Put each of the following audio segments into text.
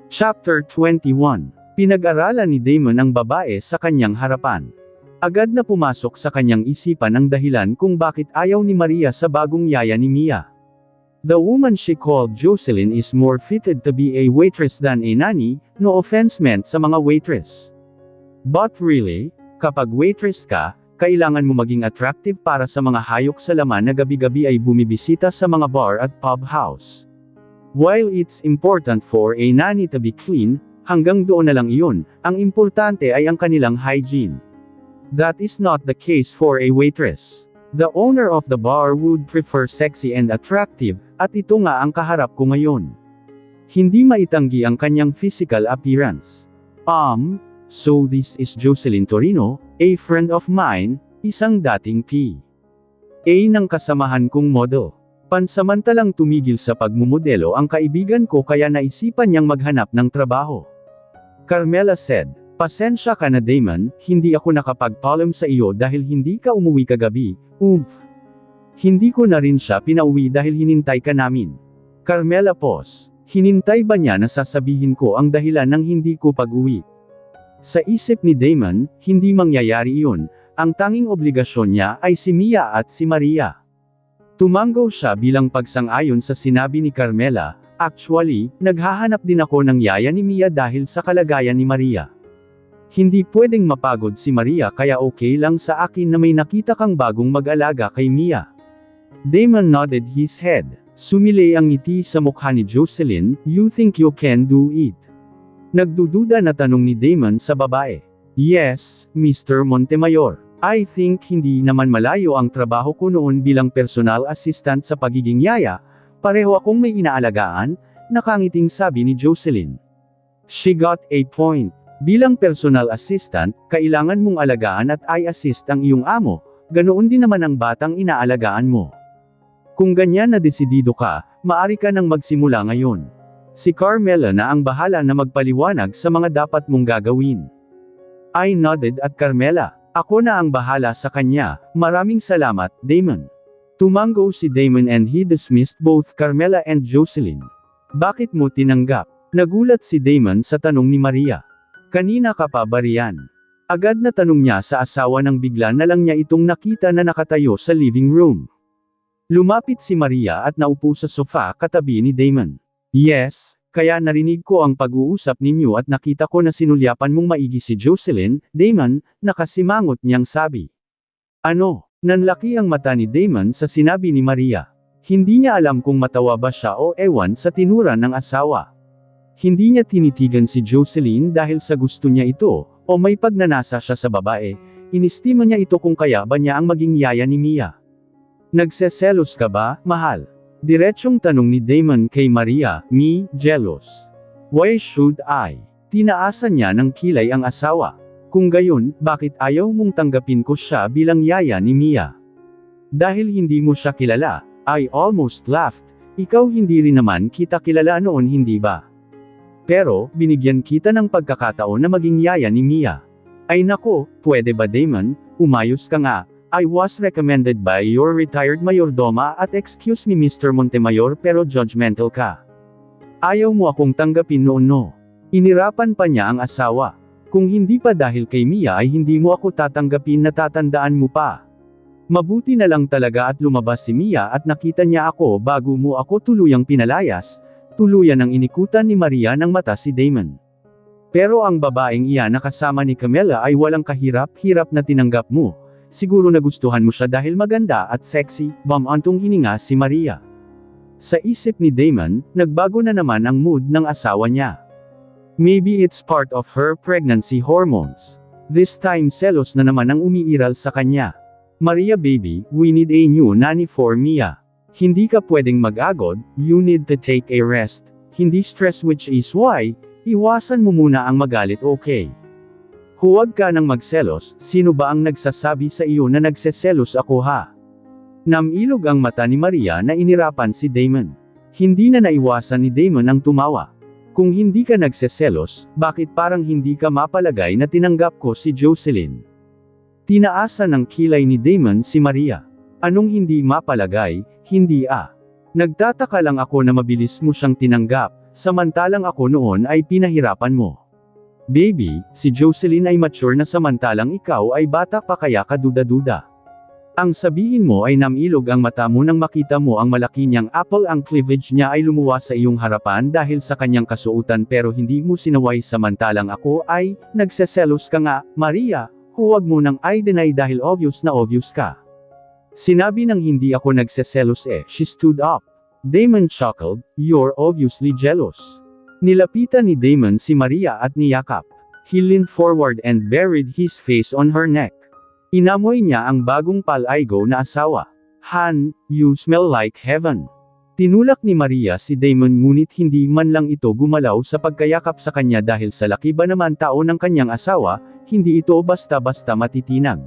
Chapter 21. Pinag-aralan ni Damon ang babae sa kanyang harapan. Agad na pumasok sa kanyang isipan ang dahilan kung bakit ayaw ni Maria sa bagong yaya ni Mia. The woman she called Jocelyn is more fitted to be a waitress than a nanny, no offense meant sa mga waitress. But really, kapag waitress ka, kailangan mo maging attractive para sa mga hayok sa laman na gabi-gabi ay bumibisita sa mga bar at pub house. While it's important for a nanny to be clean, hanggang doon na lang iyon, ang importante ay ang kanilang hygiene. That is not the case for a waitress. The owner of the bar would prefer sexy and attractive, at ito nga ang kaharap ko ngayon. Hindi maitanggi ang kanyang physical appearance. So this is Jocelyn Torino, a friend of mine, isang dating PA ng kasamahan kong model. Pansamantalang tumigil sa pagmumodelo ang kaibigan ko kaya naisipan niyang maghanap ng trabaho. Carmela said, "Pasensya ka na Damon, hindi ako nakapag-palm sa iyo dahil hindi ka umuwi kagabi, Hindi ko na rin siya pinauwi dahil hinintay ka namin." Carmela pause. Hinintay ba niya na sasabihin ko ang dahilan ng hindi ko pag-uwi? Sa isip ni Damon, hindi mangyayari iyon, ang tanging obligasyon niya ay si Mia at si Maria. Tumango siya bilang pagsang-ayon sa sinabi ni Carmela, "Actually, naghahanap din ako ng yaya ni Mia dahil sa kalagayan ni Maria. Hindi pwedeng mapagod si Maria kaya okay lang sa akin na may nakita kang bagong mag-alaga kay Mia." Damon nodded his head. Sumilay ang ngiti sa mukha ni Jocelyn, "You think you can do it?" Nagdududa na tanong ni Damon sa babae. "Yes, Mr. Montemayor. I think hindi naman malayo ang trabaho ko noon bilang personal assistant sa pagiging yaya, pareho akong may inaalagaan," nakangiting sabi ni Jocelyn. She got a point. Bilang personal assistant, kailangan mong alagaan at i-assist ang iyong amo, ganoon din naman ang batang inaalagaan mo. Kung ganyan na desidido ka, maari ka nang magsimula ngayon. Si Carmela na ang bahala na magpaliwanag sa mga dapat mong gagawin. I nodded at Carmela. "Ako na ang bahala sa kanya, maraming salamat, Damon." Tumango si Damon and he dismissed both Carmela and Jocelyn. "Bakit mo tinanggap?" Nagulat si Damon sa tanong ni Maria. "Kanina ka pa ba riyan?" Agad na tanong niya sa asawa nang bigla na lang niya itong nakita na nakatayo sa living room. Lumapit si Maria at naupo sa sofa katabi ni Damon. "Yes, kaya narinig ko ang pag-uusap ninyo at nakita ko na sinulyapan mong maigi si Jocelyn, Damon," nakasimangot niyang sabi. "Ano?" Nanlaki ang mata ni Damon sa sinabi ni Maria. Hindi niya alam kung matawa ba siya o ewan sa tinura ng asawa. Hindi niya tinitigan si Jocelyn dahil sa gusto niya ito, o may pagnanasa siya sa babae, inistima niya ito kung kaya ba niya ang maging yaya ni Mia. "Nagseselos ka ba, mahal?" Diretsyong tanong ni Damon kay Maria. "Me, jealous. Why should I?" Tinaasan niya ng kilay ang asawa. "Kung gayon, bakit ayaw mong tanggapin ko siya bilang yaya ni Mia?" "Dahil hindi mo siya kilala." I almost laughed. "Ikaw hindi rin naman kita kilala noon, hindi ba? Pero, binigyan kita ng pagkakataon na maging yaya ni Mia." "Ay nako, pwede ba Damon, umayos ka nga. I was recommended by your retired mayordoma at excuse me Mr. Montemayor pero judgmental ka. Ayaw mo akong tanggapin noon no." Inirapan pa niya ang asawa. "Kung hindi pa dahil kay Mia ay hindi mo ako tatanggapin na tatandaan mo pa. Mabuti na lang talaga at lumabas si Mia at nakita niya ako bago mo ako tuluyang pinalayas." Tuluyan ang inikutan ni Maria ng mata si Damon. "Pero ang babaeng iyan na kasama ni Carmela ay walang kahirap-hirap na tinanggap mo. Siguro nagustuhan mo siya dahil maganda at sexy," bumantong hininga si Maria. Sa isip ni Damon, nagbago na naman ang mood ng asawa niya. Maybe it's part of her pregnancy hormones. This time selos na naman ang umiiral sa kanya. "Maria baby, we need a new nanny for Mia. Hindi ka pwedeng mag-agod, you need to take a rest, hindi stress which is why, iwasan mo muna ang magalit okay? Huwag ka nang magselos, sino ba ang nagsasabi sa iyo na nagseselos ako ha?" Namilog ang mata ni Maria na inirapan si Damon. Hindi na naiwasan ni Damon ang tumawa. "Kung hindi ka nagseselos, bakit parang hindi ka mapalagay na tinanggap ko si Jocelyn?" Tinaasan ng kilay ni Damon si Maria. "Anong hindi mapalagay, hindi ah. Nagtataka lang ako na mabilis mo siyang tinanggap, samantalang ako noon ay pinahirapan mo. Baby, si Jocelyn ay mature na samantalang ikaw ay bata pa kaya ka duda-duda. Ang sabihin mo ay namilog ang mata mo nang makita mo ang malaki niyang apple, ang cleavage niya ay lumuwa sa iyong harapan dahil sa kanyang kasuotan pero hindi mo sinaway samantalang ako ay, nagseselos ka nga, Maria, huwag mo nang i-deny dahil obvious na obvious ka. Sinabi ng hindi ako nagseselos she stood up. Damon chuckled, you're obviously jealous. Nilapitan ni Damon si Maria at niyakap. He leaned forward and buried his face on her neck. Inamoy niya ang bagong palaygo na asawa. Han, you smell like heaven. Tinulak ni Maria si Damon ngunit hindi man lang ito gumalaw sa pagkayakap sa kanya dahil sa laki ba naman tao ng kanyang asawa, hindi ito basta-basta matitinag.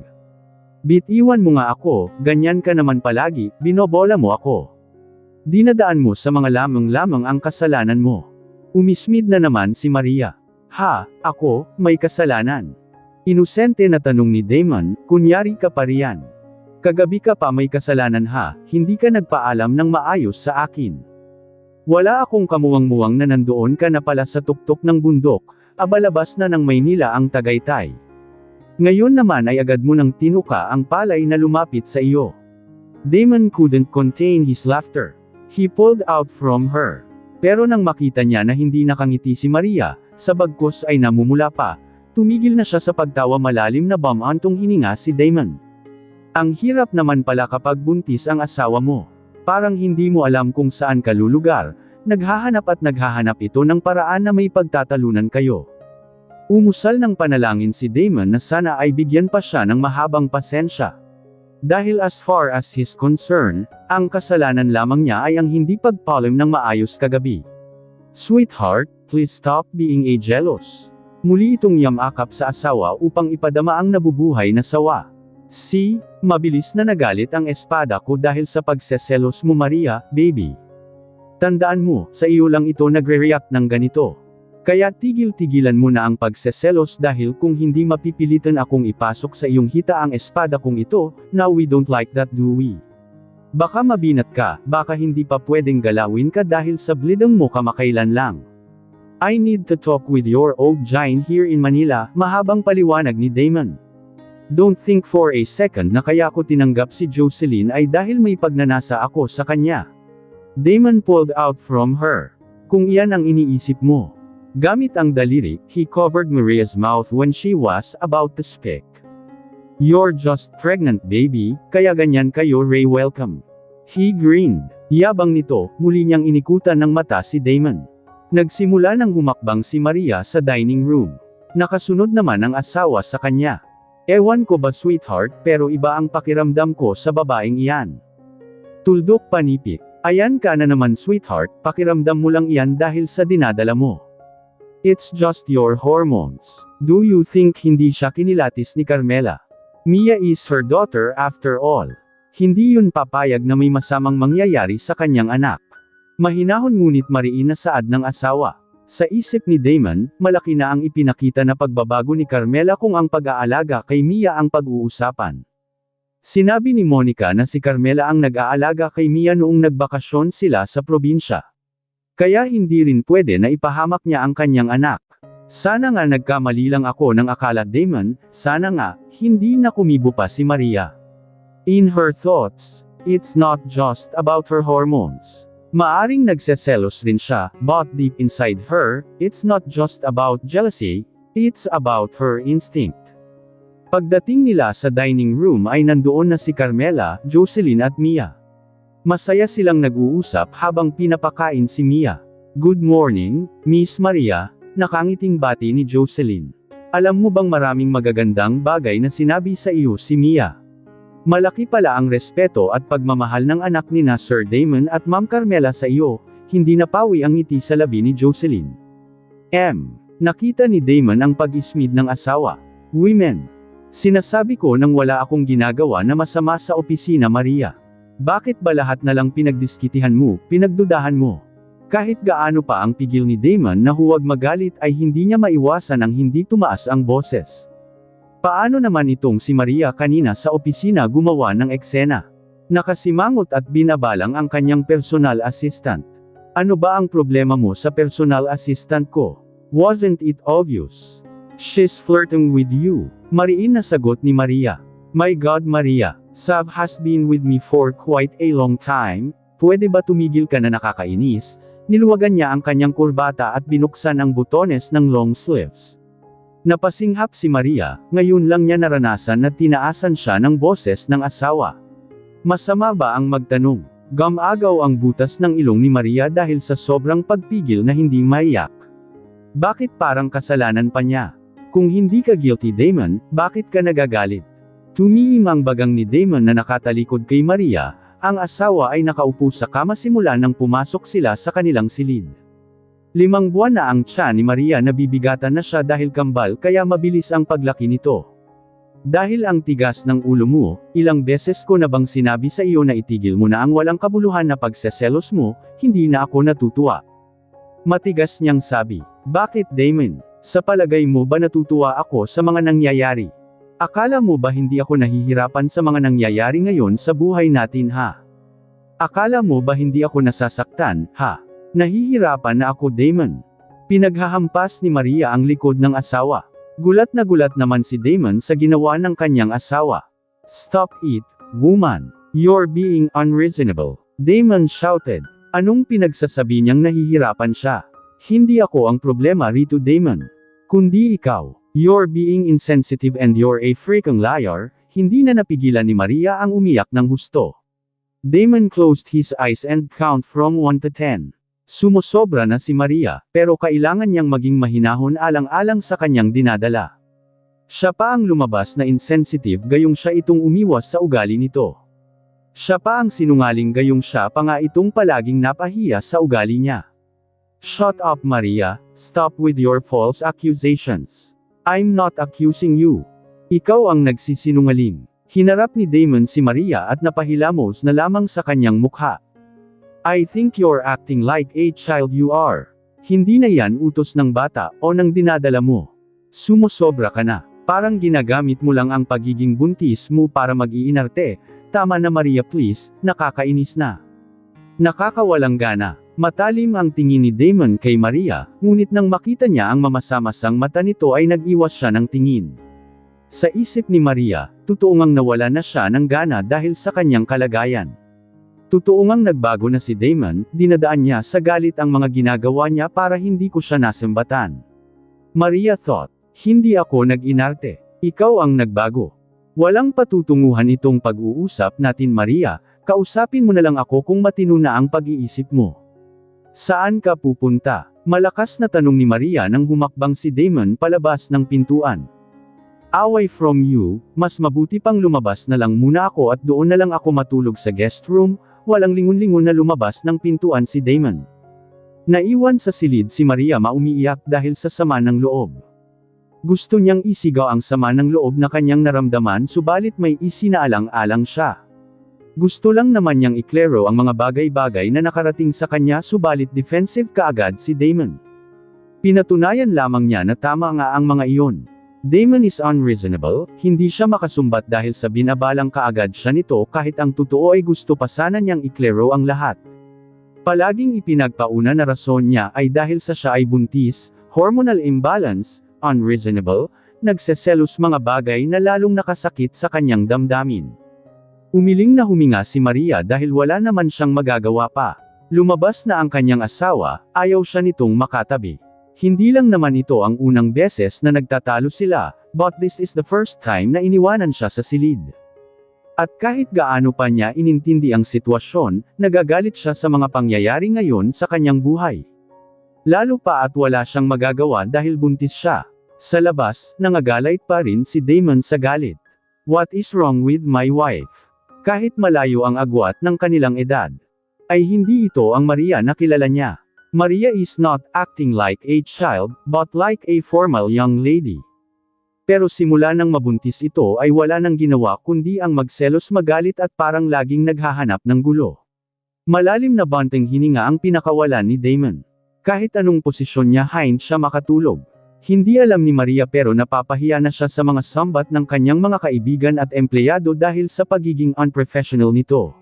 Bitiwan mo nga ako, ganyan ka naman palagi, binobola mo ako. Dinadaan mo sa mga lamang-lamang ang kasalanan mo. Umismid na naman si Maria. Ha, ako, may kasalanan. Inosente na tanong ni Damon, kunyari ka pa riyan. Kagabi ka pa may kasalanan ha, hindi ka nagpaalam ng maayos sa akin. Wala akong kamuwang-muwang na nandoon ka na pala sa tuktok ng bundok, abalabas na ng Maynila ang Tagaytay. Ngayon naman ay agad mo nang tinuka ang palay na lumapit sa iyo. Damon couldn't contain his laughter. He pulled out from her. Pero nang makita niya na hindi nakangiti si Maria, sa bagkos ay namumula pa, tumigil na siya sa pagtawa, malalim na bumantong hininga si Damon. Ang hirap naman pala kapag buntis ang asawa mo. Parang hindi mo alam kung saan ka lulugar, naghahanap ito ng paraan na may pagtatalunan kayo. Umusal ng panalangin si Damon na sana ay bigyan pa siya ng mahabang pasensya. Dahil as far as he's concerned, ang kasalanan lamang niya ay ang hindi pagpaalam ng maayos kagabi. Sweetheart, please stop being jealous. Muli itong yamakap sa asawa upang ipadama ang nabubuhay na sawa. See, mabilis na nagalit ang espada ko dahil sa pagseselos mo Maria, baby. Tandaan mo, sa iyo lang ito nagre-react ng ganito. Kaya tigil-tigilan mo na ang pagseselos dahil kung hindi mapipilitan akong ipasok sa iyong hita ang espada kong ito, now we don't like that do we? Baka mabinat ka, baka hindi pa pwedeng galawin ka dahil sa blidang mo kamakailan lang. I need to talk with your old giant here in Manila, mahabang paliwanag ni Damon. Don't think for a second na kaya ko tinanggap si Jocelyn ay dahil may pagnanasa ako sa kanya. Damon pulled out from her. Kung iyan ang iniisip mo. Gamit ang daliri, he covered Maria's mouth when she was about to speak. You're just pregnant baby, kaya ganyan kayo Ray welcome. He grinned. Yabang nito, muli niyang inikutan ng mata si Damon. Nagsimula ng humakbang si Maria sa dining room. Nakasunod naman ang asawa sa kanya. Ewan ko ba sweetheart, pero iba ang pakiramdam ko sa babaeng iyan. Tuldok panipik. Ayan ka na naman sweetheart, pakiramdam mo lang iyan dahil sa dinadala mo. It's just your hormones. Do you think hindi siya kinilatis ni Carmela? Mia is her daughter after all. Hindi yun papayag na may masamang mangyayari sa kanyang anak. Mahinahon ngunit mariin na saad ng asawa. Sa isip ni Damon, malaki na ang ipinakita na pagbabago ni Carmela kung ang pag-aalaga kay Mia ang pag-uusapan. Sinabi ni Monica na si Carmela ang nag-aalaga kay Mia noong nagbakasyon sila sa probinsya. Kaya hindi rin pwede na ipahamak niya ang kanyang anak. Sana nga nagkamali lang ako ng akala Damon, sana nga, hindi na kumibo pa si Maria. In her thoughts, it's not just about her hormones. Maaring nagseselos rin siya, but deep inside her, it's not just about jealousy, it's about her instinct. Pagdating nila sa dining room ay nandoon na si Carmela, Jocelyn at Mia. Masaya silang nag-uusap habang pinapakain si Mia. Good morning, Miss Maria, nakangiting bati ni Jocelyn. Alam mo bang maraming magagandang bagay na sinabi sa iyo si Mia? Malaki pala ang respeto at pagmamahal ng anak ni na Sir Damon at Ma'am Carmela sa iyo, hindi napawi ang ngiti sa labi ni Jocelyn. Nakita ni Damon ang pag-ismid ng asawa. Women. Sinasabi ko nang wala akong ginagawa na masama sa opisina Maria. Bakit ba lahat na lang pinagdiskitihan mo, pinagdudahan mo? Kahit gaano pa ang pigil ni Damon na huwag magalit ay hindi niya maiwasan ang hindi tumaas ang boses. Paano naman itong si Maria kanina sa opisina gumawa ng eksena? Nakasimangot at binabalang ang kanyang personal assistant. Ano ba ang problema mo sa personal assistant ko? Wasn't it obvious? She's flirting with you. Mariin na sagot ni Maria. My God Maria, Sav has been with me for quite a long time. Pwede ba tumigil ka na nakakainis? Niluwagan niya ang kanyang kurbata at binuksan ang butones ng long sleeves. Napasinghap si Maria, ngayon lang niya naranasan na tinaasan siya ng boses ng asawa. Masama ba ang magtanong? Gumagaw ang butas ng ilong ni Maria dahil sa sobrang pagpigil na hindi maiyak. Bakit parang kasalanan pa niya? Kung hindi ka guilty Damon, bakit ka nagagalit? Tumiim ang bagang ni Damon na nakatalikod kay Maria, ang asawa ay nakaupo sa kama simula nang pumasok sila sa kanilang silid. 5 buwan na ang tiyan ni Maria nabibigatan na siya dahil kambal kaya mabilis ang paglaki nito. Dahil ang tigas ng ulo mo, ilang beses ko na bang sinabi sa iyo na itigil mo na ang walang kabuluhan na pagseselos mo, hindi na ako natutuwa. Matigas niyang sabi. Bakit Damon? Sa palagay mo ba natutuwa ako sa mga nangyayari? Akala mo ba hindi ako nahihirapan sa mga nangyayari ngayon sa buhay natin ha? Akala mo ba hindi ako nasasaktan, ha? Nahihirapan na ako Damon. Pinaghahampas ni Maria ang likod ng asawa. Gulat naman si Damon sa ginawa ng kanyang asawa. Stop it, woman. You're being unreasonable. Damon shouted. Anong pinagsasabi niyang nahihirapan siya? Hindi ako ang problema rito Damon. Kundi ikaw. You're being insensitive and you're a freaking liar. Hindi na napigilan ni Maria ang umiyak ng husto. Damon closed his eyes and count from 1 to 10. Sumusobra na si Maria, pero kailangan niyang maging mahinahon alang-alang sa kanyang dinadala. Siya pa ang lumabas na insensitive gayong siya itong umiwas sa ugali nito. Siya pa ang sinungaling gayong siya pa nga itong palaging napahiya sa ugali niya. Shut up Maria, stop with your false accusations. I'm not accusing you. Ikaw ang nagsisinungaling. Hinarap ni Damon si Maria at napahilamos na lamang sa kanyang mukha. I think you're acting like a child you are. Hindi na yan utos ng bata o ng dinadala mo. Sumusobra ka na. Parang ginagamit mo lang ang pagiging buntis mo para mag-iinarte. Tama na Maria please, nakakainis na. Nakakawalang gana. Matalim ang tingin ni Damon kay Maria, ngunit nang makita niya ang mamasa-masang mata nito ay nag-iwas siya ng tingin. Sa isip ni Maria, totoo ngang nawala na siya ng gana dahil sa kanyang kalagayan. Totoo ngang nagbago na si Damon, dinadaan niya sa galit ang mga ginagawa niya para hindi ko siya nasambatan. Maria thought, hindi ako nag-inarte. Ikaw ang nagbago. Walang patutunguhan itong pag-uusap natin Maria, kausapin mo na lang ako kung matino na ang pag-iisip mo. Saan ka pupunta? Malakas na tanong ni Maria nang humakbang si Damon palabas ng pintuan. Away from you, mas mabuti pang lumabas na lang muna ako at doon na lang ako matulog sa guest room. Walang lingon-lingon na lumabas ng pintuan si Damon. Naiwan sa silid si Maria maumiiyak dahil sa sama ng loob. Gusto niyang isigaw ang sama ng loob na kanyang naramdaman subalit may isinaalang-alang siya. Gusto lang naman niyang iklaro ang mga bagay-bagay na nakarating sa kanya subalit defensive kaagad si Damon. Pinatunayan lamang niya na tama nga ang mga iyon. Damon is unreasonable, hindi siya makasumbat dahil sa binabalang kaagad siya nito kahit ang totoo ay gusto pa sana niyang iklaro ang lahat. Palaging ipinagpauna na rason niya ay dahil sa siya ay buntis, hormonal imbalance, unreasonable, nagseselos mga bagay na lalong nakasakit sa kanyang damdamin. Umiling na huminga si Maria dahil wala naman siyang magagawa pa. Lumabas na ang kanyang asawa, ayaw siya nitong makatabi. Hindi lang naman ito ang unang beses na nagtatalo sila, but this is the first time na iniwanan siya sa silid. At kahit gaano pa niya inintindi ang sitwasyon, nagagalit siya sa mga pangyayari ngayon sa kanyang buhay. Lalo pa at wala siyang magagawa dahil buntis siya. Sa labas, nangagalait pa rin si Damon sa galit. What is wrong with my wife? Kahit malayo ang agwat ng kanilang edad, ay hindi ito ang Maria na kilala niya. Maria is not acting like a child, but like a formal young lady. Pero simula nang mabuntis ito ay wala nang ginawa kundi ang magselos magalit at parang laging naghahanap ng gulo. Malalim na banteng hininga ang pinakawalan ni Damon. Kahit anong posisyon niya hindi siya makatulog. Hindi alam ni Maria pero napapahiya na siya sa mga sambat ng kanyang mga kaibigan at empleyado dahil sa pagiging unprofessional nito.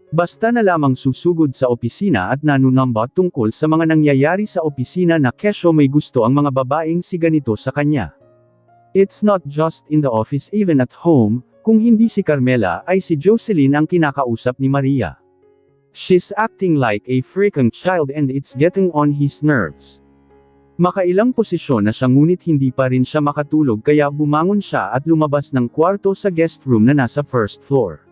Basta na lamang susugod sa opisina at nanunumbat tungkol sa mga nangyayari sa opisina na kesyo may gusto ang mga babaeng si ganito sa kanya. It's not just in the office, even at home, kung hindi si Carmela ay si Jocelyn ang kinakausap ni Maria. She's acting like a freaking child and it's getting on his nerves. Makailang posisyon na siya ngunit hindi pa rin siya makatulog kaya bumangon siya at lumabas ng kwarto sa guest room na nasa first floor.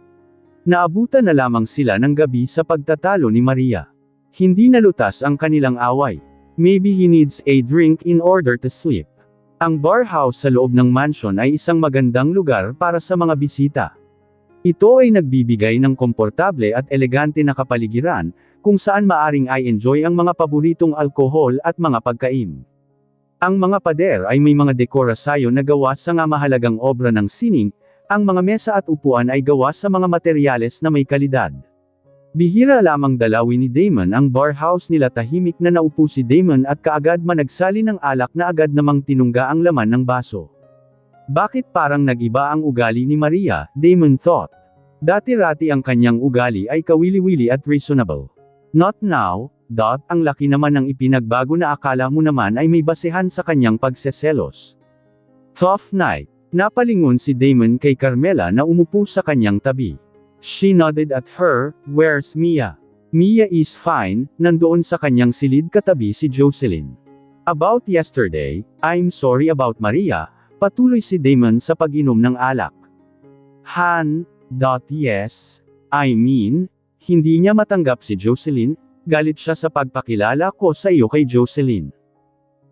Naabutan na lamang sila ng gabi sa pagtatalo ni Maria. Hindi nalutas ang kanilang away. Maybe he needs a drink in order to sleep. Ang bar house sa loob ng mansion ay isang magandang lugar para sa mga bisita. Ito ay nagbibigay ng komportable at elegante na kapaligiran, kung saan maaring i-enjoy ang mga paboritong alkohol at mga pagkain. Ang mga pader ay may mga dekorasyon na gawa sa nga mahalagang obra ng sining, ang mga mesa at upuan ay gawa sa mga materyales na may kalidad. Bihira lamang dalawin ni Damon ang bar house nila, tahimik na naupo si Damon at kaagad managsali ng alak na agad namang tinungga ang laman ng baso. Bakit parang nag-iba ang ugali ni Maria, Damon thought. Dati-rati ang kanyang ugali ay kawili-wili at reasonable. Not now, ang laki naman ng ipinagbago na akala mo naman ay may basehan sa kanyang pagseselos. Tough night. Napalingon si Damon kay Carmela na umupo sa kanyang tabi. She nodded at her, "Where's Mia?" "Mia is fine, nandoon sa kanyang silid katabi si Jocelyn." "About yesterday, I'm sorry about Maria," patuloy si Damon sa pag-inom ng alak. Yes, I mean, hindi niya matanggap si Jocelyn, galit siya sa pagpakilala ko sa iyo kay Jocelyn.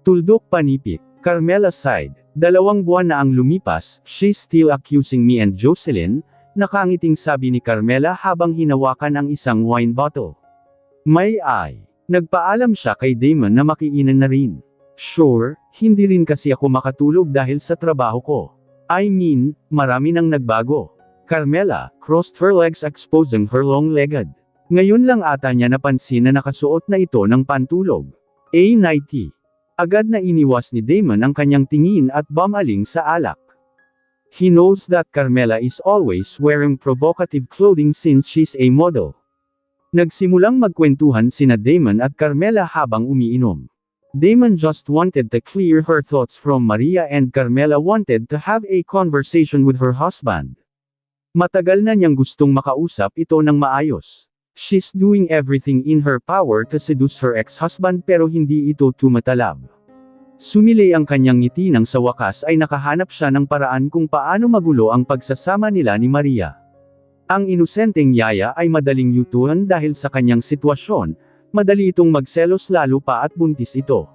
Tuldok panipik. Carmela sighed. 2 buwan na ang lumipas, she's still accusing me and Jocelyn, nakangiting sabi ni Carmela habang hinawakan ang isang wine bottle. May I? Nagpaalam siya kay Damon na makiinan na rin. Sure, hindi rin kasi ako makatulog dahil sa trabaho ko. I mean, marami nang nagbago. Carmela crossed her legs exposing her long-legged. Ngayon lang ata niya napansin na nakasuot na ito ng pantulog. A nightie. Agad na iniwas ni Damon ang kanyang tingin at bumaling sa alak. He knows that Carmela is always wearing provocative clothing since she's a model. Nagsimulang magkwentuhan sina Damon at Carmela habang umiinom. Damon just wanted to clear her thoughts from Maria and Carmela wanted to have a conversation with her husband. Matagal na niyang gustong makausap ito ng maayos. She's doing everything in her power to seduce her ex-husband pero hindi ito tumatalab. Sumilay ang kanyang ngiti nang sa wakas ay nakahanap siya ng paraan kung paano magulo ang pagsasama nila ni Maria. Ang inosenteng yaya ay madaling yutuhan dahil sa kanyang sitwasyon, madali itong magselos lalo pa at buntis ito.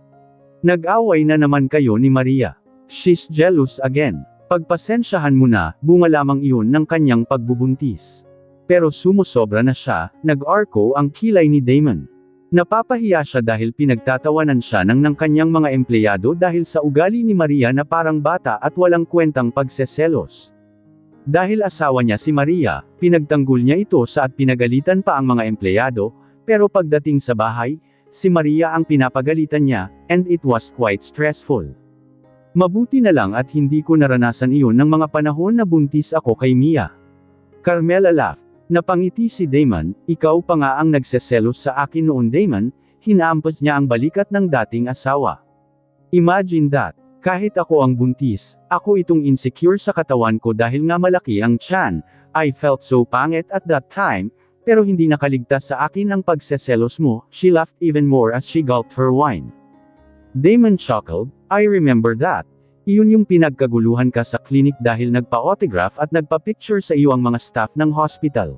Nag-away na naman kayo ni Maria. She's jealous again. Pagpasensyahan mo na, bunga lamang iyon ng kanyang pagbubuntis. Pero sumusobra na siya, nag-arko ang kilay ni Damon. Napapahiya siya dahil pinagtatawanan siya ng kanyang mga empleyado dahil sa ugali ni Maria na parang bata at walang kwentang pagseselos. Dahil asawa niya si Maria, pinagtanggol niya ito at pinagalitan pa ang mga empleyado, pero pagdating sa bahay, si Maria ang pinapagalitan niya, and it was quite stressful. Mabuti na lang at hindi ko naranasan iyon ng mga panahon na buntis ako kay Mia. Carmela laughed. Napangiti si Damon, ikaw pa nga ang nagseselos sa akin noon Damon, hinaampas niya ang balikat ng dating asawa. Imagine that, kahit ako ang buntis, ako itong insecure sa katawan ko dahil nga malaki ang tiyan, I felt so pangit at that time, pero hindi nakaligtas sa akin ang pagseselos mo, she laughed even more as she gulped her wine. Damon chuckled, I remember that. Iyon yung pinagkaguluhan ka sa klinik dahil nagpa-autograph at nagpa-picture sa iyo ang mga staff ng hospital.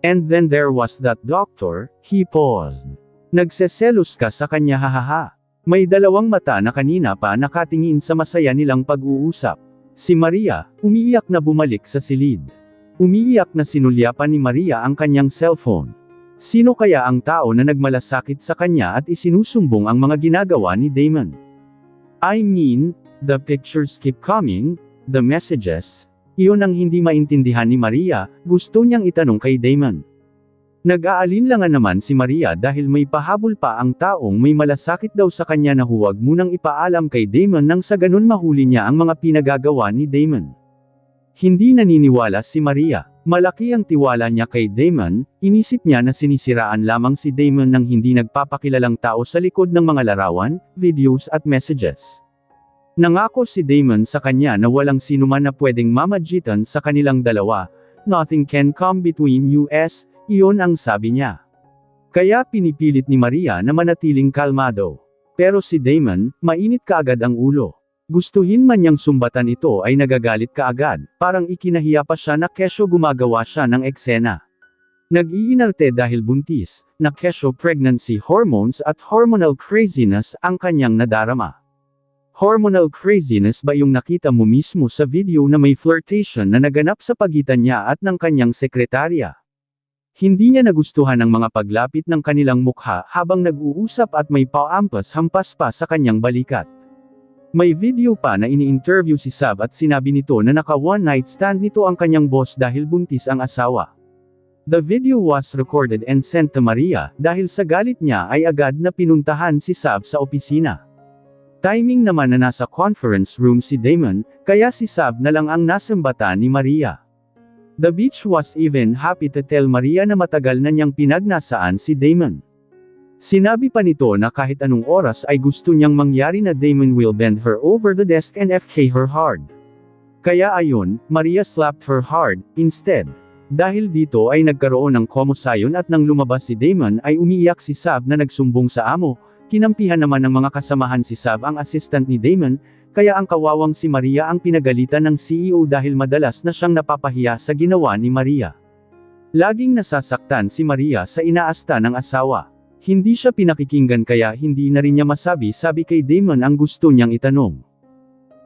And then there was that doctor, he paused. Nagseselos ka sa kanya hahaha. May 2 mata na kanina pa nakatingin sa masaya nilang pag-uusap. Si Maria, umiiyak na bumalik sa silid. Umiiyak na sinulyapan ni Maria ang kanyang cellphone. Sino kaya ang tao na nagmalasakit sa kanya at isinusumbong ang mga ginagawa ni Damon? I mean, the pictures keep coming, the messages. Iyon ang hindi maintindihan ni Maria, gusto niyang itanong kay Damon. Nag-aalinlangan naman si Maria dahil may pahabol pa ang taong may malasakit daw sa kanya na huwag munang ipaalam kay Damon nang sa ganun mahuli niya ang mga pinagagawa ni Damon. Hindi naniniwala si Maria. Malaki ang tiwala niya kay Damon, inisip niya na sinisiraan lamang si Damon ng hindi nagpapakilalang tao sa likod ng mga larawan, videos at messages. Nangako si Damon sa kanya na walang sinuman na pwedeng mamagitan sa kanilang dalawa, "Nothing can come between us," iyon ang sabi niya. Kaya pinipilit ni Maria na manatiling kalmado. Pero si Damon, mainit kaagad ang ulo. Gustuhin man niyang sumbatan ito ay nagagalit kaagad, parang ikinahiya pa siya na kesyo gumagawa siya ng eksena. Nag-iinarte dahil buntis, na kesyo pregnancy hormones at hormonal craziness ang kanyang nadarama. Hormonal craziness ba yung nakita mo mismo sa video na may flirtation na naganap sa pagitan niya at ng kanyang sekretarya? Hindi niya nagustuhan ang mga paglapit ng kanilang mukha habang nag-uusap at may paampas-hampas pa sa kanyang balikat. May video pa na ini-interview si Sav at sinabi nito na naka one night stand nito ang kanyang boss dahil buntis ang asawa. The video was recorded and sent to Maria, dahil sa galit niya ay agad na pinuntahan si Sav sa opisina. Timing naman na nasa conference room si Damon, kaya si Sav na lang ang nasambatan ni Maria. The Beach was even happy to tell Maria na matagal na niyang pinagnasaan si Damon. Sinabi pa nito na kahit anong oras ay gusto niyang mangyari na Damon will bend her over the desk and FK her hard. Kaya ayon, Maria slapped her hard, instead. Dahil dito ay nagkaroon ng komosayon at nang lumabas si Damon ay umiiyak si Sav na nagsumbong sa amo, kinampihan naman ng mga kasamahan si Sav ang assistant ni Damon, kaya ang kawawang si Maria ang pinagalitan ng CEO dahil madalas na siyang napapahiya sa ginawa ni Maria. Laging nasasaktan si Maria sa inaasta ng asawa. Hindi siya pinakikinggan kaya hindi na rin niya masabi kay Damon ang gusto niyang itanong.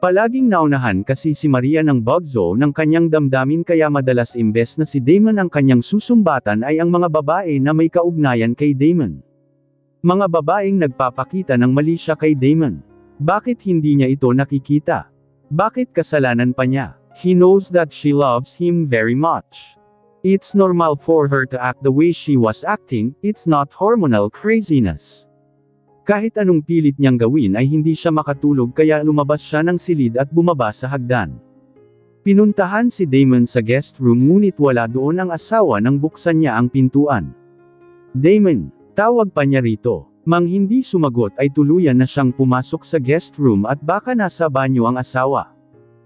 Palaging naunahan kasi si Maria ng bugzo ng kanyang damdamin kaya madalas imbes na si Damon ang kanyang susumbatan ay ang mga babae na may kaugnayan kay Damon. Mga babaeng nagpapakita ng mali siya kay Damon. Bakit hindi niya ito nakikita? Bakit kasalanan pa niya? He knows that she loves him very much. It's normal for her to act the way she was acting, it's not hormonal craziness. Kahit anong pilit niyang gawin ay hindi siya makatulog kaya lumabas siya ng silid at bumaba sa hagdan. Pinuntahan si Damon sa guest room ngunit wala doon ang asawa nang buksan niya ang pintuan. "Damon," tawag pa niya rito. Mang hindi sumagot ay tuluyan na siyang pumasok sa guest room at baka nasa banyo ang asawa.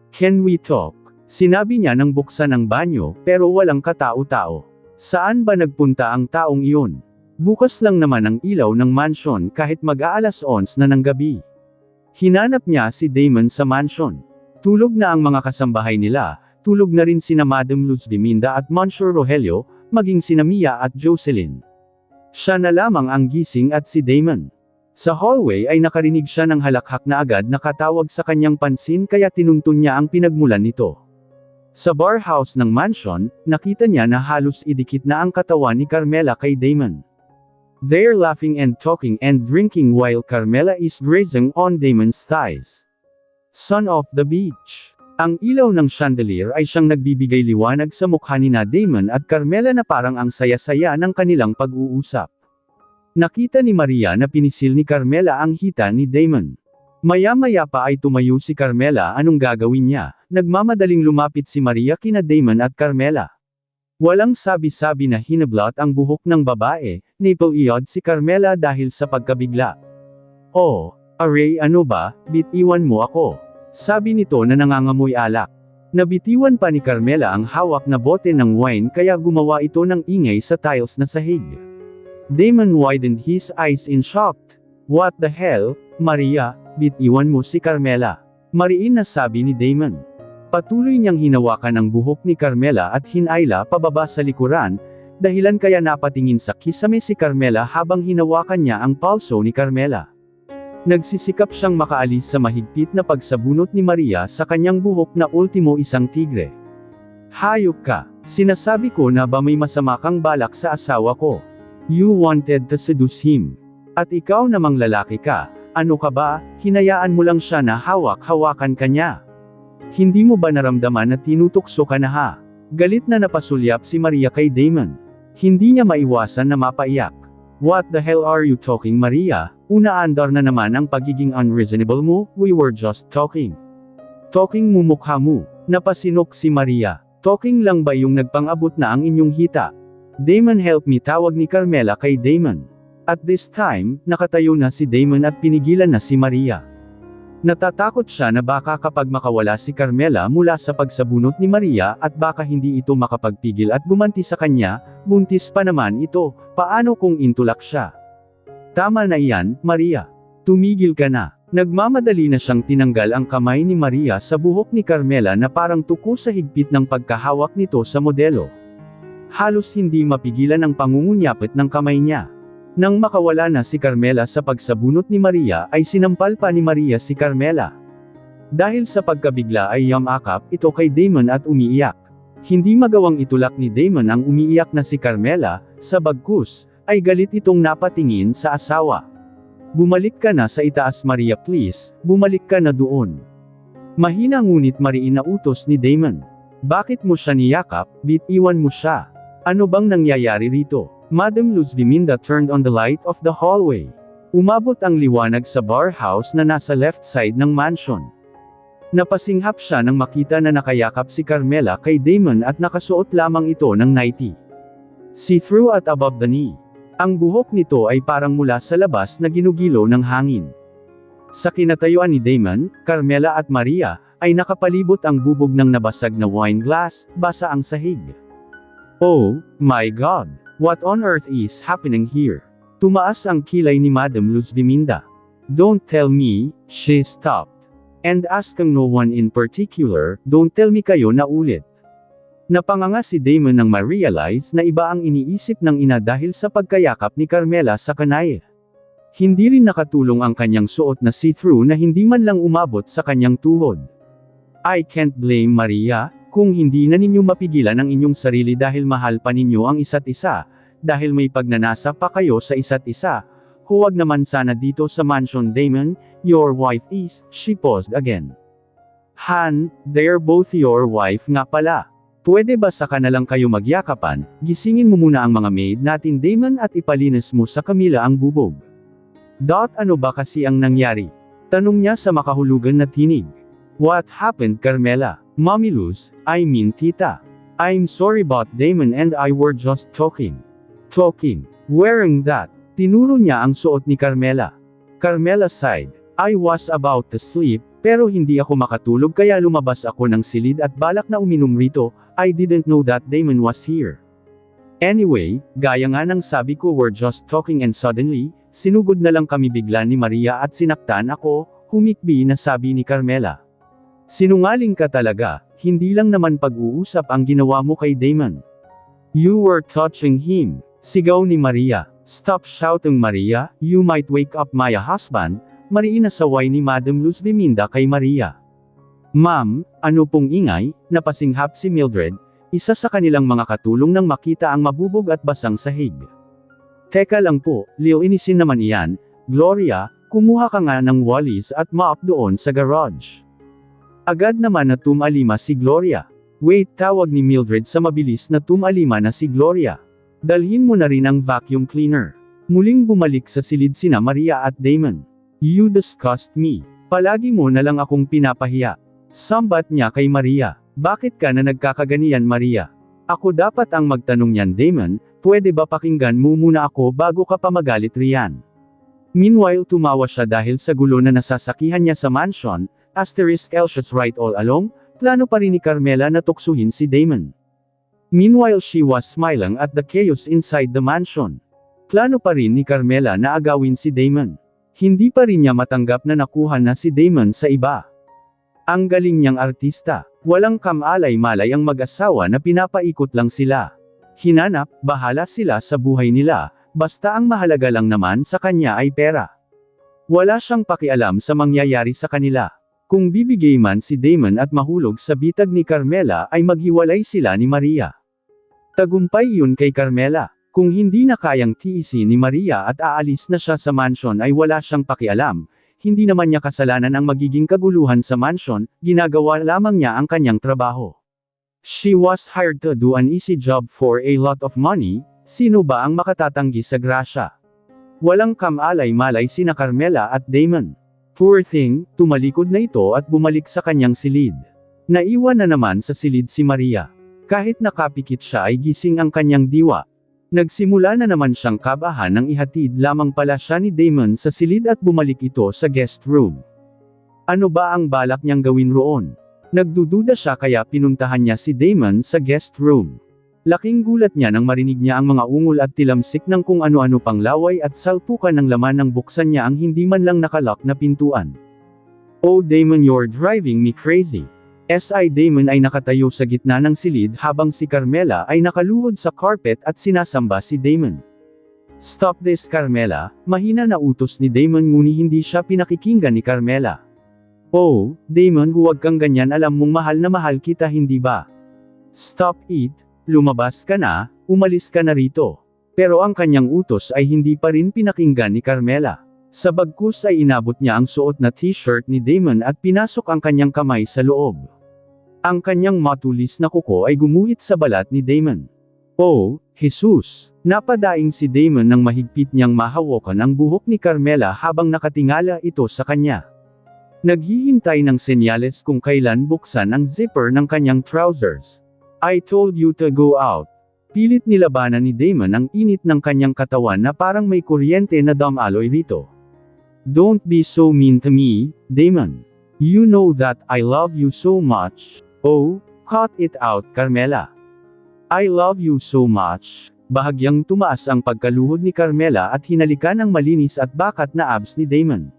"Can we talk?" Sinabi niya nang buksan ang banyo, pero walang katao-tao. Saan ba nagpunta ang taong iyon? Bukas lang naman ang ilaw ng mansion kahit mag-aalas 11 na ng gabi. Hinanap niya si Damon sa mansion. Tulog na ang mga kasambahay nila, tulog na rin sina Madam Luz Diminda at Monsieur Rogelio, maging sina Mia at Jocelyn. Siya na lamang ang gising at si Damon. Sa hallway ay nakarinig siya ng halakhak na agad nakatawag sa kanyang pansin kaya tinuntun niya ang pinagmulan nito. Sa bar house ng mansion, nakita niya na halos idikit na ang katawan ni Carmela kay Damon. They're laughing and talking and drinking while Carmela is grazing on Damon's thighs. Son of the beach. Ang ilaw ng chandelier ay siyang nagbibigay liwanag sa mukha ni Damon at Carmela na parang ang saya-saya ng kanilang pag-uusap. Nakita ni Maria na pinisil ni Carmela ang hita ni Damon. Maya-maya pa ay tumayo si Carmela, anong gagawin niya? Nagmamadaling lumapit si Maria kina Damon at Carmela. Walang sabi-sabi na hinablot ang buhok ng babae, napel-iyod si Carmela dahil sa pagkabigla. "Oh, Aray ano ba, bitiwan mo ako." Sabi nito na nangangamoy alak. Nabitiwan pa ni Carmela ang hawak na bote ng wine kaya gumawa ito ng ingay sa tiles na sahig. Damon widened his eyes in shock. "What the hell, Maria, bitiwan mo si Carmela." Mariin na sabi ni Damon. Patuloy niyang hinawakan ang buhok ni Carmela at hinayla pababa sa likuran, dahilan kaya napatingin sa kisame si Carmela habang hinawakan niya ang palso ni Carmela. Nagsisikap siyang makaalis sa mahigpit na pagsabunot ni Maria sa kanyang buhok na ultimo isang tigre. "Hayop ka, sinasabi ko na ba may masama kang balak sa asawa ko? You wanted to seduce him. At ikaw namang lalaki ka, ano ka ba, hinayaan mo lang siya na hawak-hawakan ka niya. Hindi mo ba naramdaman na tinutukso ka na ha?" Galit na napasulyap si Maria kay Damon. Hindi niya maiwasan na mapaiyak. "What the hell are you talking, Maria? Unaandar na naman ang pagiging unreasonable mo, we were just talking." "Talking mo mukha mo." Napasinok si Maria. Talking lang ba yung nagpang-abot na ang inyong hita? Damon, help me, tawag ni Carmela kay Damon. At this time, nakatayo na si Damon at pinigilan na si Maria. Natatakot siya na baka kapag makawala si Carmela mula sa pagsabunot ni Maria at baka hindi ito makapagpigil at gumanti sa kanya, buntis pa naman ito, paano kung intulak siya? Tama na iyan, Maria. Tumigil ka na. Nagmamadali na siyang tinanggal ang kamay ni Maria sa buhok ni Carmela na parang tuko sa higpit ng pagkahawak nito sa modelo. Halos hindi mapigilan ang pangungunyapit ng kamay niya. Nang makawala na si Carmela sa pagsabunot ni Maria ay sinampal pa ni Maria si Carmela. Dahil sa pagkabigla ay yamakap ito kay Damon at umiiyak. Hindi magawang itulak ni Damon ang umiiyak na si Carmela, sa bagkus, ay galit itong napatingin sa asawa. Bumalik ka na sa itaas, Maria, please, bumalik ka na doon. Mahina ngunit mariin na utos ni Damon. Bakit mo siya niyakap, bitiwan mo siya. Ano bang nangyayari rito? Madam Luz Diminda turned on the light of the hallway. Umabot ang liwanag sa bar house na nasa left side ng mansion. Napasinghap siya nang makita na nakayakap si Carmela kay Damon at nakasuot lamang ito ng nightie. See-through at above the knee. Ang buhok nito ay parang mula sa labas na ginugilo ng hangin. Sa kinatayuan ni Damon, Carmela at Maria, ay nakapalibot ang bubog ng nabasag na wine glass, basa ang sahig. Oh, my God! What on earth is happening here? Tumaas ang kilay ni Madam Luz Diminda. Don't tell me, she stopped. And askang no one in particular, don't tell me kayo na ulit. Napanganga si Damon nang ma-realize na iba ang iniisip ng ina dahil sa pagkayakap ni Carmela sa kanay. Hindi rin nakatulong ang kanyang suot na see-through na hindi man lang umabot sa kanyang tuhod. I can't blame Maria, kung hindi na ninyo mapigilan ang inyong sarili dahil mahal pa ninyo ang isa't isa, dahil may pagnanasa pa kayo sa isa't isa. Huwag naman sana dito sa mansion, Damon, your wife is, she paused again. Han, they're both your wife nga pala. Pwede ba saka na lang kayo magyakapan, gisingin mo muna ang mga maid natin, Damon, at ipalinis mo sa Camila ang bubog. Ano ba kasi ang nangyari? Tanong niya sa makahulugan na tinig. What happened, Carmela? Mommy Luz, I mean tita. I'm sorry but Damon and I were just talking. Talking. Wearing that. Tinuro niya ang suot ni Carmela. Carmela sighed. I was about to sleep, pero hindi ako makatulog kaya lumabas ako ng silid at balak na uminom rito. I didn't know that Damon was here. Anyway, gaya nga ng sabi ko, we're just talking and suddenly, sinugod na lang kami bigla ni Maria at sinaktan ako, humikbi na sabi ni Carmela. Sinungaling ka talaga, hindi lang naman pag-uusap ang ginawa mo kay Damon. You were touching him, sigaw ni Maria. Stop shouting, Maria, you might wake up my husband, mariin na saway ni Madam Luz Diminda kay Maria. Ma'am, ano pong ingay, napasinghap si Mildred, isa sa kanilang mga katulong nang makita ang mabubog at basang sahig. Teka lang po, lilinisin naman iyan, Gloria, kumuha ka nga ng walis at mop doon sa garage. Agad naman na tumalima si Gloria. Wait, tawag ni Mildred sa mabilis na tumalima na si Gloria. Dalhin mo na rin ang vacuum cleaner. Muling bumalik sa silid sina Maria at Damon. You disgust me. Palagi mo na lang akong pinapahiya. Sambat niya kay Maria. Bakit ka na nagkakaganiyan, Maria? Ako dapat ang magtanong niyan, Damon, pwede ba pakinggan mo muna ako bago ka pa magalit riyan? Meanwhile tumawa siya dahil sa gulo na nasasakihan niya sa mansion, *Elshot's right all along, plano pa rin ni Carmela na tuksuhin si Damon. Meanwhile she was smiling at the chaos inside the mansion. Plano pa rin ni Carmela na agawin si Damon. Hindi pa rin niya matanggap na nakuha na si Damon sa iba. Ang galing niyang artista. Walang kamalay-malay ang mag-asawa na pinapaikot lang sila. Hinanap, bahala sila sa buhay nila, basta ang mahalaga lang naman sa kanya ay pera. Wala siyang pakialam sa mangyayari sa kanila. Kung bibigay man si Damon at mahulog sa bitag ni Carmela ay maghiwalay sila ni Maria. Tagumpay yun kay Carmela. Kung hindi na kayang tiisin ni Maria at aalis na siya sa mansion ay wala siyang pakialam. Hindi naman niya kasalanan ang magiging kaguluhan sa mansion, ginagawa lamang niya ang kanyang trabaho. She was hired to do an easy job for a lot of money, sino ba ang makatatanggi sa grasya? Walang kamalay-malay sina Carmela at Damon. Poor thing, tumalikod na ito at bumalik sa kanyang silid. Naiwan na naman sa silid si Maria. Kahit nakapikit siya ay gising ang kanyang diwa. Nagsimula na naman siyang kabahan nang ihatid lamang pala siya ni Damon sa silid at bumalik ito sa guest room. Ano ba ang balak niyang gawin roon? Nagdududa siya kaya pinuntahan niya si Damon sa guest room. Laking gulat niya nang marinig niya ang mga ungol at tilamsik ng kung ano-ano pang laway at salpukan ng laman nang buksan niya ang hindi man lang nakalock na pintuan. "Oh Damon, you're driving me crazy." Si Damon ay nakatayo sa gitna ng silid habang si Carmela ay nakaluhod sa carpet at sinasamba si Damon. "Stop this, Carmela," mahina na utos ni Damon ngunit hindi siya pinakikinggan ni Carmela. "Oh, Damon, huwag kang ganyan, alam mong mahal na mahal kita, hindi ba? Stop it, lumabas ka na, umalis ka na rito." Pero ang kanyang utos ay hindi pa rin pinakinggan ni Carmela. Sa bagkus ay inabot niya ang suot na t-shirt ni Damon at pinasok ang kanyang kamay sa loob. Ang kanyang matulis na kuko ay gumuhit sa balat ni Damon. "Oh, Jesus!" Napadaing si Damon nang mahigpit niyang mahawakan ang buhok ni Carmela habang nakatingala ito sa kanya. Naghihintay ng senyales kung kailan buksan ang zipper ng kanyang trousers. "I told you to go out." Pilit nilabanan ni Damon ang init ng kanyang katawan na parang may kuryente na dumaloy rito. "Don't be so mean to me, Damon. You know that I love you so much." "Oh, cut it out, Carmela. I love you so much." Bahagyang tumaas ang pagkaluhod ni Carmela at hinalikan ang malinis at bakat na abs ni Damon.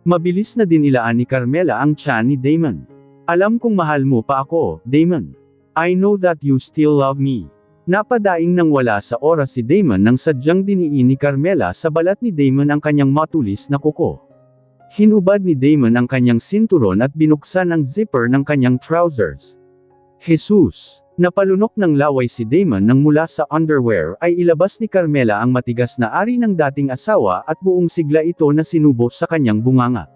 Mabilis na dinilaan ni Carmela ang tiyan ni Damon. "Alam kong mahal mo pa ako, Damon. I know that you still love me." Napadaing nang wala sa oras si Damon nang sadyang diniin ni Carmela sa balat ni Damon ang kanyang matulis na kuko. Hinubad ni Damon ang kanyang sinturon at binuksan ang zipper ng kanyang trousers. Jesus! Napalunok ng laway si Damon nang mula sa underwear ay ilabas ni Carmela ang matigas na ari ng dating asawa at buong sigla ito na sinubo sa kanyang bunganga.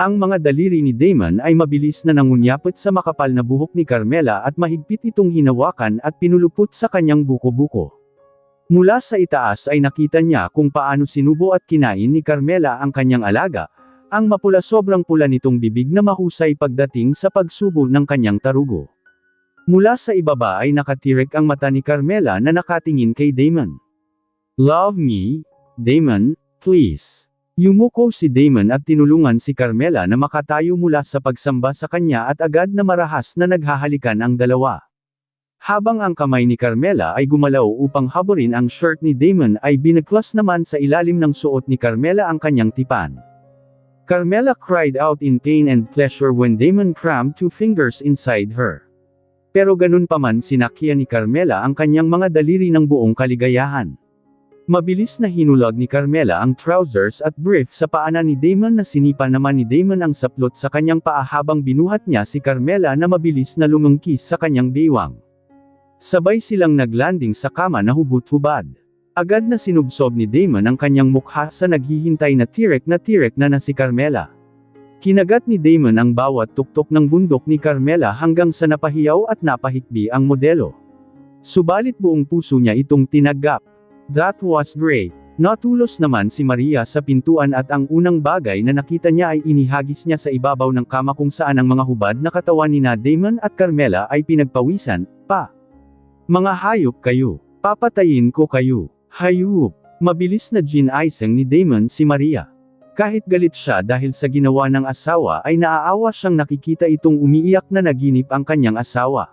Ang mga daliri ni Damon ay mabilis na nangunyapit sa makapal na buhok ni Carmela at mahigpit itong hinawakan at pinulupot sa kanyang buko-buko. Mula sa itaas ay nakita niya kung paano sinubo at kinain ni Carmela ang kanyang alaga, ang mapula sobrang pula nitong bibig na mahusay pagdating sa pagsubo ng kanyang tarugo. Mula sa ibaba ay nakatirik ang mata ni Carmela na nakatingin kay Damon. "Love me, Damon, please." Yumuko si Damon at tinulungan si Carmela na makatayo mula sa pagsamba sa kanya at agad na marahas na naghahalikan ang dalawa. Habang ang kamay ni Carmela ay gumalaw upang haburin ang shirt ni Damon ay binagklas naman sa ilalim ng suot ni Carmela ang kanyang tipan. Carmela cried out in pain and pleasure when Damon crammed 2 fingers inside her. Pero ganun pa man sinakyan ni Carmela ang kanyang mga daliri ng buong kaligayahan. Mabilis na hinulag ni Carmela ang trousers at brief sa paanan ni Damon na sinipa naman ni Damon ang saplot sa kanyang paa habang binuhat niya si Carmela na mabilis na lumungkis sa kanyang baywang. Sabay silang naglanding sa kama na hubot-hubad. Agad na sinubsob ni Damon ang kanyang mukha sa naghihintay na tirek na si Carmela. Kinagat ni Damon ang bawat tuktok ng bundok ni Carmela hanggang sa napahiyaw at napahikbi ang modelo. Subalit buong puso niya itong tinagap. That was great. Natulos naman si Maria sa pintuan at ang unang bagay na nakita niya ay inihagis niya sa ibabaw ng kama kung saan ang mga hubad na katawan nina Damon at Carmela ay pinagpawisan, pa. "Mga hayop kayo. Papatayin ko kayo. Hayop." Mabilis na gin-isang ni Damon si Maria. Kahit galit siya dahil sa ginawa ng asawa ay naaawa siyang nakikita itong umiiyak na naginip ang kanyang asawa.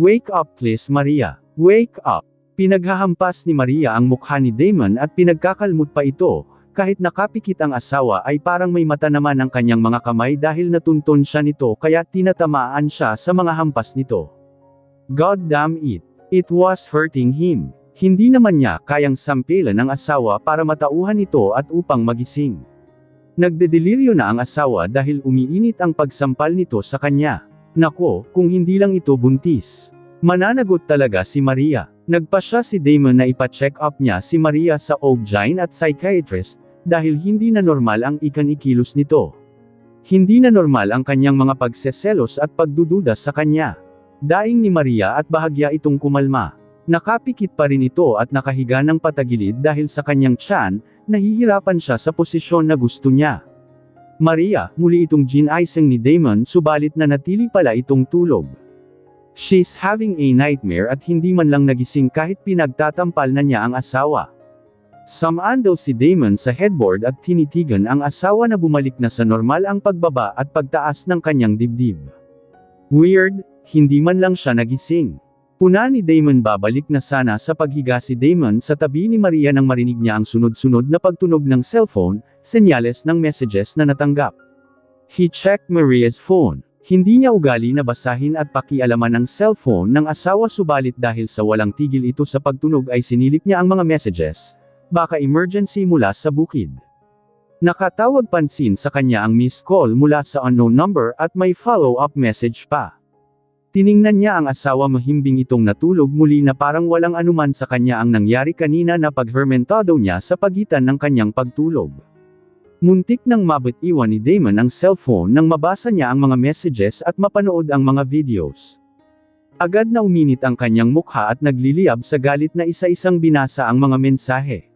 "Wake up please, Maria. Wake up." Pinaghahampas ni Maria ang mukha ni Damon at pinagkakalmot pa ito, kahit nakapikit ang asawa ay parang may mata naman ang kanyang mga kamay dahil natunton siya nito kaya tinatamaan siya sa mga hampas nito. God damn it. It was hurting him. Hindi naman niya kayang sampilan ang asawa para matauhan ito at upang magising. Nagdedeliryo na ang asawa dahil umiinit ang pagsampal nito sa kanya. Nako, kung hindi lang ito buntis. Mananagot talaga si Maria. Nagpasya si Damon na ipa-check up niya si Maria sa OB-GYN at psychiatrist, dahil hindi na normal ang ikilos nito. Hindi na normal ang kanyang mga pagseselos at pagdududa sa kanya. Daing ni Maria at bahagya itong kumalma. Nakapikit pa rin ito at nakahiga ng patagilid dahil sa kanyang tiyan, nahihirapan siya sa posisyon na gusto niya. "Maria," muli itong gin-isang ni Damon subalit nanatili pala itong tulog. She's having a nightmare at hindi man lang nagising kahit pinagtatampal na niya ang asawa. Sumandal si Damon sa headboard at tinitigan ang asawa na bumalik na sa normal ang pagbaba at pagtaas ng kanyang dibdib. Weird, hindi man lang siya nagising. Puna ni Damon babalik na sana sa paghiga si Damon sa tabi ni Maria nang marinig niya ang sunod-sunod na pagtunog ng cellphone, senyales ng messages na natanggap. He checked Maria's phone. Hindi niya ugali na basahin at pakialaman ang cellphone ng asawa subalit dahil sa walang tigil ito sa pagtunog ay sinilip niya ang mga messages. Baka emergency mula sa bukid. Nakatawag pansin sa kanya ang missed call mula sa unknown number at may follow-up message pa. Tiningnan niya ang asawa mahimbing itong natulog muli na parang walang anuman sa kanya ang nangyari kanina na paghermentado niya sa pagitan ng kanyang pagtulog. Muntik nang mabitiwan ni Damon ang cellphone nang mabasa niya ang mga messages at mapanood ang mga videos. Agad na uminit ang kanyang mukha at nagliliyab sa galit na isa-isang binasa ang mga mensahe.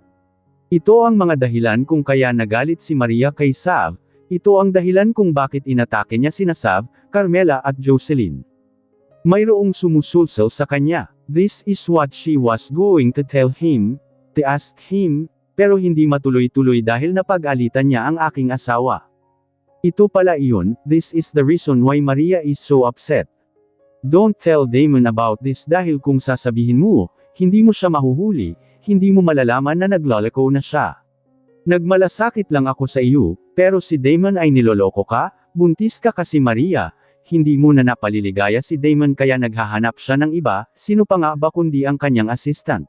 Ito ang mga dahilan kung kaya nagalit si Maria kay Sav, ito ang dahilan kung bakit inatake niya sina Sav, Carmela at Jocelyn. Mayroong sumusulsol sa kanya. This is what she was going to tell him, to ask him, pero hindi matuloy-tuloy dahil napag-alitan niya ang aking asawa. Ito pala iyon, this is the reason why Maria is so upset. Don't tell Damon about this dahil kung sasabihin mo, hindi mo siya mahuhuli, hindi mo malalaman na naglalako na siya. Nagmalasakit lang ako sa iyo, pero si Damon ay niloloko ka, buntis ka kasi Maria. Hindi mo na napaliligaya si Damon kaya naghahanap siya ng iba, sino pa nga ba kundi ang kanyang assistant.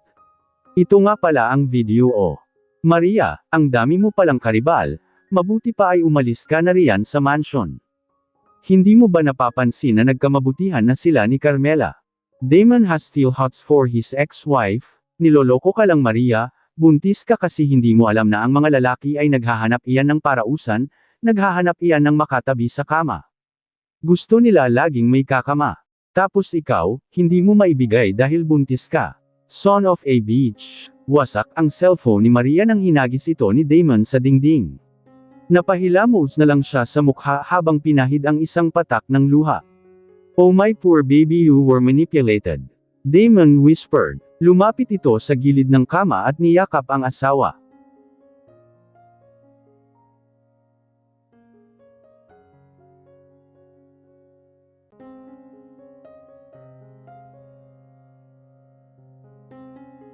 Ito nga pala ang video o. Maria, ang dami mo palang karibal, mabuti pa ay umalis ka na riyan sa mansion. Hindi mo ba napapansin na nagkamabutihan na sila ni Carmela? Damon has still hots for his ex-wife, niloloko ka lang Maria, buntis ka kasi hindi mo alam na ang mga lalaki ay naghahanap iyan ng parausan, naghahanap iyan ng makatabi sa kama. Gusto nila laging may kakama. Tapos ikaw, hindi mo maibigay dahil buntis ka. Son of a bitch. Wasak ang cellphone ni Maria nang hinagis ito ni Damon sa dingding. Napahilamos na lang siya sa mukha habang pinahid ang isang patak ng luha. Oh my poor baby, you were manipulated. Damon whispered. Lumapit ito sa gilid ng kama at niyakap ang asawa.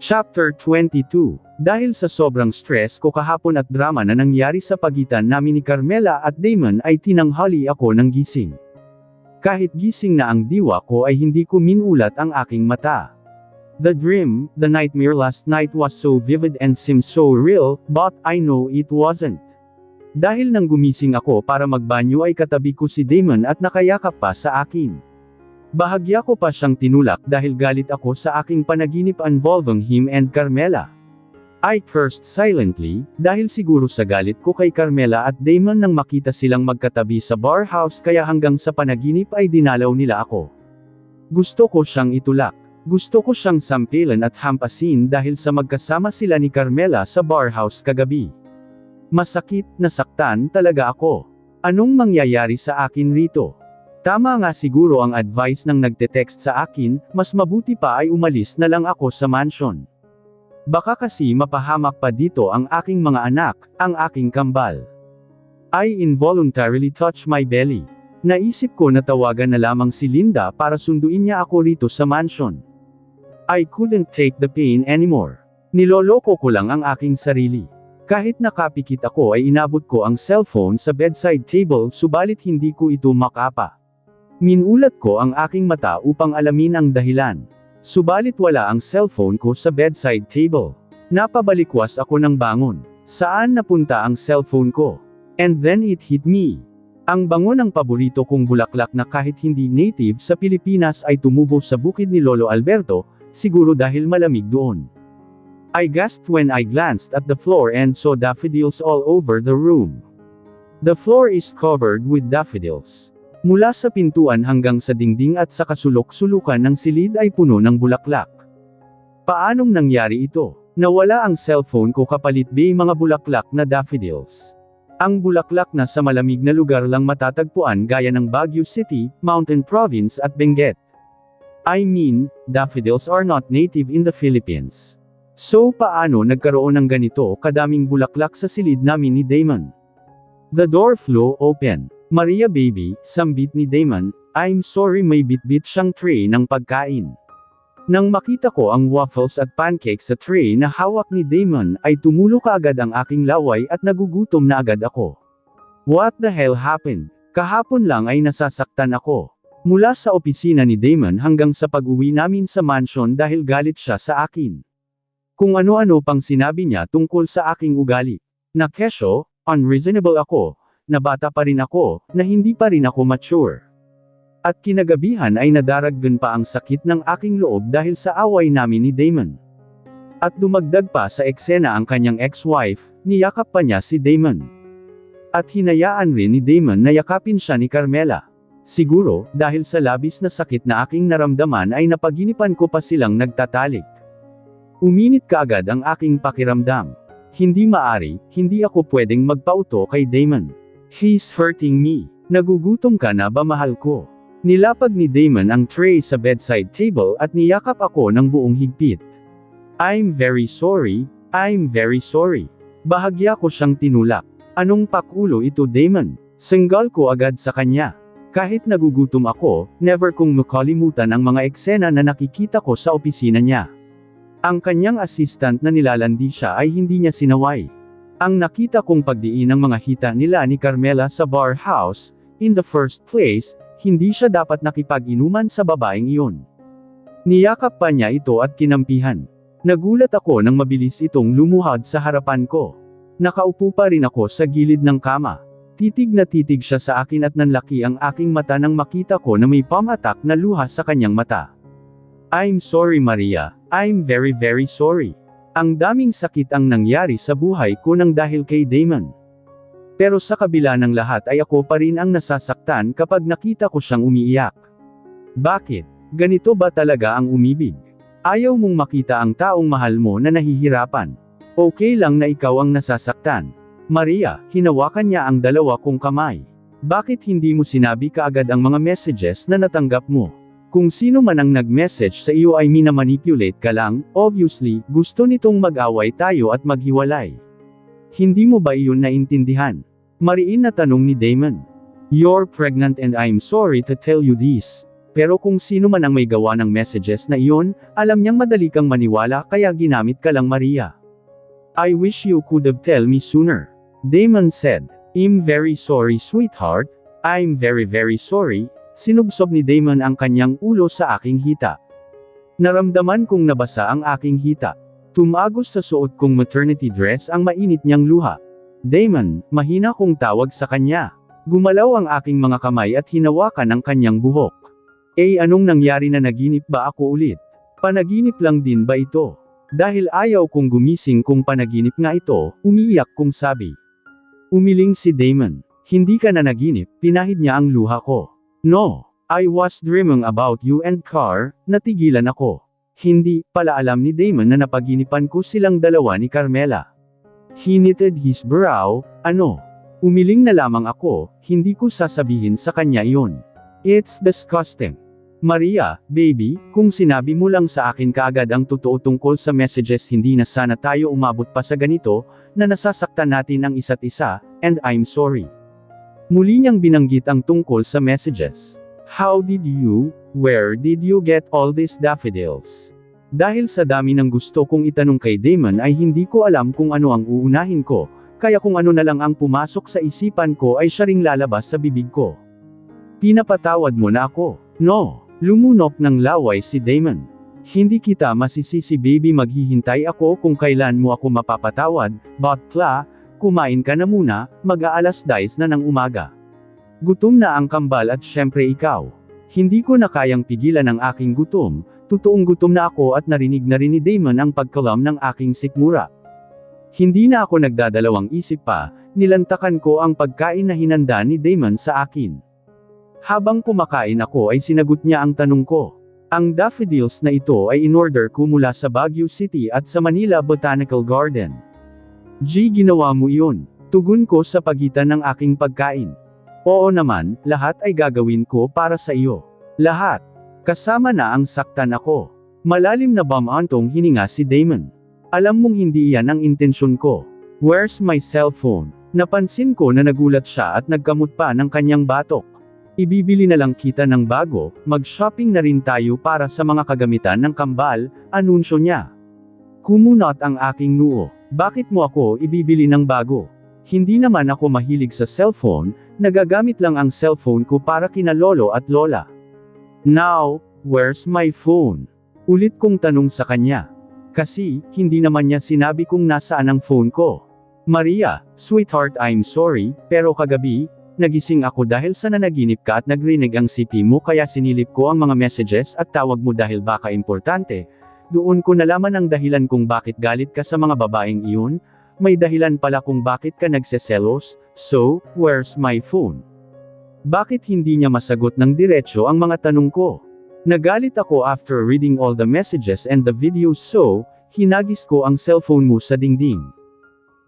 Chapter 22. Dahil sa sobrang stress ko kahapon at drama na nangyari sa pagitan namin ni Carmela at Damon ay tinanghali ako ng gising. Kahit gising na ang diwa ko ay hindi ko minulat ang aking mata. The dream, the nightmare last night was so vivid and seemed so real, but I know it wasn't. Dahil nang gumising ako para magbanyo ay katabi ko si Damon at nakayakap pa sa akin. Bahagya ko pa siyang tinulak dahil galit ako sa aking panaginip involving him and Carmela. I cursed silently, dahil siguro sa galit ko kay Carmela at Damon nang makita silang magkatabi sa bar house kaya hanggang sa panaginip ay dinalaw nila ako. Gusto ko siyang itulak. Gusto ko siyang sampilan at hampasin dahil sa magkasama sila ni Carmela sa bar house kagabi. Masakit, nasaktan talaga ako. Anong mangyayari sa akin rito? Tama nga siguro ang advice ng nagte-text sa akin, mas mabuti pa ay umalis na lang ako sa mansion. Baka kasi mapahamak pa dito ang aking mga anak, ang aking kambal. I involuntarily touched my belly. Naisip ko na tawagan na lamang si Linda para sunduin niya ako rito sa mansion. I couldn't take the pain anymore. Niloloko ko lang ang aking sarili. Kahit nakapikit ako ay inabot ko ang cellphone sa bedside table subalit hindi ko ito makapa. Minulat ko ang aking mata upang alamin ang dahilan. Subalit wala ang cellphone ko sa bedside table. Napabalikwas ako ng bangon. Saan napunta ang cellphone ko? And then it hit me. Ang bango ng paborito kong bulaklak na kahit hindi native sa Pilipinas ay tumubo sa bukid ni Lolo Alberto, siguro dahil malamig doon. I gasped when I glanced at the floor and saw daffodils all over the room. The floor is covered with daffodils. Mula sa pintuan hanggang sa dingding at sa kasulok-sulukan ng silid ay puno ng bulaklak. Paanong nangyari ito? Nawala ang cellphone ko kapalit mga bulaklak na daffodils. Ang bulaklak na sa malamig na lugar lang matatagpuan gaya ng Baguio City, Mountain Province at Benguet. I mean, daffodils are not native in the Philippines. So paano nagkaroon ng ganito kadaming bulaklak sa silid namin ni Damon? The door flew open. Maria baby, sambit ni Damon, I'm sorry may bitbit siyang tray ng pagkain. Nang makita ko ang waffles at pancakes sa tray na hawak ni Damon ay tumulo kaagad ang aking laway at nagugutom na agad ako. What the hell happened? Kahapon lang ay nasasaktan ako. Mula sa opisina ni Damon hanggang sa pag-uwi namin sa mansion dahil galit siya sa akin. Kung ano-ano pang sinabi niya tungkol sa aking ugali. Na kesyo, unreasonable ako, na bata pa rin ako, na hindi pa rin ako mature. At kinagabihan ay nadaragdan pa ang sakit ng aking loob dahil sa away namin ni Damon. At dumagdag pa sa eksena ang kanyang ex-wife, niyakap pa niya si Damon. At hinayaan rin ni Damon na yakapin siya ni Carmela. Siguro, dahil sa labis na sakit na aking naramdaman ay napaginipan ko pa silang nagtatalik. Uminit kaagad ang aking pakiramdam. Hindi maari, hindi ako pwedeng magpauto kay Damon. He's hurting me. Nagugutom ka na ba mahal ko? Nilapag ni Damon ang tray sa bedside table at niyakap ako ng buong higpit. I'm very sorry, I'm very sorry. Bahagya ko siyang tinulak. Anong pakulo ito Damon? Senggal ko agad sa kanya. Kahit nagugutom ako, never kong makalimutan ang mga eksena na nakikita ko sa opisina niya. Ang kanyang assistant na nilalandi siya ay hindi niya sinaway. Ang nakita kong pagdiin ng mga hita nila ni Carmela sa bar house, in the first place, hindi siya dapat nakipag-inuman sa babaeng iyon. Niyakap pa niya ito at kinampihan. Nagulat ako nang mabilis itong lumuhad sa harapan ko. Nakaupo pa rin ako sa gilid ng kama. Titig na titig siya sa akin at nanlaki ang aking mata nang makita ko na may pamatak na luha sa kanyang mata. I'm sorry Maria, I'm very very sorry. Ang daming sakit ang nangyari sa buhay ko nang dahil kay Damon. Pero sa kabila ng lahat ay ako pa rin ang nasasaktan kapag nakita ko siyang umiiyak. Bakit? Ganito ba talaga ang umibig? Ayaw mong makita ang taong mahal mo na nahihirapan. Okay lang na ikaw ang nasasaktan. Maria, hinawakan niya ang dalawa kong kamay. Bakit hindi mo sinabi kaagad ang mga messages na natanggap mo? Kung sino man ang nag-message sa iyo ay minamanipulate ka lang, obviously, gusto nitong mag-away tayo at maghiwalay. Hindi mo ba iyon naintindihan? Mariin na tanong ni Damon. You're pregnant and I'm sorry to tell you this. Pero kung sino man ang may gawa ng messages na iyon, alam niyang madali kang maniwala kaya ginamit ka lang Maria. I wish you could have tell me sooner. Damon said, I'm very sorry sweetheart, I'm very very sorry. Sinubsob ni Damon ang kanyang ulo sa aking hita. Naramdaman kong nabasa ang aking hita. Tumagos sa suot kong maternity dress ang mainit niyang luha. Damon, mahina kong tawag sa kanya. Gumalaw ang aking mga kamay at hinawakan ang kanyang buhok. Anong nangyari na naginip ba ako ulit? Panaginip lang din ba ito? Dahil ayaw kong gumising kung panaginip nga ito, umiiyak kong sabi. Umiling si Damon. Hindi ka na naginip, pinahid niya ang luha ko. No, I was dreaming about you and Car, natigilan ako. Hindi pala alam ni Damon na napaginipan ko silang dalawa ni Carmela. He knitted his brow, ano? Umiling na lamang ako, hindi ko sasabihin sa kanya iyon. It's disgusting. Maria, baby, kung sinabi mo lang sa akin kaagad ang totoo tungkol sa messages hindi na sana tayo umabot pa sa ganito, na nasasaktan natin ang isa't isa, and I'm sorry. Muli niyang binanggit ang tungkol sa messages. Where did you get all these daffodils? Dahil sa dami ng gusto kong itanong kay Damon ay hindi ko alam kung ano ang uunahin ko, kaya kung ano na lang ang pumasok sa isipan ko ay siya ring lalabas sa bibig ko. Pinapatawad mo na ako. No. Lumunok ng laway si Damon. Hindi kita masisisi baby maghihintay ako kung kailan mo ako mapapatawad, but kumain ka na muna, mag-aalas 10 na ng umaga. Gutom na ang kambal at syempre ikaw. Hindi ko na kayang pigilan ang aking gutom, totoong gutom na ako at narinig na rin ni Damon ang pagkalam ng aking sikmura. Hindi na ako nagdadalawang isip pa, nilantakan ko ang pagkain na hinanda ni Damon sa akin. Habang kumakain ako ay sinagot niya ang tanong ko. Ang daffodils na ito ay in-order ko mula sa Baguio City at sa Manila Botanical Garden. Ginawa mo iyon. Tugon ko sa pagitan ng aking pagkain. Oo naman, lahat ay gagawin ko para sa iyo. Lahat. Kasama na ang saktan ako. Malalim na bumantong hininga si Damon. Alam mong hindi yan ang intensyon ko. Where's my cellphone? Napansin ko na nagulat siya at nagkamot pa ng kanyang batok. Ibibili na lang kita ng bago, mag-shopping na rin tayo para sa mga kagamitan ng kambal, anunsyo niya. Kumunot ang aking noo. Bakit mo ako ibibili ng bago? Hindi naman ako mahilig sa cellphone, nagagamit lang ang cellphone ko para kina lolo at lola. Now, where's my phone? Ulit kong tanong sa kanya. Kasi, hindi naman niya sinabi kung nasaan ang phone ko. Maria, sweetheart, I'm sorry, pero kagabi, nagising ako dahil sa nanaginip ka at nagrinig ang CP mo kaya sinilip ko ang mga messages at tawag mo dahil baka importante. Doon ko nalaman ang dahilan kung bakit galit ka sa mga babaeng iyon, may dahilan pala kung bakit ka nagseselos, so, where's my phone? Bakit hindi niya masagot ng diretso ang mga tanong ko? Nagalit ako after reading all the messages and the videos so, hinagis ko ang cellphone mo sa dingding.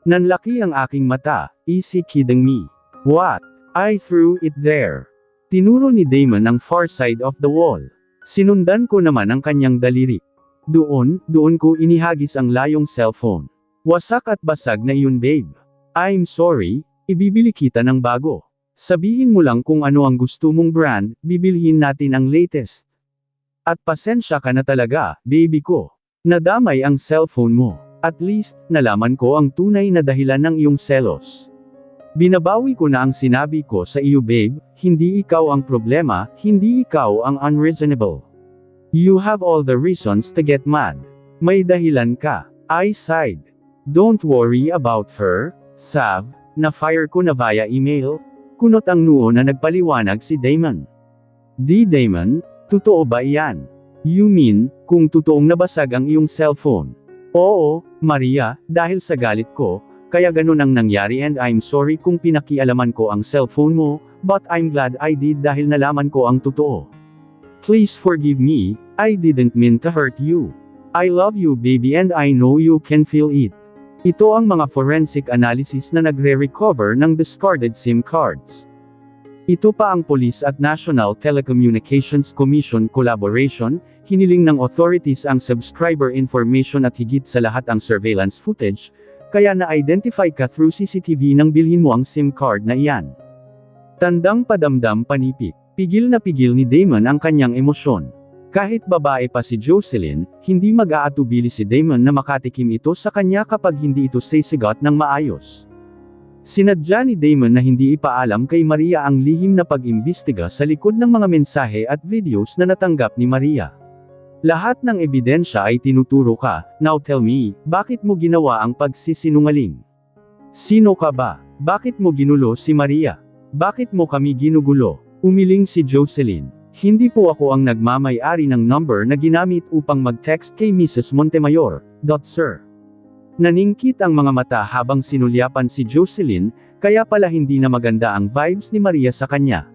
Nanlaki ang aking mata, is he kidding me? What? I threw it there. Tinuro ni Damon ang far side of the wall. Sinundan ko naman ang kanyang daliri. Doon ko inihagis ang layong cellphone. Wasak at basag na iyon babe. I'm sorry, ibibili kita ng bago. Sabihin mo lang kung ano ang gusto mong brand, bibilhin natin ang latest. At pasensya ka na talaga, baby ko. Nadamay ang cellphone mo. At least, nalaman ko ang tunay na dahilan ng iyong selos. Binabawi ko na ang sinabi ko sa iyo babe, hindi ikaw ang problema, hindi ikaw ang unreasonable. You have all the reasons to get mad. May dahilan ka. I sighed. Don't worry about her, Sav, na-fire ko na via email. Kunot ang noo na nagpaliwanag si Damon. Di Damon, totoo ba iyan? You mean, kung totoong nabasag ang iyong cellphone? Oo, Maria, dahil sa galit ko, kaya ganun ang nangyari and I'm sorry kung pinakialaman ko ang cellphone mo, but I'm glad I did dahil nalaman ko ang totoo. Please forgive me, I didn't mean to hurt you. I love you baby and I know you can feel it. Ito ang mga forensic analysis na nagre-recover ng discarded SIM cards. Ito pa ang Police at National Telecommunications Commission collaboration, hiniling ng authorities ang subscriber information at higit sa lahat ang surveillance footage, kaya na-identify ka through CCTV nang bilhin mo ang SIM card na iyan. Tandang padamdam panipik. Pigil na pigil ni Damon ang kanyang emosyon. Kahit babae pa si Jocelyn, hindi mag-aatubili si Damon na makatikim ito sa kanya kapag hindi ito sisigot ng maayos. Sinadya ni Damon na hindi ipaalam kay Maria ang lihim na pag-imbestiga sa likod ng mga mensahe at videos na natanggap ni Maria. Lahat ng ebidensya ay tinuturo ka, now tell me, bakit mo ginawa ang pagsisinungaling? Sino ka ba? Bakit mo ginulo si Maria? Bakit mo kami ginugulo? Umiling si Jocelyn. Hindi po ako ang nagmamay-ari ng number na ginamit upang mag-text kay Mrs. Montemayor, sir. Naningkit ang mga mata habang sinulyapan si Jocelyn, kaya pala hindi na maganda ang vibes ni Maria sa kanya.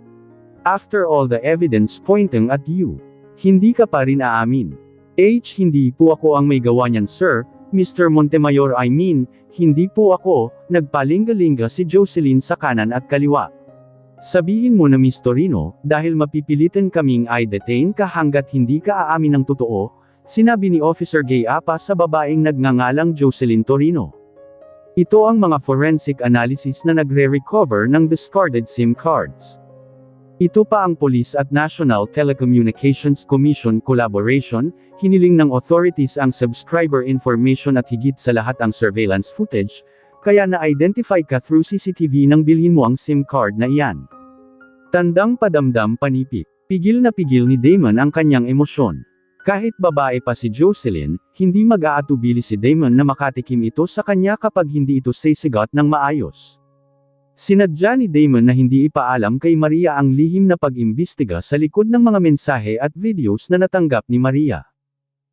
After all the evidence pointing at you, hindi ka pa rin aamin. Hindi po ako ang may gawa niyan sir, Mr. Montemayor I mean, hindi po ako, nagpalingalinga si Jocelyn sa kanan at kaliwa. Sabihin mo na Miss Torino, dahil mapipilitan kaming i-detain ka hanggat hindi ka aamin ng totoo, sinabi ni Officer Gayapa sa babaeng nagngangalang Jocelyn Torino. Ito ang mga forensic analysis na nagre-recover ng discarded SIM cards. Ito pa ang Police at National Telecommunications Commission collaboration, hiniling ng authorities ang subscriber information at higit sa lahat ang surveillance footage, kaya na-identify ka through CCTV nang bilhin mo ang SIM card na iyan. Tandang padamdam panipik. Pigil na pigil ni Damon ang kanyang emosyon. Kahit babae pa si Jocelyn, hindi mag-aatubili si Damon na makatikim ito sa kanya kapag hindi ito sisigot ng maayos. Sinadya ni Damon na hindi ipaalam kay Maria ang lihim na pag-imbestiga sa likod ng mga mensahe at videos na natanggap ni Maria.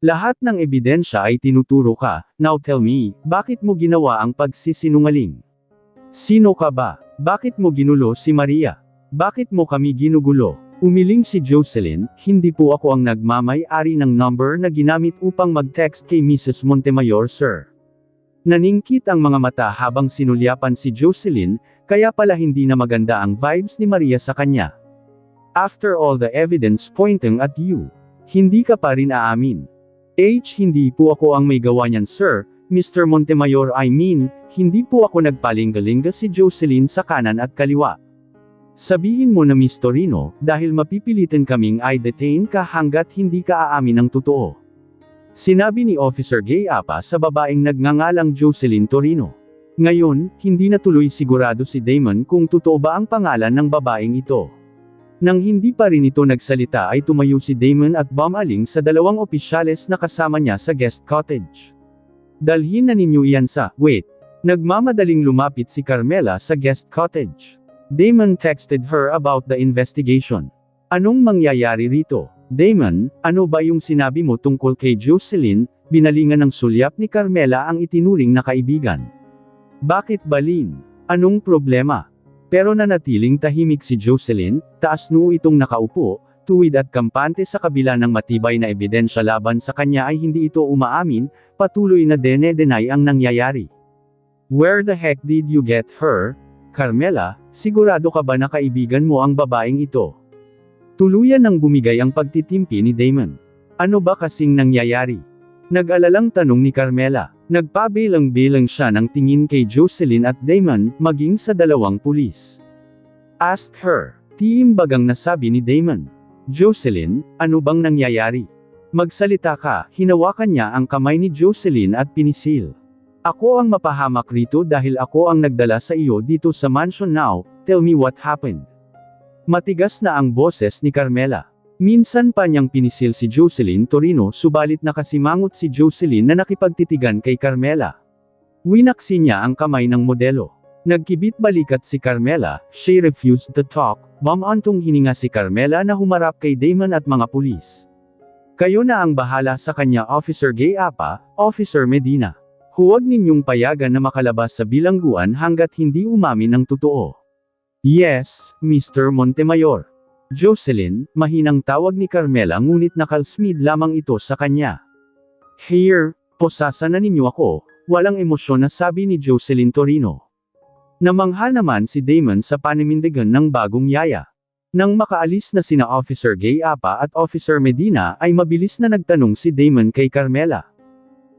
Lahat ng ebidensya ay tinuturo ka, now tell me, bakit mo ginawa ang pagsisinungaling? Sino ka ba? Bakit mo ginulo si Maria? Bakit mo kami ginugulo? Umiling si Jocelyn, hindi po ako ang nagmamay-ari ng number na ginamit upang mag-text kay Mrs. Montemayor sir. Naningkit ang mga mata habang sinulyapan si Jocelyn, kaya pala hindi na maganda ang vibes ni Maria sa kanya. After all the evidence pointing at you, Hindi ka pa rin aamin. Hindi po ako ang may gawa niyan sir, Mr. Montemayor I mean, hindi po ako nagpalingalinga si Jocelyn sa kanan at kaliwa. Sabihin mo na Miss Torino, dahil mapipilitin kaming i-detain ka hanggat hindi ka aamin ng totoo. Sinabi ni Officer Gayapa sa babaeng nagngangalang Jocelyn Torino. Ngayon, hindi na tuloy sigurado si Damon kung totoo ba ang pangalan ng babaeng ito. Nang hindi pa rin ito nagsalita ay tumayo si Damon at bumaling sa dalawang opisyales na kasama niya sa guest cottage. Dalhin na ninyo iyan sa, wait. Nagmamadaling lumapit si Carmela sa guest cottage. Damon texted her about the investigation. Anong mangyayari rito? Damon, ano ba yung sinabi mo tungkol kay Jocelyn? Binalingan ng sulyap ni Carmela ang itinuring na kaibigan. Bakit Balin? Anong problema? Pero nanatiling tahimik si Jocelyn, taas noo itong nakaupo, tuwid at kampante sa kabila ng matibay na ebidensya laban sa kanya ay hindi ito umaamin, patuloy na dene-deny ang nangyayari. Where the heck did you get her? Carmela, sigurado ka ba na kaibigan mo ang babaeng ito? Tuluyan nang bumigay ang pagtitimpi ni Damon. Ano ba kasing nangyayari? Nag-alalang tanong ni Carmela. Nagpabilang-bilang siya ng tingin kay Jocelyn at Damon, maging sa dalawang pulis. Ask her. Tiimbagang nasabi ni Damon. Jocelyn, ano bang nangyayari? Magsalita ka, hinawakan niya ang kamay ni Jocelyn at pinisil. Ako ang mapahamak rito dahil ako ang nagdala sa iyo dito sa mansion now, tell me what happened. Matigas na ang boses ni Carmela. Minsan pa niyang pinisil si Jocelyn Torino subalit nakasimangot si Jocelyn na nakipagtitigan kay Carmela. Winaksi niya ang kamay ng modelo. Nagkibit balikat si Carmela, she refused to talk, bumantong hininga si Carmela na humarap kay Damon at mga pulis. Kayo na ang bahala sa kanya Officer Gayapa, Officer Medina. Huwag ninyong payagan na makalabas sa bilangguan hanggat hindi umamin ng totoo. Yes, Mr. Montemayor. Jocelyn, mahinang tawag ni Carmela ngunit nakalsmid lamang ito sa kanya. Here, posasa na ninyo ako, walang emosyon na sabi ni Jocelyn Torino. Namangha naman si Damon sa paninindigan ng bagong yaya. Nang makaalis na sina Officer Gayapa at Officer Medina ay mabilis na nagtanong si Damon kay Carmela.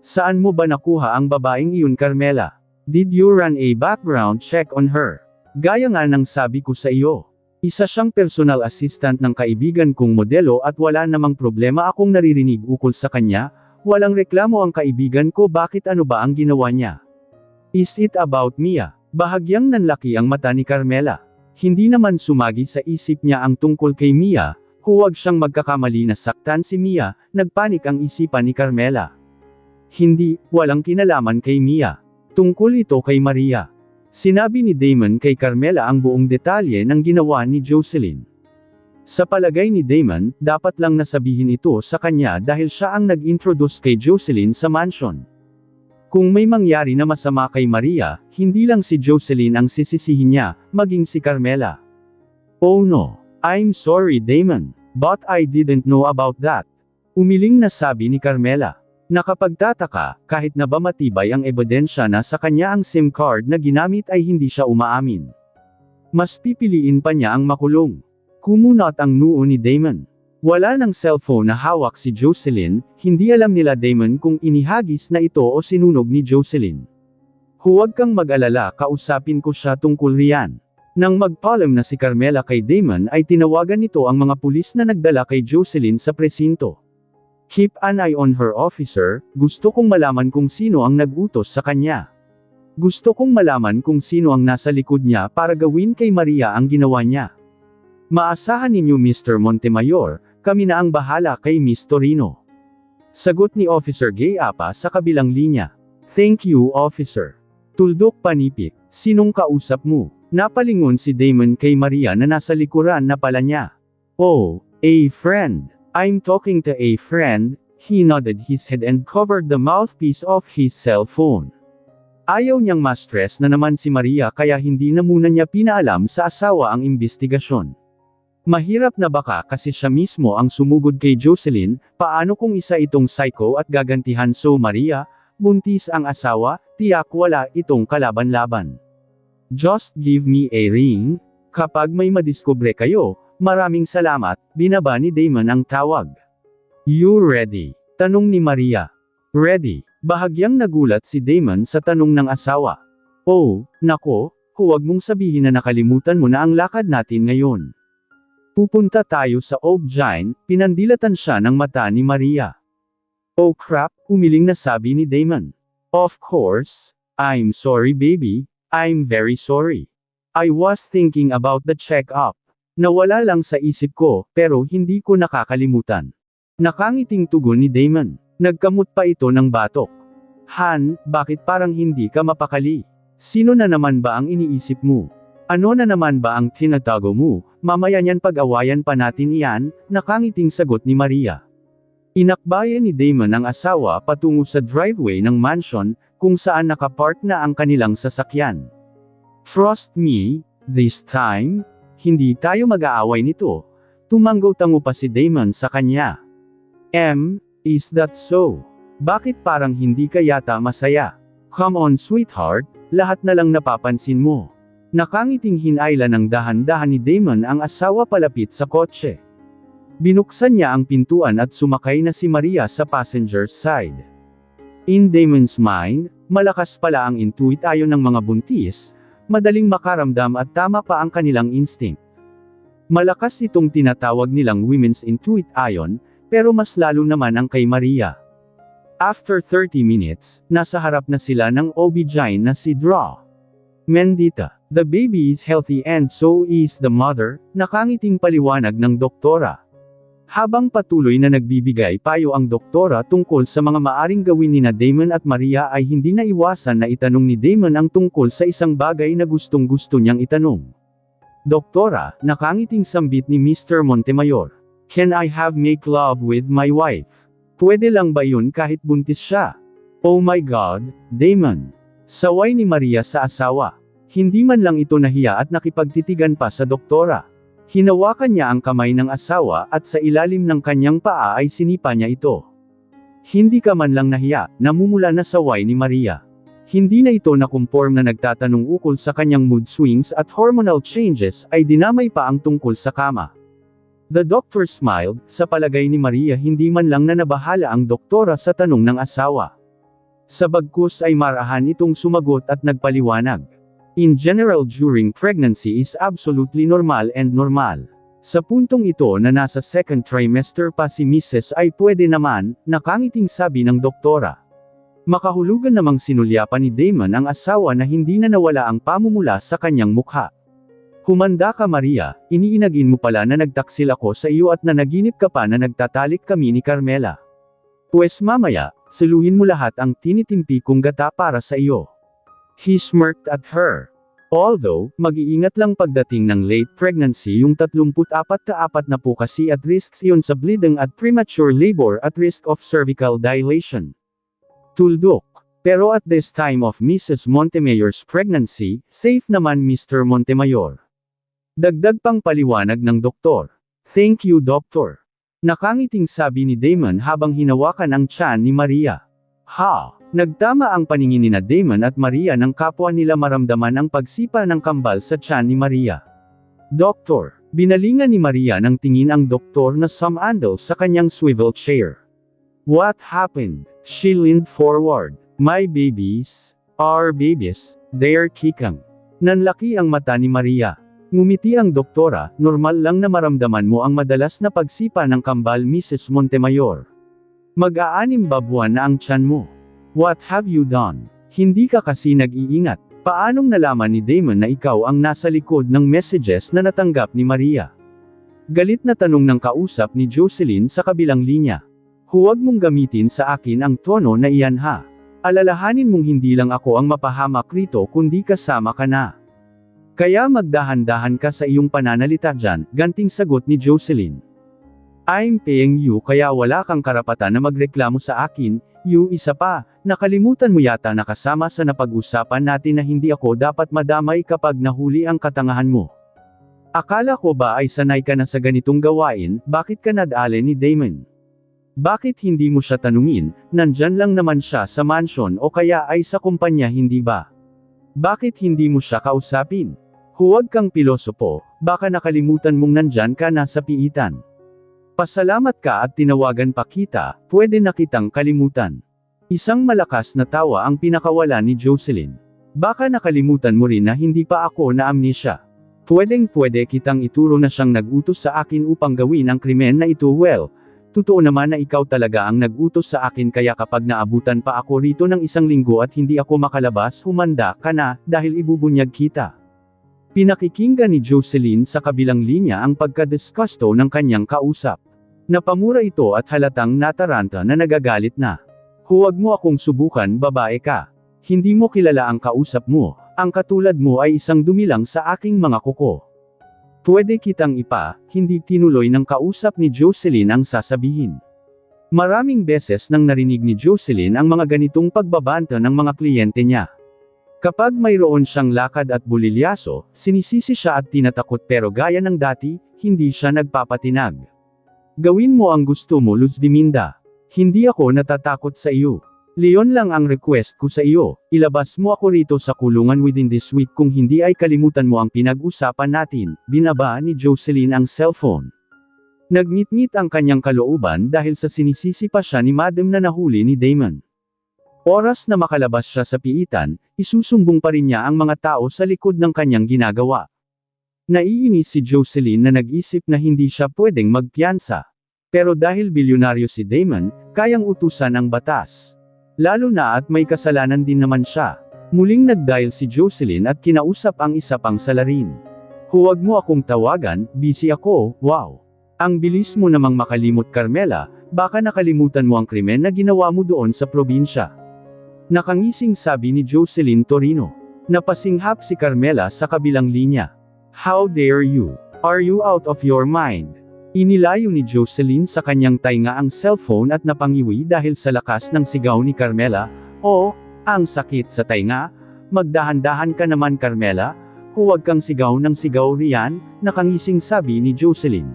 Saan mo ba nakuha ang babaeng iyon Carmela? Did you run a background check on her? Gaya nga ng sabi ko sa iyo. Isa siyang personal assistant ng kaibigan kong modelo at wala namang problema akong naririnig ukol sa kanya, walang reklamo ang kaibigan ko bakit ano ba ang ginawa niya? Is it about Mia? Bahagyang nanlaki ang mata ni Carmela. Hindi naman sumagi sa isip niya ang tungkol kay Mia, huwag siyang magkakamali na saktan si Mia, nagpanik ang isipan ni Carmela. Hindi, walang kinalaman kay Mia. Tungkol ito kay Maria. Sinabi ni Damon kay Carmela ang buong detalye ng ginawa ni Jocelyn. Sa palagay ni Damon, dapat lang nasabihin ito sa kanya dahil siya ang nag-introduce kay Jocelyn sa mansion. Kung may mangyari na masama kay Maria, hindi lang si Jocelyn ang sisisihin niya, maging si Carmela. Oh no, I'm sorry Damon, but I didn't know about that. Umiling na sabi ni Carmela. Nakapagtataka, kahit na ba matibay ang ebidensya na sa kanya ang SIM card na ginamit ay hindi siya umaamin. Mas pipiliin pa niya ang makulong. Kumunot ang noo ni Damon. Wala ng cellphone na hawak si Jocelyn, hindi alam nila Damon kung inihagis na ito o sinunog ni Jocelyn. Huwag kang mag-alala kausapin ko siya tungkol riyan. Nang magpaalam na si Carmela kay Damon ay tinawagan nito ang mga pulis na nagdala kay Jocelyn sa presinto. Keep an eye on her officer, gusto kong malaman kung sino ang nag-utos sa kanya. Gusto kong malaman kung sino ang nasa likod niya para gawin kay Maria ang ginawa niya. Maasahan ninyo Mr. Montemayor, kami na ang bahala kay Miss Torino. Sagot ni Officer Gayapa sa kabilang linya. Thank you officer. Tuldok panipik, sinong kausap mo? Napalingon si Damon kay Maria na nasa likuran na pala niya. Oh, a friend. I'm talking to a friend, he nodded his head and covered the mouthpiece of his cell phone. Ayaw niyang ma-stress na naman si Maria kaya hindi na muna niya pinaalam sa asawa ang imbestigasyon. Mahirap na baka kasi siya mismo ang sumugod kay Jocelyn, paano kung isa itong psycho at gagantihan so Maria, buntis ang asawa, tiyak wala itong kalaban-laban. Just give me a ring, kapag may madiskubre kayo. Maraming salamat, binaba ni Damon ang tawag. You ready? Tanong ni Maria. Ready. Bahagyang nagulat si Damon sa tanong ng asawa. Oh, nako, huwag mong sabihin na nakalimutan mo na ang lakad natin ngayon. Pupunta tayo sa Oak Giant, pinandilatan siya ng mata ni Maria. Oh crap, umiling na sabi ni Damon. Of course. I'm sorry baby, I'm very sorry. I was thinking about the check-up. Nawala lang sa isip ko, pero hindi ko nakakalimutan. Nakangiting tugon ni Damon. Nagkamot pa ito ng batok. Han, bakit parang hindi ka mapakali? Sino na naman ba ang iniisip mo? Ano na naman ba ang tinatago mo? Mamaya niyan pag-awayan pa natin iyan, nakangiting sagot ni Maria. Inakbayan ni Damon ang asawa patungo sa driveway ng mansion, kung saan nakapark na ang kanilang sasakyan. Trust me, this time, hindi tayo mag-aaway nito. Tumanggo-tango pa si Damon sa kanya. Is that so? Bakit parang hindi ka yata masaya? Come on sweetheart, lahat na lang napapansin mo. Nakangiting hinayla ng dahan-dahan ni Damon ang asawa palapit sa kotse. Binuksan niya ang pintuan at sumakay na si Maria sa passenger's side. In Damon's mind, malakas pala ang intuit ayon ng mga buntis, madaling makaramdam at tama pa ang kanilang instinct. Malakas itong tinatawag nilang women's intuit ayon, pero mas lalo naman ang kay Maria. After 30 minutes, nasa harap na sila ng OB-GYN na si Draw. Mendita, the baby is healthy and so is the mother, nakangiting paliwanag ng doktora. Habang patuloy na nagbibigay payo ang doktora tungkol sa mga maaring gawin ni Damon at Maria ay hindi na iwasan na itanong ni Damon ang tungkol sa isang bagay na gustong-gusto niyang itanong. Doktora, nakangiting sambit ni Mr. Montemayor. Can I have make love with my wife? Pwede lang ba yun kahit buntis siya? Oh my God, Damon. Saway ni Maria sa asawa. Hindi man lang ito nahiya at nakipagtitigan pa sa doktora. Hinawakan niya ang kamay ng asawa at sa ilalim ng kanyang paa ay sinipa niya ito. Hindi ka man lang nahiya, namumula na saway ni Maria. Hindi na ito nakumporm na nagtatanong ukol sa kanyang mood swings at hormonal changes ay dinamay pa ang tungkol sa kama. The doctor smiled, sa palagay ni Maria hindi man lang na nabahala ang doktora sa tanong ng asawa. Sa bagkus ay marahan itong sumagot at nagpaliwanag. In general during pregnancy is absolutely normal and normal. Sa puntong ito na nasa second trimester pa si Mrs. ay pwede naman, nakangiting sabi ng doktora. Makahulugan namang sinulyapan ni Damon ang asawa na hindi na nawala ang pamumula sa kanyang mukha. Humanda ka Maria, iniinagin mo pala na nagtaksil ako sa iyo at nanaginip ka pa na nagtatalik kami ni Carmela. Pues mamaya, saluhin mo lahat ang tinitimpi kong gata para sa iyo. He smirked at her. Although, mag-iingat lang pagdating ng late pregnancy yung 34 na po kasi at risks iyon sa bleeding at premature labor at risk of cervical dilation. Tuldok. Pero at this time of Mrs. Montemayor's pregnancy, safe naman Mr. Montemayor. Dagdag pang paliwanag ng doktor. Thank you doctor. Nakangiting sabi ni Damon habang hinawakan ang tiyan ni Maria. Ha! Nagtama ang paningin ni Damon at Maria nang kapwa nila maramdaman ang pagsipa ng kambal sa tiyan ni Maria. Doktor, binalingan ni Maria ng tingin ang doktor na sumandal sa kanyang swivel chair. What happened? She leaned forward. My babies, our babies, they're kicking. Nanlaki ang mata ni Maria. Ngumiti ang doktora, normal lang na maramdaman mo ang madalas na pagsipa ng kambal Mrs. Montemayor. Mag-aanim ba buwan na ang tiyan mo? What have you done? Hindi ka kasi nag-iingat. Paanong nalaman ni Damon na ikaw ang nasa likod ng messages na natanggap ni Maria? Galit na tanong ng kausap ni Jocelyn sa kabilang linya. Huwag mong gamitin sa akin ang tono na iyan ha. Alalahanin mong hindi lang ako ang mapahamak rito kundi kasama ka na. Kaya magdahan-dahan ka sa iyong pananalita dyan, ganting sagot ni Jocelyn. I'm paying you kaya wala kang karapatan na magreklamo sa akin, you isa pa, nakalimutan mo yata na kasama sa napag-usapan natin na hindi ako dapat madamay kapag nahuli ang katangahan mo. Akala ko ba ay sanay ka na sa ganitong gawain, bakit ka nadali ni Damon? Bakit hindi mo siya tanungin, nandyan lang naman siya sa mansion o kaya ay sa kumpanya hindi ba? Bakit hindi mo siya kausapin? Huwag kang pilosopo, baka nakalimutan mong nandyan ka na sa piitan. Pasalamat ka at tinawagan pa kita, pwede na kitang kalimutan. Isang malakas na tawa ang pinakawalan ni Jocelyn. Baka nakalimutan mo rin na hindi pa ako na amnesia. Pwedeng-pwede kitang ituro na siyang nag-utos sa akin upang gawin ang krimen na ito. Well, totoo naman na ikaw talaga ang nag-utos sa akin, kaya kapag naabutan pa ako rito ng 1 linggo at hindi ako makalabas, humanda ka na, dahil ibubunyag kita. Pinakikinggan ni Jocelyn sa kabilang linya ang pagkadisgusto ng kanyang kausap. Napamura ito at halatang nataranta na nagagalit na. Huwag mo akong subukan, babae ka. Hindi mo kilala ang kausap mo, ang katulad mo ay isang dumilang sa aking mga kuko. Pwede kitang hindi tinuloy ng kausap ni Jocelyn ang sasabihin. Maraming beses nang narinig ni Jocelyn ang mga ganitong pagbabanta ng mga kliyente niya. Kapag mayroon siyang lakad at bulilyaso, sinisisi siya at tinatakot, pero gaya ng dati, hindi siya nagpapatinag. Gawin mo ang gusto mo, Luz Diminda. Hindi ako natatakot sa iyo. Leon lang ang request ko sa iyo, ilabas mo ako rito sa kulungan within this week, kung hindi ay kalimutan mo ang pinag-usapan natin. Binaba ni Jocelyn ang cellphone. Nagngit-ngit ang kanyang kalooban dahil sa sinisisi pa siya ni Madam na nahuli ni Damon. Oras na makalabas siya sa piitan, isusumbong pa rin niya ang mga tao sa likod ng kanyang ginagawa. Naiinis si Jocelyn na nag-isip na hindi siya pwedeng magpiyansa. Pero dahil bilyonaryo si Damon, kayang utusan ang batas. Lalo na at may kasalanan din naman siya. Muling nag-dial si Jocelyn at kinausap ang isa pang salarin. Huwag mo akong tawagan, busy ako. Wow! Ang bilis mo namang makalimot, Carmela, baka nakalimutan mo ang krimen na ginawa mo doon sa probinsya. Nakangising sabi ni Jocelyn Torino. Napasinghap si Carmela sa kabilang linya. How dare you? Are you out of your mind? Inilayo ni Jocelyn sa kanyang tainga ang cellphone at napangiwi dahil sa lakas ng sigaw ni Carmela. Oh, ang sakit sa tainga. Magdahan-dahan ka naman, Carmela. Huwag kang sigaw ng sigaw riyan, nakangising sabi ni Jocelyn.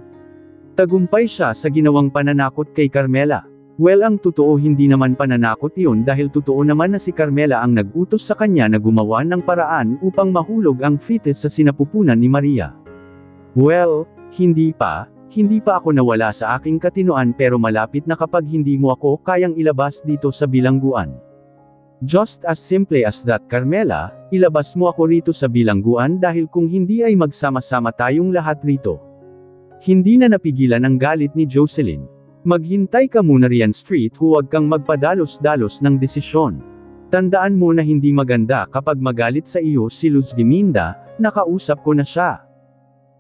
Tagumpay siya sa ginawang pananakot kay Carmela. Well, ang totoo hindi naman pananakot iyon, dahil totoo naman na si Carmela ang nag-utos sa kanya na gumawa ng paraan upang mahulog ang fetus sa sinapupunan ni Maria. Well, hindi pa ako nawala sa aking katinoan, pero malapit na kapag hindi mo ako kayang ilabas dito sa bilangguan. Just as simple as that, Carmela, ilabas mo ako rito sa bilangguan, dahil kung hindi ay magsama-sama tayong lahat rito. Hindi na napigilan ang galit ni Jocelyn. Maghintay ka muna riyan, Street, huwag kang magpadalos-dalos ng desisyon. Tandaan mo na hindi maganda kapag magalit sa iyo si Luz Diminda, nakausap ko na siya.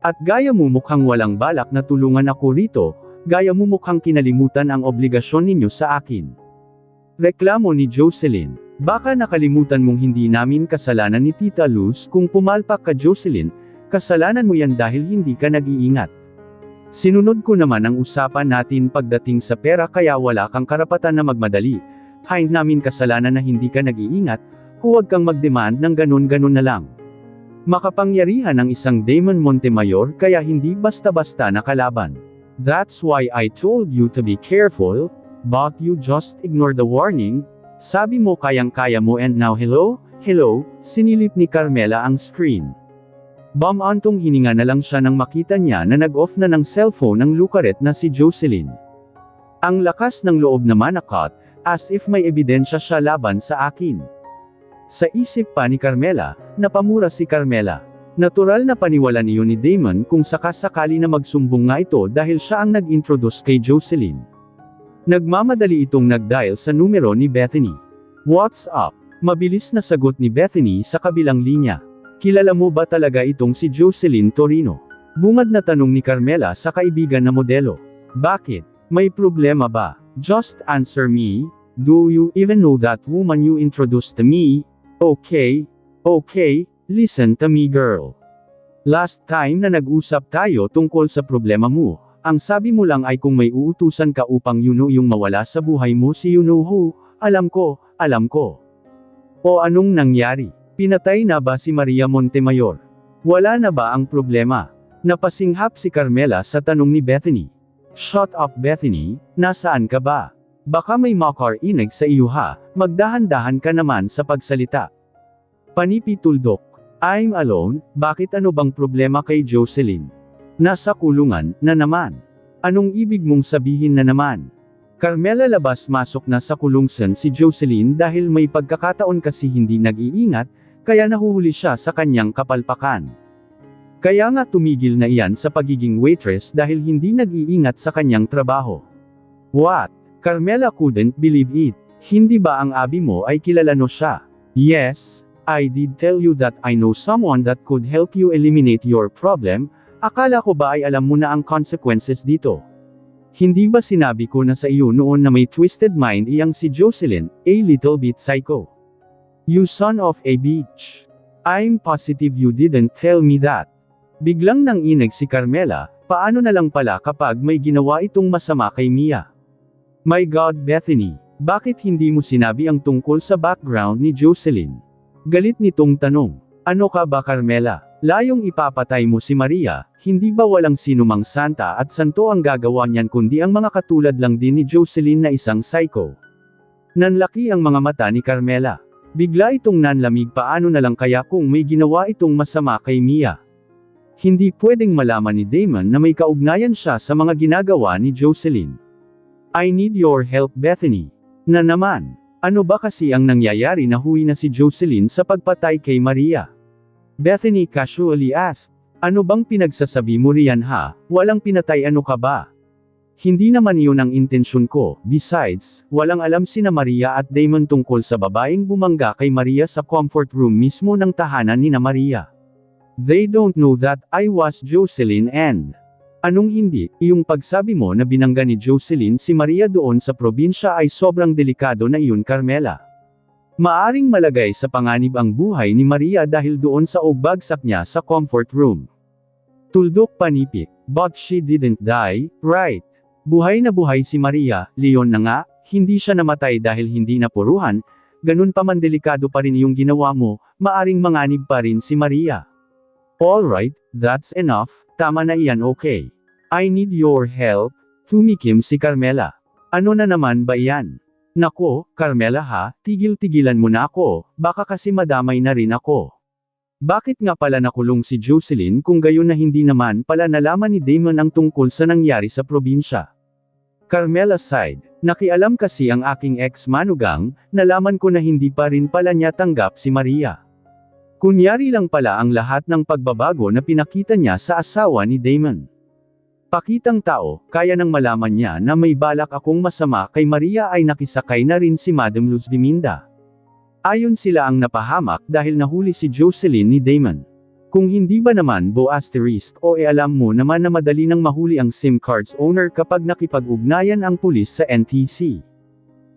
At gaya mo mukhang walang balak na tulungan ako rito, gaya mo mukhang kinalimutan ang obligasyon ninyo sa akin. Reklamo ni Jocelyn. Baka nakalimutan mong hindi namin kasalanan ni Tita Luz kung pumalpak ka, Jocelyn, kasalanan mo yan dahil hindi ka nag-iingat. Sinunod ko naman ang usapan natin pagdating sa pera, kaya wala kang karapatan na magmadali. Hindi namin kasalanan na hindi ka nag-iingat, huwag kang mag-demand ng ganun-ganun na lang. Makapangyarihan ang isang Damon Montemayor, kaya hindi basta-basta nakalaban. That's why I told you to be careful, but you just ignore the warning. Sabi mo kayang-kaya mo, and now hello, sinilip ni Carmela ang screen. Bumantong hininga na lang siya nang makita niya na nag-off na ng cellphone ang lukaret na si Jocelyn. Ang lakas ng loob naman nakat, as if may ebidensya siya laban sa akin. Sa isip pa ni Carmela, napamura si Carmela. Natural na paniwalan iyon ni Damon kung sakasakali na magsumbong nga ito dahil siya ang nag-introduce kay Jocelyn. Nagmamadali itong nag-dial sa numero ni Bethany. What's up? Mabilis na sagot ni Bethany sa kabilang linya. Kilala mo ba talaga itong si Jocelyn Torino? Bungad na tanong ni Carmela sa kaibigan na modelo. Bakit? May problema ba? Just answer me. Do you even know that woman you introduced to me? Okay, listen to me, girl. Last time na nag-usap tayo tungkol sa problema mo, ang sabi mo lang ay kung may uutusan ka upang yung mawala sa buhay mo si who. Alam ko. O anong nangyari? Pinatay na ba si Maria Montemayor? Wala na ba ang problema? Napasinghap si Carmela sa tanong ni Bethany. Shut up, Bethany, nasaan ka ba? Baka may makarinig sa iyo ha, magdahan-dahan ka naman sa pagsalita. Panipi tuldok. I'm alone, bakit, ano bang problema kay Jocelyn? Nasa kulungan na naman. Anong ibig mong sabihin na naman? Carmela, labas-masok na sa kulungsan si Jocelyn dahil may pagkakataon kasi hindi nag-iingat, kaya nahuhuli siya sa kanyang kapalpakan. Kaya nga tumigil na iyan sa pagiging waitress dahil hindi nag-iingat sa kanyang trabaho. What? Carmela couldn't believe it. Hindi ba ang abi mo ay kilala no siya? Yes, I did tell you that I know someone that could help you eliminate your problem. Akala ko ba ay alam mo na ang consequences dito? Hindi ba sinabi ko na sa iyo noon na may twisted mind iyang si Jocelyn, a little bit psycho? You son of a bitch. I'm positive you didn't tell me that. Biglang nanginig si Carmela, paano na lang pala kapag may ginawa itong masama kay Mia? My God, Bethany, bakit hindi mo sinabi ang tungkol sa background ni Jocelyn? Galit nitong tanong. Ano ka ba, Carmela? Layong ipapatay mo si Maria, hindi ba walang sinumang santa at santo ang gagawa niyan kundi ang mga katulad lang din ni Jocelyn na isang psycho? Nanlaki ang mga mata ni Carmela. Bigla itong nanlamig, paano na lang kaya kung may ginawa itong masama kay Mia? Hindi pwedeng malaman ni Damon na may kaugnayan siya sa mga ginagawa ni Jocelyn. I need your help, Bethany. Na naman, ano ba kasi ang nangyayari na huwi na si Jocelyn sa pagpatay kay Maria? Bethany casually asked. Ano bang pinagsasabi mo riyan ha? Walang pinatay, ano ka ba? Hindi naman iyon ang intensyon ko. Besides, walang alam sina Maria at Damon tungkol sa babaeng bumangga kay Maria sa comfort room mismo ng tahanan ni Maria. They don't know that I was Jocelyn and... Anong hindi? Iyong pagsabi mo na binangga ni Jocelyn si Maria doon sa probinsya ay sobrang delikado na iyon, Carmela. Maaring malagay sa panganib ang buhay ni Maria dahil doon sa ogbagsak niya sa comfort room. Tuldok panipik. But she didn't die, right? Buhay na buhay si Maria, Leon na nga, hindi siya namatay dahil hindi napuruhan, ganun pa man delikado pa rin yung ginawa mo, maaring manganib pa rin si Maria. Alright, that's enough, tama na iyan, okay. I need your help, tumikim si Carmela. Ano na naman ba iyan? Nako, Carmela ha, tigil-tigilan mo na ako, baka kasi madamay na rin ako. Bakit nga pala nakulong si Jocelyn kung gayon na hindi naman pala nalaman ni Damon ang tungkol sa nangyari sa probinsya? Carmela sighed, nakialam kasi ang aking ex-manugang, nalaman ko na hindi pa rin pala niya tanggap si Maria. Kunyari lang pala ang lahat ng pagbabago na pinakita niya sa asawa ni Damon. Pakitang tao, kaya nang malaman niya na may balak akong masama kay Maria ay nakisakay na rin si Madam Luz Diminda. Ayon sila ang napahamak dahil nahuli si Jocelyn ni Damon. Kung hindi ba naman bo asterisk o alam mo naman na madali nang mahuli ang SIM cards owner kapag nakipag-ugnayan ang pulis sa NTC.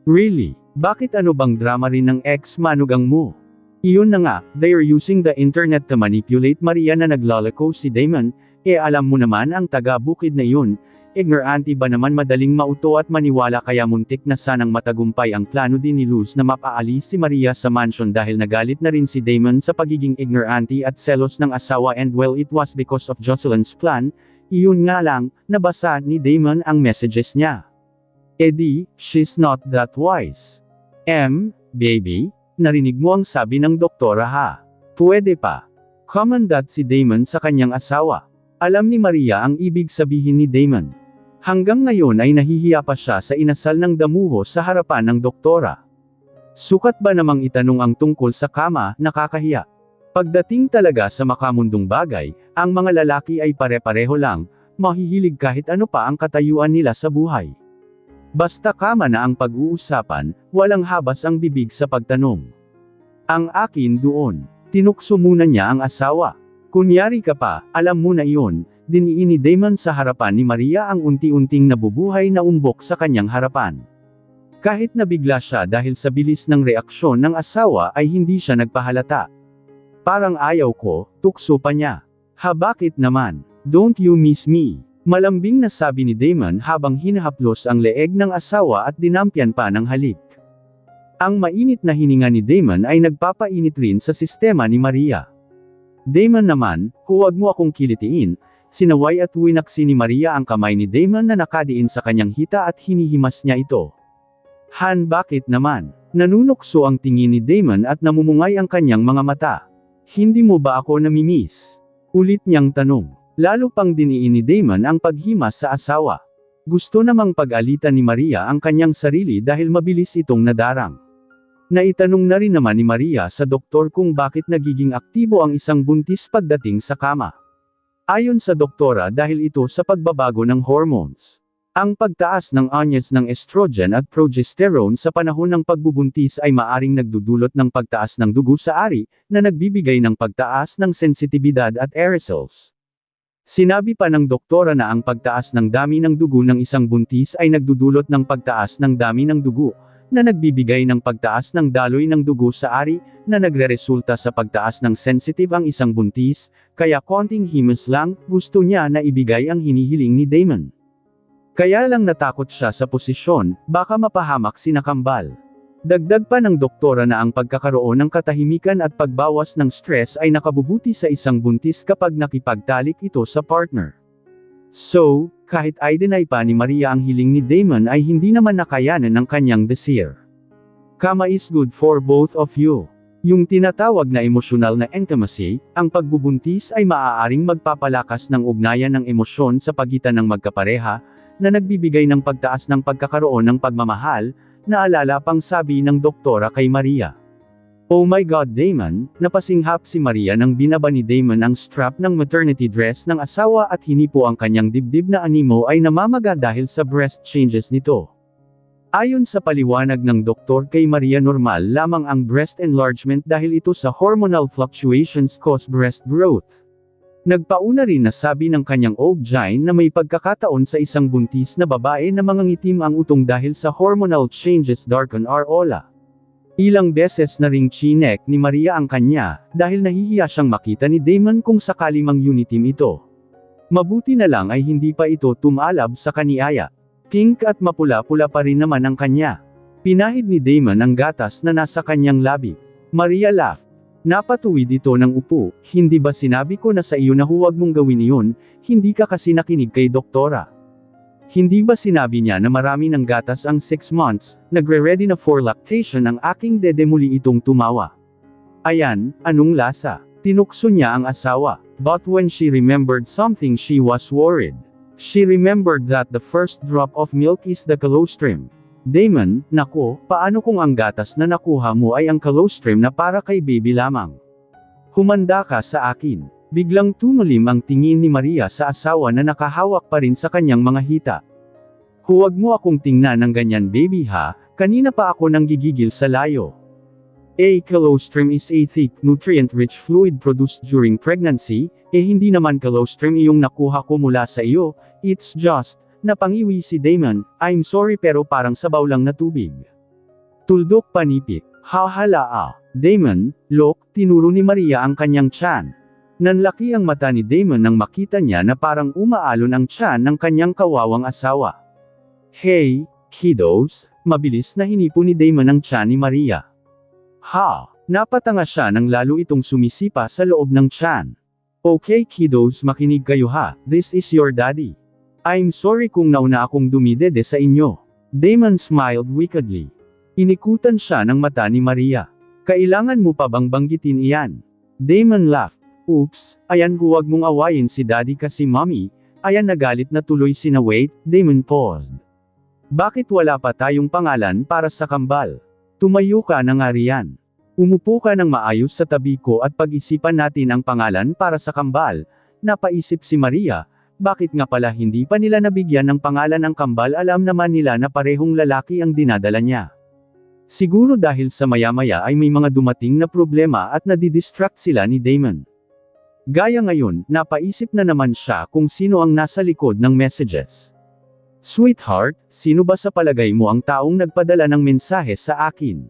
Really? Bakit ano bang drama rin ng ex-manugang mo? Iyon na nga, they're using the internet to manipulate Maria na naglalako si Damon. Alam mo naman ang taga-bukid na iyon, ignorante ba naman madaling mauto at maniwala kaya muntik na sanang matagumpay ang plano din ni Luz na mapaalis si Maria sa mansion dahil nagalit na rin si Damon sa pagiging ignorante at selos ng asawa and well it was because of Jocelyn's plan, iyon nga lang, nabasa ni Damon ang messages niya. Di, she's not that wise. Baby, narinig mo ang sabi ng doktora ha? Pwede pa. Commandant si Damon sa kanyang asawa. Alam ni Maria ang ibig sabihin ni Damon. Hanggang ngayon ay nahihiya pa siya sa inasal ng damuho sa harapan ng doktora. Sukat ba namang itanong ang tungkol sa kama, nakakahiya? Pagdating talaga sa makamundong bagay, ang mga lalaki ay pare-pareho lang, mahihilig kahit ano pa ang katayuan nila sa buhay. Basta kama na ang pag-uusapan, walang habas ang bibig sa pagtanong. Ang akin doon, tinukso muna niya ang asawa. Kunyari ka pa, alam mo na iyon, diniin ni Damon sa harapan ni Maria ang unti-unting nabubuhay na umbok sa kanyang harapan. Kahit nabigla siya dahil sa bilis ng reaksyon ng asawa ay hindi siya nagpahalata. Parang ayaw ko, tukso pa niya. Ha, bakit naman? Don't you miss me? Malambing na sabi ni Damon habang hinahaplos ang leeg ng asawa at dinampyan pa ng halik. Ang mainit na hininga ni Damon ay nagpapainit rin sa sistema ni Maria. Damon naman, huwag mo akong kilitiin, sinaway at winaksi ni Maria ang kamay ni Damon na nakadiin sa kanyang hita at hinihimas niya ito. Han, bakit naman? Nanunukso ang tingin ni Damon at namumungay ang kanyang mga mata. Hindi mo ba ako namimiss? Ulit niyang tanong. Lalo pang diniin ni Damon ang paghimas sa asawa. Gusto namang pag-alitan ni Maria ang kanyang sarili dahil mabilis itong nadarang. Naitanong na rin naman ni Maria sa doktor kung bakit nagiging aktibo ang isang buntis pagdating sa kama. Ayon sa doktora dahil ito sa pagbabago ng hormones. Ang pagtaas ng anyas ng estrogen at progesterone sa panahon ng pagbubuntis ay maaring nagdudulot ng pagtaas ng dugo sa ari, na nagbibigay ng pagtaas ng sensitibidad at aerosols. Sinabi pa ng doktora na ang pagtaas ng dami ng dugo ng isang buntis ay nagdudulot ng pagtaas ng dami ng dugo, na nagbibigay ng pagtaas ng daloy ng dugo sa ari, na nagreresulta sa pagtaas ng sensitive ang isang buntis, kaya konting himas lang, gusto niya na ibigay ang hinihiling ni Damon. Kaya lang natakot siya sa posisyon, baka mapahamak si Kambal. Dagdag pa ng doktora na ang pagkakaroon ng katahimikan at pagbawas ng stress ay nakabubuti sa isang buntis kapag nakipagtalik ito sa partner. So, kahit i-deny pa ni Maria ang hiling ni Damon ay hindi naman nakayanan ng kanyang desire. Kama is good for both of you. Yung tinatawag na emosyonal na intimacy, ang pagbubuntis ay maaaring magpapalakas ng ugnayan ng emosyon sa pagitan ng magkapareha, na nagbibigay ng pagtaas ng pagkakaroon ng pagmamahal, naalala pang sabi ng doktora kay Maria. Oh my God Damon, napasinghap si Maria nang binaba ni Damon ang strap ng maternity dress ng asawa at hinipo ang kanyang dibdib na animo ay namamaga dahil sa breast changes nito. Ayon sa paliwanag ng doktor kay Maria, normal lamang ang breast enlargement dahil ito sa hormonal fluctuations cause breast growth. Nagpauna rin na sabi ng kanyang OB-GYN na may pagkakataon sa isang buntis na babae na mangangitim ang utong dahil sa hormonal changes darken our aura. Ilang beses na ring chinek ni Maria ang kanya, dahil nahihiya siyang makita ni Damon kung sakali mang unitim ito. Mabuti na lang ay hindi pa ito tumalab sa kaniaya. Pink at mapula-pula pa rin naman ang kanya. Pinahid ni Damon ang gatas na nasa kanyang labi. Maria laughed. Napatuwid ito ng upo, hindi ba sinabi ko na sa iyo na huwag mong gawin iyon, hindi ka kasi nakinig kay doktora. Hindi ba sinabi niya na marami ng gatas ang 6 months, nagre-ready na for lactation ang aking dede, muli itong tumawa. Ayan, anong lasa? Tinukso niya ang asawa, but when she remembered something she was worried. She remembered that the first drop of milk is the colostrum. Damon, nako, paano kung ang gatas na nakuha mo ay ang colostrum na para kay baby lamang? Humanda ka sa akin. Biglang tumalim ang tingin ni Maria sa asawa na nakahawak pa rin sa kanyang mga hita. Huwag mo akong tingnan ng ganyan baby ha, kanina pa ako nang gigigil sa layo. A colostrum is a thick, nutrient-rich fluid produced during pregnancy, hindi naman colostrum iyong nakuha ko mula sa iyo, it's just, napangiwi si Damon, I'm sorry pero parang sabaw lang na tubig. Tuldok panipik, hahala. Damon, look, tinuro ni Maria ang kanyang tiyan. Nanlaki ang mata ni Damon nang makita niya na parang umaalon ang tiyan ng kanyang kawawang asawa. Hey, kiddos, mabilis na hinipo ni Damon ang tiyan ni Maria. Ha, napatanga siya nang lalo itong sumisipa sa loob ng tiyan. Okay kiddos, makinig kayo ha, this is your daddy. I'm sorry kung nauna akong dumidede sa inyo. Damon smiled wickedly. Inikutan siya ng mata ni Maria. Kailangan mo pa bang banggitin iyan? Damon laughed. Oops, ayan, huwag mong awayin si daddy kasi mommy. Ayan, nagalit na tuloy si na wait, Damon paused. Bakit wala pa tayong pangalan para sa kambal? Tumayo ka na nga riyan. Umupo ka ng maayos sa tabi ko at pag-isipan natin ang pangalan para sa kambal. Napaisip si Maria. Bakit nga pala hindi pa nila nabigyan ng pangalan ang kambal, alam naman nila na parehong lalaki ang dinadala niya. Siguro dahil sa maya-maya ay may mga dumating na problema at nadidistract sila ni Damon. Gaya ngayon, napaisip na naman siya kung sino ang nasa likod ng messages. Sweetheart, sino ba sa palagay mo ang taong nagpadala ng mensahe sa akin?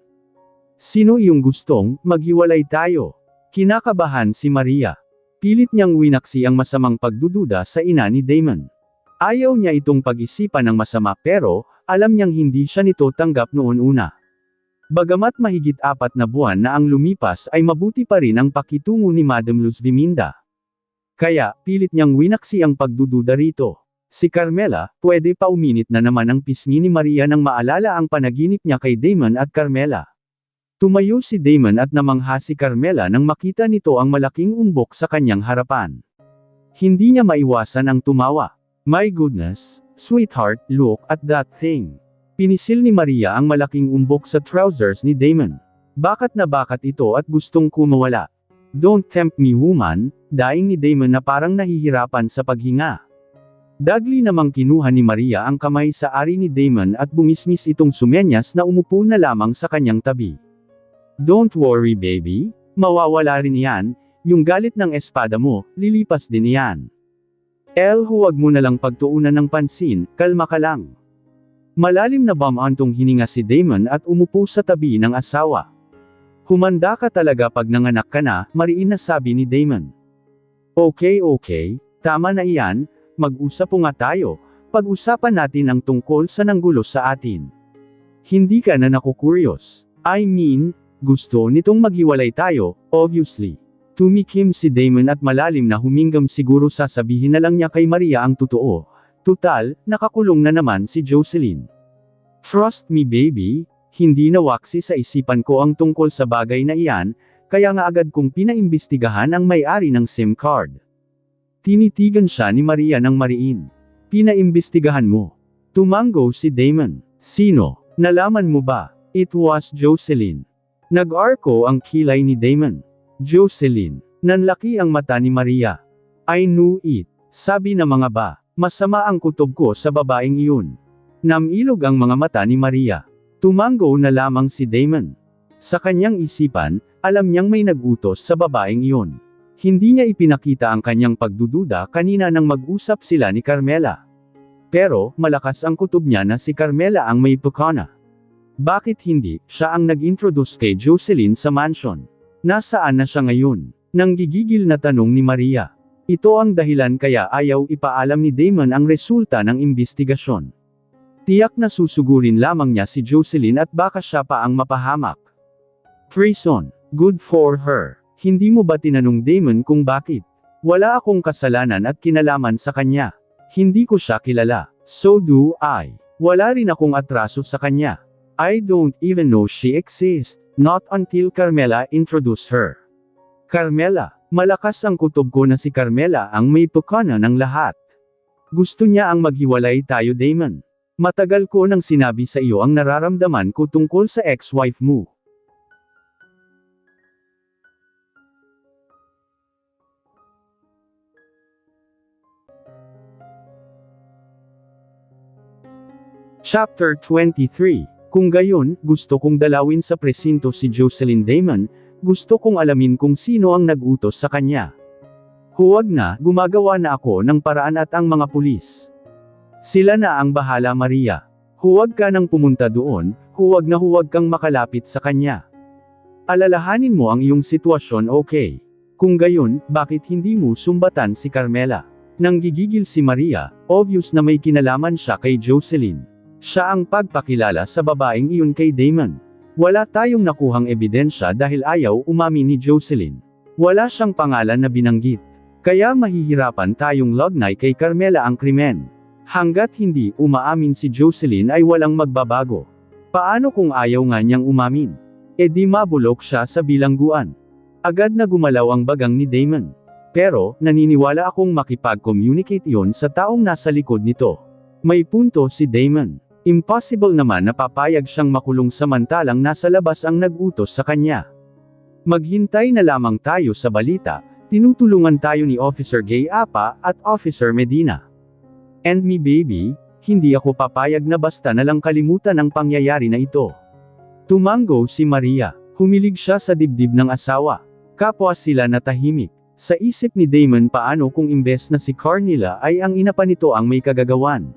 Sino iyong gustong maghiwalay tayo? Kinakabahan si Maria. Pilit niyang winaksi ang masamang pagdududa sa ina ni Damon. Ayaw niya itong pag-isipan ng masama pero, alam niyang hindi siya nito tanggap noon una. Bagamat mahigit 4 na buwan na ang lumipas ay mabuti pa rin ang pakitungo ni Madam Luz Viminda. Kaya, pilit niyang winaksi ang pagdududa rito. Si Carmela, pwede pa uminit na naman ang pisngi ni Maria nang maalala ang panaginip niya kay Damon at Carmela. Tumayo si Damon at namangha si Carmela nang makita nito ang malaking umbok sa kanyang harapan. Hindi niya maiwasan ang tumawa. My goodness, Sweetheart, look at that thing. Pinisil ni Maria ang malaking umbok sa trousers ni Damon. Bakat na bakat ito at gustong kumawala. Don't tempt me woman, daing ni Damon na parang nahihirapan sa paghinga. Dagli namang kinuha ni Maria ang kamay sa ari ni Damon at bumisnis itong sumenyas na umupo na lamang sa kanyang tabi. Don't worry baby, mawawala rin yan, yung galit ng espada mo, lilipas din yan. Huwag mo na lang pagtuunan ng pansin, kalma ka lang. Malalim na bumantong hininga si Damon at umupo sa tabi ng asawa. Humanda ka talaga pag nanganak ka na, mariin na sabi ni Damon. Okay, tama na iyan, mag-usap po nga tayo, pag-usapan natin ang tungkol sa nanggulo sa atin. Hindi ka na nakukuryos. I mean, gusto nitong maghiwalay tayo, obviously. Tumikim si Damon at malalim na huminggam siguro sasabihin na lang niya kay Maria ang totoo. Tutal, nakakulong na naman si Jocelyn. Trust me baby, hindi na waksi sa isipan ko ang tungkol sa bagay na iyan, kaya nga agad kong pinaimbestigahan ang may-ari ng SIM card. Tinitigan siya ni Maria ng mariin. Pinaimbestigahan mo. Tumango si Damon. Sino? Nalaman mo ba? It was Jocelyn. Nag-arko ang kilay ni Damon. Jocelyn. Nanlaki ang mata ni Maria. I knew it. Sabi na mga ba. Masama ang kutob ko sa babaeng iyon. Namilog ang mga mata ni Maria. Tumango na lamang si Damon. Sa kanyang isipan, alam niyang may nag-utos sa babaeng iyon. Hindi niya ipinakita ang kanyang pagdududa kanina nang mag-usap sila ni Carmela. Pero, malakas ang kutob niya na si Carmela ang may pukana. Bakit hindi, siya ang nag-introduce kay Jocelyn sa mansion? Nasaan na siya ngayon? Nanggigigil na tanong ni Maria. Ito ang dahilan kaya ayaw ipaalam ni Damon ang resulta ng imbestigasyon. Tiyak na susugurin lamang niya si Jocelyn at baka siya pa ang mapahamak. Treason. Good for her. Hindi mo ba tinanong Damon kung bakit? Wala akong kasalanan at kinalaman sa kanya. Hindi ko siya kilala. So do I. Wala rin akong atraso sa kanya. I don't even know she exists, not until Carmela introduced her. Carmela. Malakas ang kutob ko na si Carmela ang may pukana ng lahat. Gusto niya ang maghiwalay tayo Damon. Matagal ko nang sinabi sa iyo ang nararamdaman ko tungkol sa ex-wife mo. Chapter 23. Kung gayon, gusto kong dalawin sa presinto si Jocelyn Damon, gusto kong alamin kung sino ang nag-utos sa kanya. Huwag na, gumagawa na ako ng paraan at ang mga pulis. Sila na ang bahala Maria. Huwag ka nang pumunta doon, huwag na huwag kang makalapit sa kanya. Alalahanin mo ang iyong sitwasyon okay. Kung gayon, bakit hindi mo sumbatan si Carmela? Nanggigigil si Maria, obvious na may kinalaman siya kay Jocelyn. Siya ang pagpakilala sa babaeng iyon kay Damon. Wala tayong nakuhang ebidensya dahil ayaw umamin ni Jocelyn. Wala siyang pangalan na binanggit. Kaya mahihirapan tayong lognay kay Carmela ang krimen. Hanggat hindi umaamin si Jocelyn ay walang magbabago. Paano kung ayaw nga niyang umamin? E di mabulok siya sa bilangguan. Agad na gumalaw ang bagang ni Damon. Pero, naniniwala akong makipag-communicate yon sa taong nasa likod nito. May punto si Damon. Impossible naman na papayag siyang makulong samantalang nasa labas ang nag-utos sa kanya. Maghintay na lamang tayo sa balita, tinutulungan tayo ni Officer Gay Apa at Officer Medina. And me baby, hindi ako papayag na basta na lang kalimutan ang pangyayari na ito. Tumango si Maria, humilig siya sa dibdib ng asawa. Kapwa sila natahimik. Sa isip ni Damon paano kung imbes na si Carmela ay ang ina pa nito ang may kagagawan.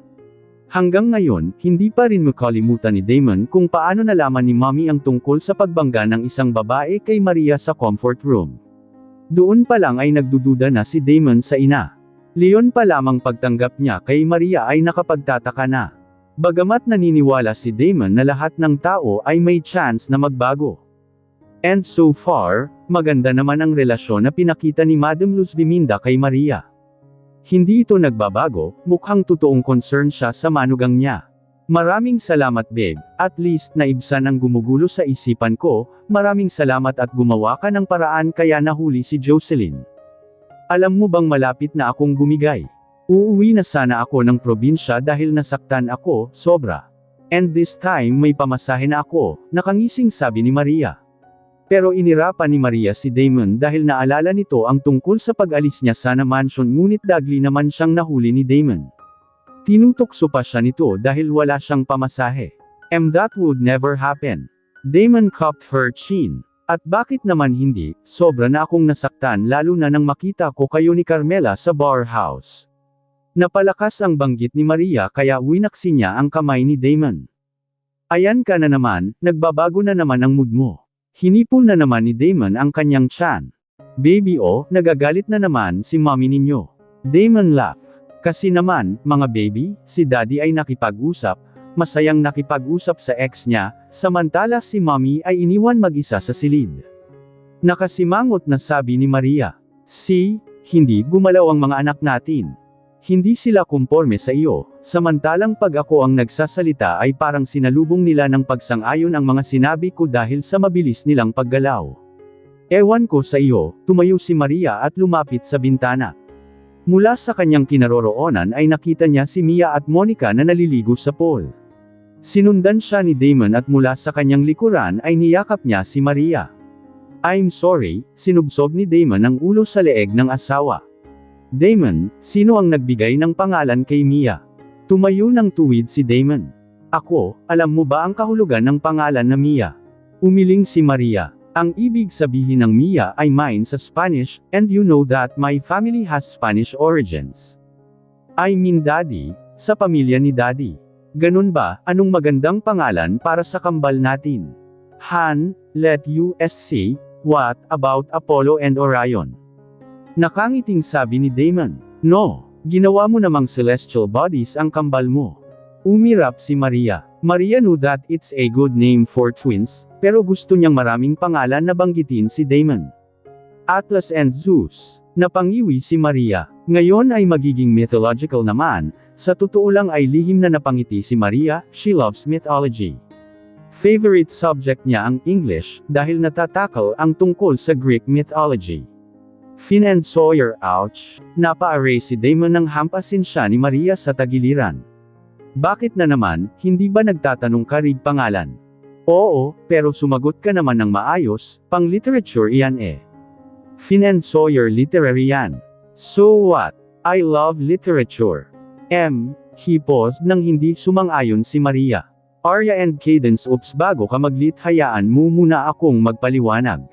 Hanggang ngayon, hindi pa rin makalimutan ni Damon kung paano nalaman ni Mommy ang tungkol sa pagbangga ng isang babae kay Maria sa comfort room. Doon pa lang ay nagdududa na si Damon sa ina. Leon pa lamang pagtanggap niya kay Maria ay nakapagtataka na. Bagamat naniniwala si Damon na lahat ng tao ay may chance na magbago. And so far, maganda naman ang relasyon na pinakita ni Madam Luz Diminda kay Maria. Hindi ito nagbabago, mukhang totoong concern siya sa manugang niya. Maraming salamat babe, at least naibsan ang gumugulo sa isipan ko, maraming salamat at gumawa ka ng paraan kaya nahuli si Jocelyn. Alam mo bang malapit na akong bumigay? Uuwi na sana ako ng probinsya dahil nasaktan ako, sobra. And this time may pamasahe na ako, nakangising sabi ni Maria. Pero inirapan ni Maria si Damon dahil naalala nito ang tungkol sa pag-alis niya sana mansion ngunit dagli naman siyang nahuli ni Damon. Tinutokso pa siya nito dahil wala siyang pamasahe. That would never happen. Damon cupped her chin. At bakit naman hindi, sobra na akong nasaktan lalo na nang makita ko kayo ni Carmela sa bar house. Napalakas ang banggit ni Maria kaya winaksi niya ang kamay ni Damon. Ayan ka na naman, nagbabago na naman ang mood mo. Hinipon na naman ni Damon ang kanyang tiyan. Baby nagagalit na naman si mommy ninyo. Damon laughed. Kasi naman, mga baby, si daddy ay nakipag-usap, masayang nakipag-usap sa ex niya, samantala si mommy ay iniwan mag-isa sa silid. Nakasimangot na sabi ni Maria. Hindi gumalaw ang mga anak natin. Hindi sila kumporme sa iyo, samantalang pag ako ang nagsasalita ay parang sinalubong nila ng pagsang-ayon ang mga sinabi ko dahil sa mabilis nilang paggalaw. Ewan ko sa iyo, tumayo si Maria at lumapit sa bintana. Mula sa kanyang kinaroroonan ay nakita niya si Mia at Monica na naliligo sa pool. Sinundan siya ni Damon at mula sa kanyang likuran ay niyakap niya si Maria. I'm sorry, sinubsob ni Damon ang ulo sa leeg ng asawa. Damon, sino ang nagbigay ng pangalan kay Mia? Tumayo ng tuwid si Damon. Ako, alam mo ba ang kahulugan ng pangalan na Mia? Umiling si Maria. Ang ibig sabihin ng Mia ay mine sa Spanish, and you know that my family has Spanish origins. I mean daddy, sa pamilya ni daddy. Ganun ba, anong magandang pangalan para sa kambal natin? Han, let us see, what about Apollo and Orion? Nakangiting sabi ni Damon. No, ginawa mo namang celestial bodies ang kambal mo. Umirap si Maria. Maria knew that it's a good name for twins, pero gusto niyang maraming pangalan na banggitin si Damon. Atlas and Zeus. Napangiwi si Maria. Ngayon ay magiging mythological naman, sa totoo lang ay lihim na napangiti si Maria, she loves mythology. Favorite subject niya ang English, dahil natatakal ang tungkol sa Greek mythology. Finn and Sawyer, ouch! Napa-array si Damon nang hampasin siya ni Maria sa tagiliran. Bakit na naman, hindi ba nagtatanong ka rig pangalan? Oo, pero sumagot ka naman ng maayos, pang literature iyan eh. Finn and Sawyer literary yan. So what? I love literature. He paused nang hindi sumang-ayon si Maria. Arya and Cadence oops bago ka maglit hayaan mo muna akong magpaliwanag.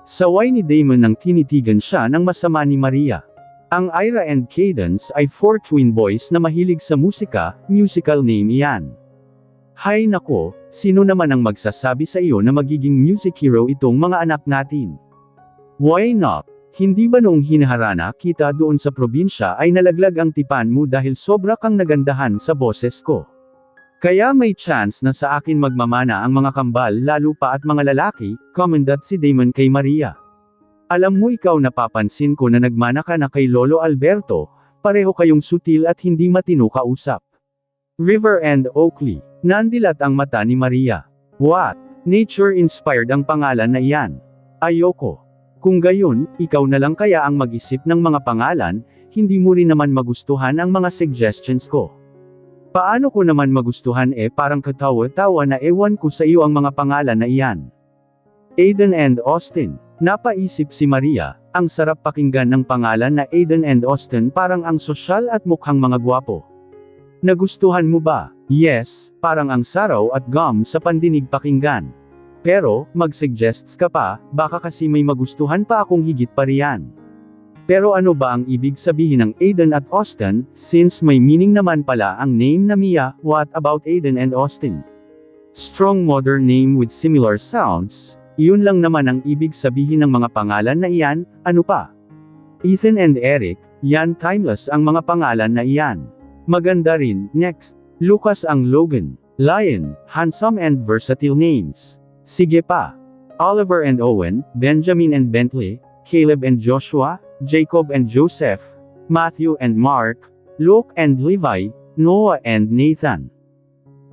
Saway ni Damon nang tinitigan siya ng masama ni Maria. Ang Ira and Cadence ay 4 twin boys na mahilig sa musika, musical name iyan. Hay nako, sino naman ang magsasabi sa iyo na magiging music hero itong mga anak natin? Why not? Hindi ba noong hinaharana kita doon sa probinsya ay nalaglag ang tipan mo dahil sobra kang nagandahan sa boses ko? Kaya may chance na sa akin magmamana ang mga kambal lalo pa at mga lalaki, commented si Damon kay Maria. Alam mo ikaw napapansin ko na nagmana ka na kay Lolo Alberto, pareho kayong sutil at hindi matino kausap. River and Oakley. Nandilat ang mata ni Maria. What? Nature-inspired ang pangalan na iyan. Ayoko. Kung gayon, ikaw na lang kaya ang mag-isip ng mga pangalan, hindi mo rin naman magustuhan ang mga suggestions ko. Paano ko naman magustuhan parang katawa-tawa na ewan ko sa iyo ang mga pangalan na iyan. Aiden and Austin. Napaisip si Maria, ang sarap pakinggan ng pangalan na Aiden and Austin parang ang sosyal at mukhang mga gwapo. Nagustuhan mo ba? Yes, parang ang saraw at gum sa pandinig pakinggan. Pero, mag-suggests ka pa, baka kasi may magustuhan pa akong higit pa riyan. Pero ano ba ang ibig sabihin ng Aiden at Austin, since may meaning naman pala ang name na Mia, what about Aiden and Austin? Strong modern name with similar sounds, iyon lang naman ang ibig sabihin ng mga pangalan na iyan, ano pa? Ethan and Eric, yan timeless ang mga pangalan na iyan. Maganda rin, next, Lucas ang Logan, Lion, handsome and versatile names. Sige pa. Oliver and Owen, Benjamin and Bentley, Caleb and Joshua, Jacob and Joseph, Matthew and Mark, Luke and Levi, Noah and Nathan.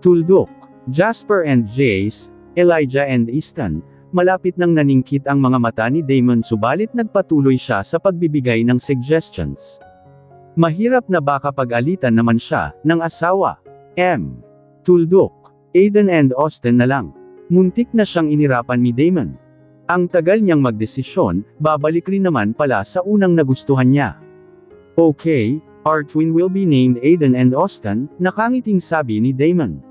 Tuldok, Jasper and Jace, Elijah and Easton. Malapit nang naningkit ang mga mata ni Damon subalit nagpatuloy siya sa pagbibigay ng suggestions. Mahirap na baka pag-alitan naman siya ng asawa. Tuldok. Aiden and Austin na lang. Muntik na siyang inirapan ni Damon. Ang tagal niyang magdesisyon, babalik rin naman pala sa unang nagustuhan niya. Okay, our twin will be named Aiden and Austin, nakangiting sabi ni Damon.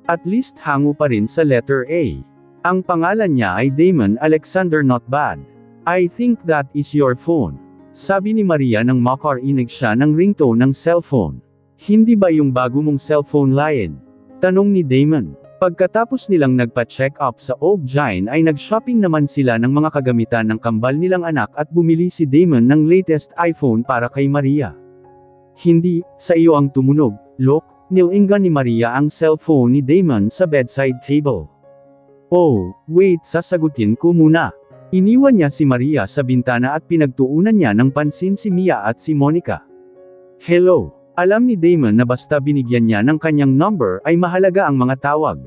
At least hango pa rin sa letter A. Ang pangalan niya ay Damon Alexander, not bad. I think that is your phone. Sabi ni Maria nang makarinig siya ng ringtone ng cellphone. Hindi ba yung bago mong cellphone line? Tanong ni Damon. Pagkatapos nilang nagpa-check up sa Oak Giant ay nag-shopping naman sila ng mga kagamitan ng kambal nilang anak at bumili si Damon ng latest iPhone para kay Maria. Hindi, sa iyo ang tumunog, Look, nilinggan ni Maria ang cellphone ni Damon sa bedside table. Oh, wait, sasagutin ko muna. Iniwan niya si Maria sa bintana at pinagtuunan niya ng pansin si Mia at si Monica. Hello. Alam ni Damon na basta binigyan niya ng kanyang number ay mahalaga ang mga tawag.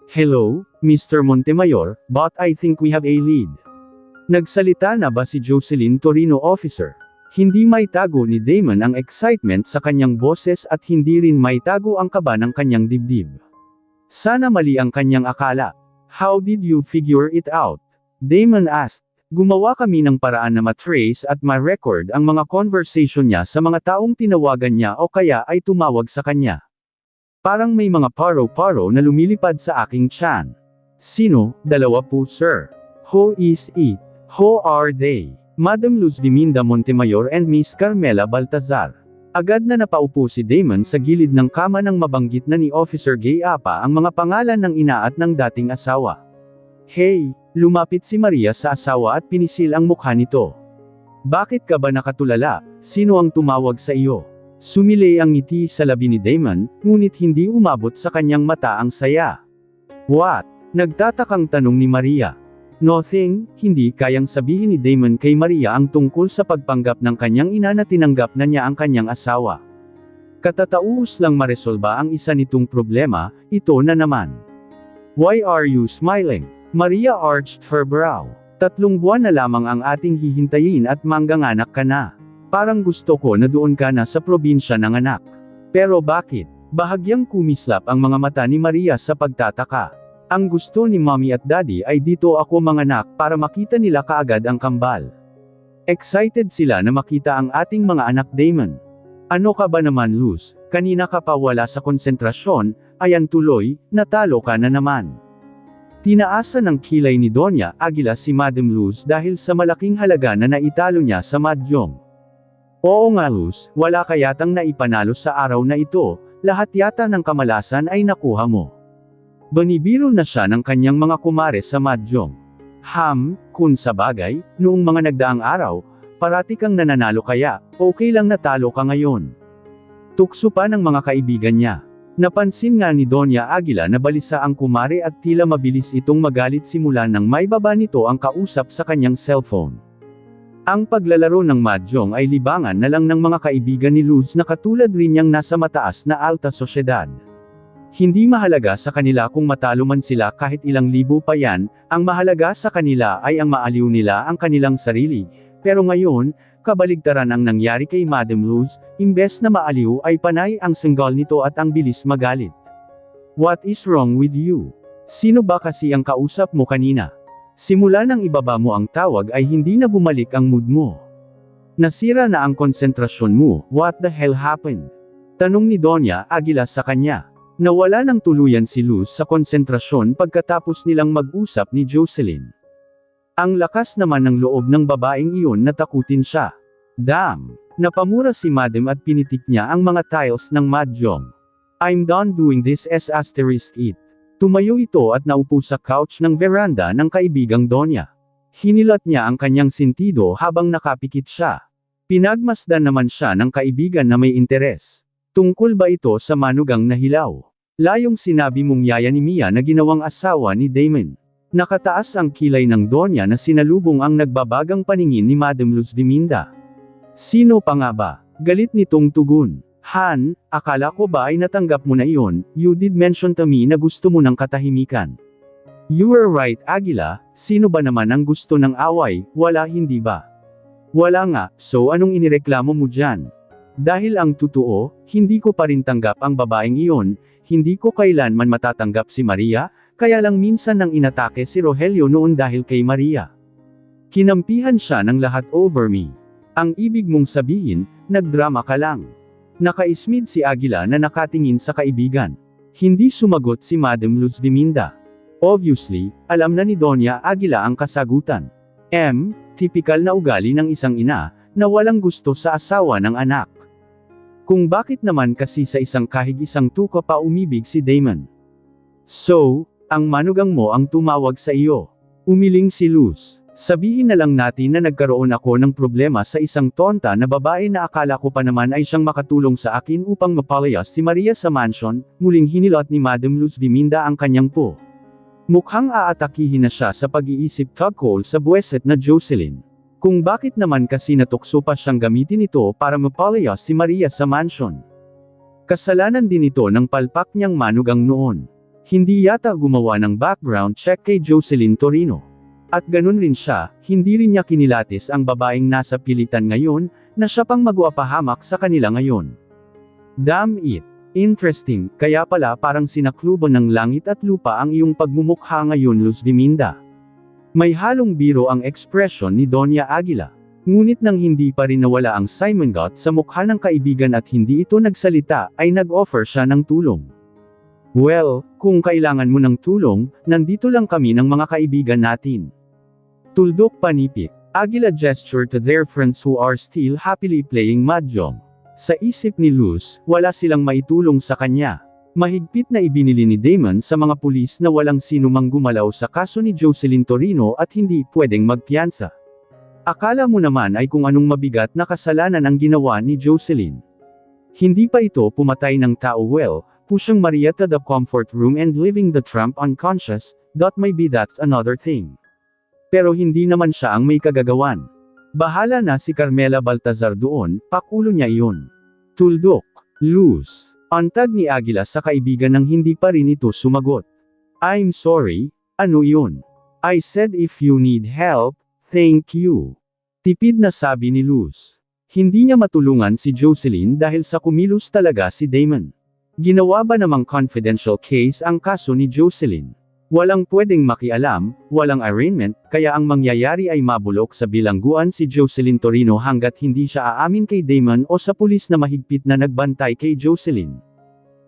Hello, Mr. Montemayor, but I think we have a lead. Nagsalita na ba si Jocelyn Torino, officer? Hindi maitago ni Damon ang excitement sa kanyang boses at hindi rin maitago ang kaba ng kanyang dibdib. Sana mali ang kanyang akala. How did you figure it out? Damon asked. Gumawa kami ng paraan na matrace at ma-record ang mga conversation niya sa mga taong tinawagan niya o kaya ay tumawag sa kanya. Parang may mga paro-paro na lumilipad sa aking tiyan. Sino? Dalawa po, sir. Who is it? Who are they? Madam Luz Diminda Montemayor and Miss Carmela Baltazar. Agad na napaupo si Damon sa gilid ng kama nang mabanggit na ni Officer Gayapa ang mga pangalan ng ina at ng dating asawa. Hey! Lumapit si Maria sa asawa at pinisil ang mukha nito. Bakit ka ba nakatulala? Sino ang tumawag sa iyo? Sumilay ang ngiti sa labi ni Damon, ngunit hindi umabot sa kanyang mata ang saya. What? Nagtatakang tanong ni Maria. Nothing, hindi kayang sabihin ni Damon kay Maria ang tungkol sa pagpanggap ng kanyang ina na tinanggap na niya ang kanyang asawa. Katatauos lang maresolba ang isa nitong problema, ito na naman. Why are you smiling? Maria arched her brow. 3 buwan na lamang ang ating hihintayin at mangganganak ka na. Parang gusto ko na doon ka na sa probinsya ng anak. Pero bakit? Bahagyang kumislap ang mga mata ni Maria sa pagtataka. Ang gusto ni mommy at daddy ay dito ako manganak para makita nila kaagad ang kambal. Excited sila na makita ang ating mga anak, Damon. Ano ka ba naman, Luz? Kanina ka pa wala sa konsentrasyon, ayan tuloy, natalo ka na naman. Tinaasan ng kilay ni Doña Aguila si Madam Luz dahil sa malaking halaga na naitalo niya sa mahjong. Oo nga, Luz, wala ka yatang naipanalo sa araw na ito, lahat yata ng kamalasan ay nakuha mo. Banibiro na siya ng kanyang mga kumare sa mahjong. Kung sa bagay, noong mga nagdaang araw, parati kang nananalo kaya, okay lang natalo ka ngayon. Tukso pa ng mga kaibigan niya. Napansin nga ni Doña Aguila na balisa ang kumare at tila mabilis itong magalit simula nang may baba nito ang kausap sa kanyang cellphone. Ang paglalaro ng mahjong ay libangan na lang ng mga kaibigan ni Luz na katulad rin niyang nasa mataas na alta sosyedad. Hindi mahalaga sa kanila kung matalo man sila kahit ilang libo pa yan, ang mahalaga sa kanila ay ang maaliw nila ang kanilang sarili, pero ngayon, kabaligtaran ang nangyari kay Madam Luz, imbes na maaliw ay panay ang senggal nito at ang bilis magalit. What is wrong with you? Sino ba kasi ang kausap mo kanina? Simula nang ibaba mo ang tawag ay hindi na bumalik ang mood mo. Nasira na ang konsentrasyon mo, what the hell happened? Tanong ni Doña Aguila sa kanya. Nawala ng tuluyan si Luz sa konsentrasyon pagkatapos nilang mag-usap ni Jocelyn. Ang lakas naman ng loob ng babaeng iyon na takutin siya. Damn! Napamura si Madam at pinitik niya ang mga tiles ng mahjong. I'm done doing this as asterisk it. Tumayo ito at naupo sa couch ng veranda ng kaibigang Donya. Hinilat niya ang kanyang sentido habang nakapikit siya. Pinagmasdan naman siya ng kaibigan na may interes. Tungkol ba ito sa manugang na hilaw? Layong sinabi mong yaya ni Mia na ginawang asawa ni Damon. Nakataas ang kilay ng Donya na sinalubong ang nagbabagang paningin ni Madam Luz Diminda. Sino pa nga ba? Galit nitong tugon. Han, akala ko ba ay natanggap mo na iyon, you did mention to me na gusto mo ng katahimikan. You were right, Aguila, sino ba naman ang gusto ng away, wala hindi ba? Wala nga, so anong inireklamo mo dyan? Dahil ang totoo, hindi ko pa rin tanggap ang babaeng iyon, hindi ko kailanman matatanggap si Maria, kaya lang minsan nang inatake si Rogelio noon dahil kay Maria. Kinampihan siya ng lahat over me. Ang ibig mong sabihin, nagdrama ka lang. Nakaismid si Aguila na nakatingin sa kaibigan. Hindi sumagot si Madam Luz Diminda. Obviously, alam na ni Doña Aguila ang kasagutan. Tipikal na ugali ng isang ina, na walang gusto sa asawa ng anak. Kung bakit naman kasi sa isang kahig isang tuka pa umibig si Damon. So, ang manugang mo ang tumawag sa iyo. Umiling si Luz. Sabihin na lang natin na nagkaroon ako ng problema sa isang tonta na babae na akala ko pa naman ay siyang makatulong sa akin upang mapalayas si Maria sa mansion, muling hinilot ni Madam Luz Diminda ang kanyang po. Mukhang aatakihin na siya sa pag-iisip tugkol sa buweset na Jocelyn. Kung bakit naman kasi natukso pa siyang gamitin ito para mapalayas si Maria sa mansion. Kasalanan din ito ng palpak niyang manugang noon. Hindi yata gumawa ng background check kay Jocelyn Torino. At ganun rin siya, hindi rin niya kinilatis ang babaeng nasa pilitan ngayon, na siya pang magwapahamak sa kanila ngayon. Damn it! Interesting, kaya pala parang sinakluban ng langit at lupa ang iyong pagmumukha ngayon, Luz Diminda. May halong biro ang ekspresyon ni Doña Aguila. Ngunit nang hindi pa rin nawala ang Simon Got sa mukha ng kaibigan at hindi ito nagsalita, ay nag-offer siya ng tulong. Well, kung kailangan mo ng tulong, nandito lang kami ng mga kaibigan natin. Tuldok panipik. Aguila gesture to their friends who are still happily playing mahjong. Sa isip ni Luz, wala silang maitulong sa kanya. Mahigpit na ibinili ni Damon sa mga pulis na walang sino mang gumalaw sa kaso ni Jocelyn Torino at hindi pwedeng magpiyansa. Akala mo naman ay kung anong mabigat na kasalanan ang ginawa ni Jocelyn. Hindi pa ito pumatay ng tao, well, pushing Maria to the comfort room and leaving the tramp unconscious, maybe that's another thing. Pero hindi naman siya ang may kagagawan. Bahala na si Carmela Baltazar doon, pakulo niya iyon. Tuldok. Luz. Antag ni Aguila sa kaibigan nang hindi pa rin ito sumagot. I'm sorry, ano iyon? I said if you need help, thank you. Tipid na sabi ni Luz. Hindi niya matulungan si Jocelyn dahil sa kumilos talaga si Damon. Ginawa ba namang confidential case ang kaso ni Jocelyn? Walang pwedeng makialam, walang arraignment, kaya ang mangyayari ay mabulok sa bilangguan si Jocelyn Torino hanggat hindi siya aamin kay Damon o sa pulis na mahigpit na nagbantay kay Jocelyn.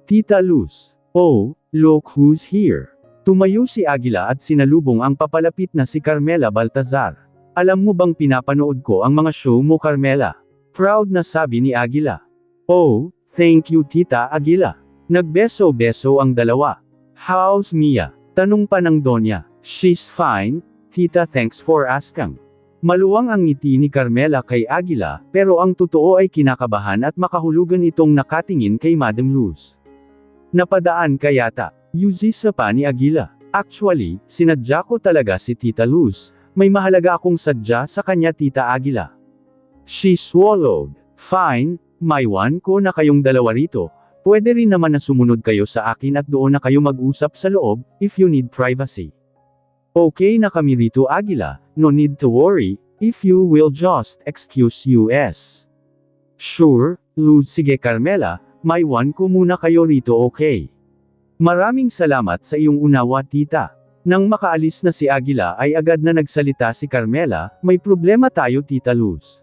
Tita Luz. Oh, look who's here. Tumayo si Aguila at sinalubong ang papalapit na si Carmela Baltazar. Alam mo bang pinapanood ko ang mga show mo, Carmela? Proud na sabi ni Aguila. Oh, thank you Tita Aguila. Nagbeso-beso ang dalawa. How's Mia? Tanong pa ng Donya. She's fine, Tita, thanks for asking. Maluwang ang ngiti ni Carmela kay Aguila, pero ang totoo ay kinakabahan at makahulugan itong nakatingin kay Madam Luz. Napadaan ka yata. Yuzisa pa ni Aguila. Actually, sinadya ko talaga si Tita Luz. May mahalaga akong sadya sa kanya, Tita Aguila. She swallowed. Fine, may one ko na kayong dalawa rito. Pwede rin naman na sumunod kayo sa akin at doon na kayo mag-usap sa loob, if you need privacy. Okay na kami rito, Aguila, no need to worry, if you will just excuse us. Sure, Luz, sige Carmela, may one ko muna kayo rito, okay? Maraming salamat sa iyong unawa, Tita. Nang makaalis na si Aguila ay agad na nagsalita si Carmela, may problema tayo, Tita Luz.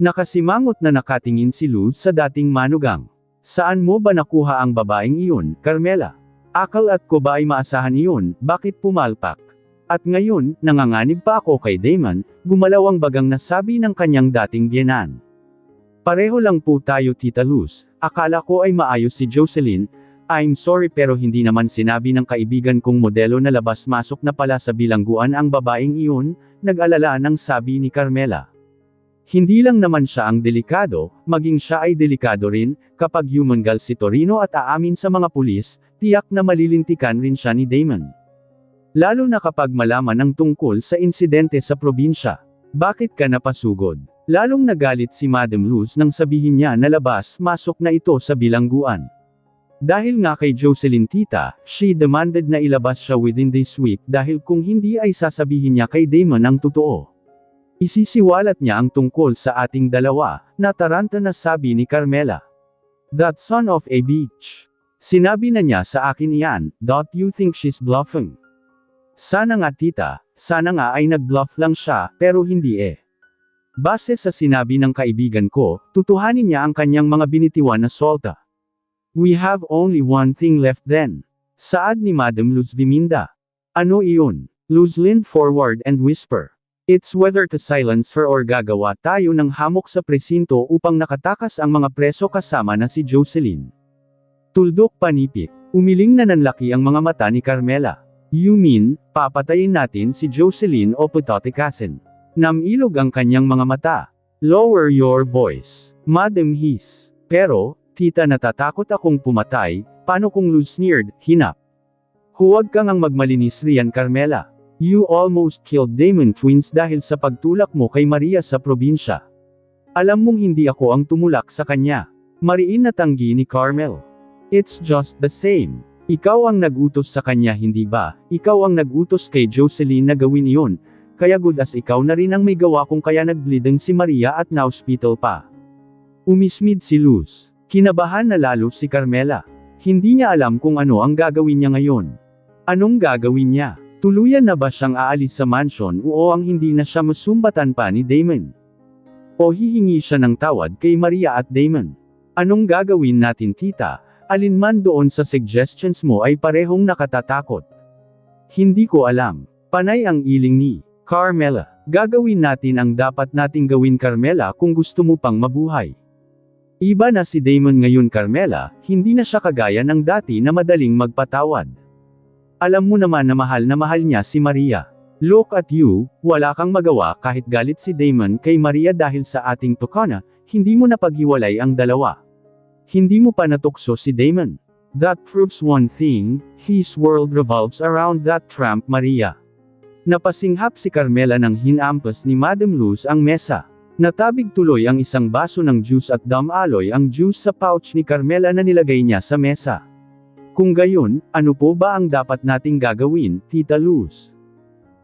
Nakasimangot na nakatingin si Luz sa dating manugang. Saan mo ba nakuha ang babaeng iyon, Carmela? Akal at ko ba ay maasahan iyon, bakit pumalpak? At ngayon, nanganganib pa ako kay Damon, gumalaw ang bagang nasabi ng kanyang dating biyenan. Pareho lang po tayo, Tita Luz, akala ko ay maayos si Jocelyn. I'm sorry pero hindi naman sinabi ng kaibigan kong modelo na labas-masok na pala sa bilangguan ang babaeng iyon, nag-alala nang sabi ni Carmela. Hindi lang naman siya ang delikado, maging siya ay delikado rin, kapag humangal si Torino at aamin sa mga pulis, tiyak na malilintikan rin siya ni Damon. Lalo na kapag malaman ang tungkol sa insidente sa probinsya. Bakit ka napasugod? Lalong nagalit si Madam Luz nang sabihin niya na labas-masok na ito sa bilangguan. Dahil nga kay Jocelyn, Tita, she demanded na ilabas siya within this week dahil kung hindi ay sasabihin niya kay Damon ang totoo. Isisiwalat niya ang tungkol sa ating dalawa, nataranta na sabi ni Carmela. That son of a bitch. Sinabi na niya sa akin iyan, don't you think she's bluffing? Sana nga tita, sana nga ay nag-bluff lang siya, pero hindi eh. Base sa sinabi ng kaibigan ko, tutuhanin niya ang kanyang mga binitiwan na solta. We have only one thing left then. Saad ni Madam Luz Viminda. Ano iyon? Luz leaned forward and whisper. It's whether to silence her or gagawa tayo ng hamok sa presinto upang nakatakas ang mga preso kasama na si Jocelyn. Tuldok panipit. Umiling na nanlaki ang mga mata ni Carmela. You mean, papatayin natin si Jocelyn o putotikasin? Namilog ang kanyang mga mata. Lower your voice. Madam Hiss. Pero, tita natatakot akong pumatay, paano kung Luz sneered, hinap. Huwag kang ang magmalinis riyan Carmela. You almost killed Damon twins dahil sa pagtulak mo kay Maria sa probinsya. Alam mong hindi ako ang tumulak sa kanya. Mariin na tanggi ni Carmel. It's just the same. Ikaw ang nag-utos sa kanya hindi ba? Ikaw ang nag-utos kay Jocelyn na gawin iyon. Kaya good as ikaw na rin ang may gawa kung kaya nag-bleeding si Maria at na-hospital pa. Umismid si Luz. Kinabahan na lalo si Carmela. Hindi niya alam kung ano ang gagawin niya ngayon. Anong gagawin niya? Tuluyan na ba siyang aalis sa mansion o ang hindi na siya masumbatan pa ni Damon? O hihingi siya ng tawad kay Maria at Damon? Anong gagawin natin tita? Alinman doon sa suggestions mo ay parehong nakatatakot. Hindi ko alam. Panay ang iling ni Carmela. Gagawin natin ang dapat nating gawin Carmela kung gusto mo pang mabuhay. Iba na si Damon ngayon Carmela, hindi na siya kagaya ng dati na madaling magpatawad. Alam mo naman na mahal niya si Maria. Look at you, wala kang magawa kahit galit si Damon kay Maria dahil sa ating tukana, hindi mo napaghiwalay ang dalawa. Hindi mo pa natukso si Damon. That proves one thing, his world revolves around that tramp Maria. Napasinghap si Carmela nang hinampas ni Madam Luz ang mesa. Natabig tuloy ang isang baso ng juice at damaloy ang juice sa pouch ni Carmela na nilagay niya sa mesa. Kung gayon, ano po ba ang dapat nating gagawin, Tita Luz?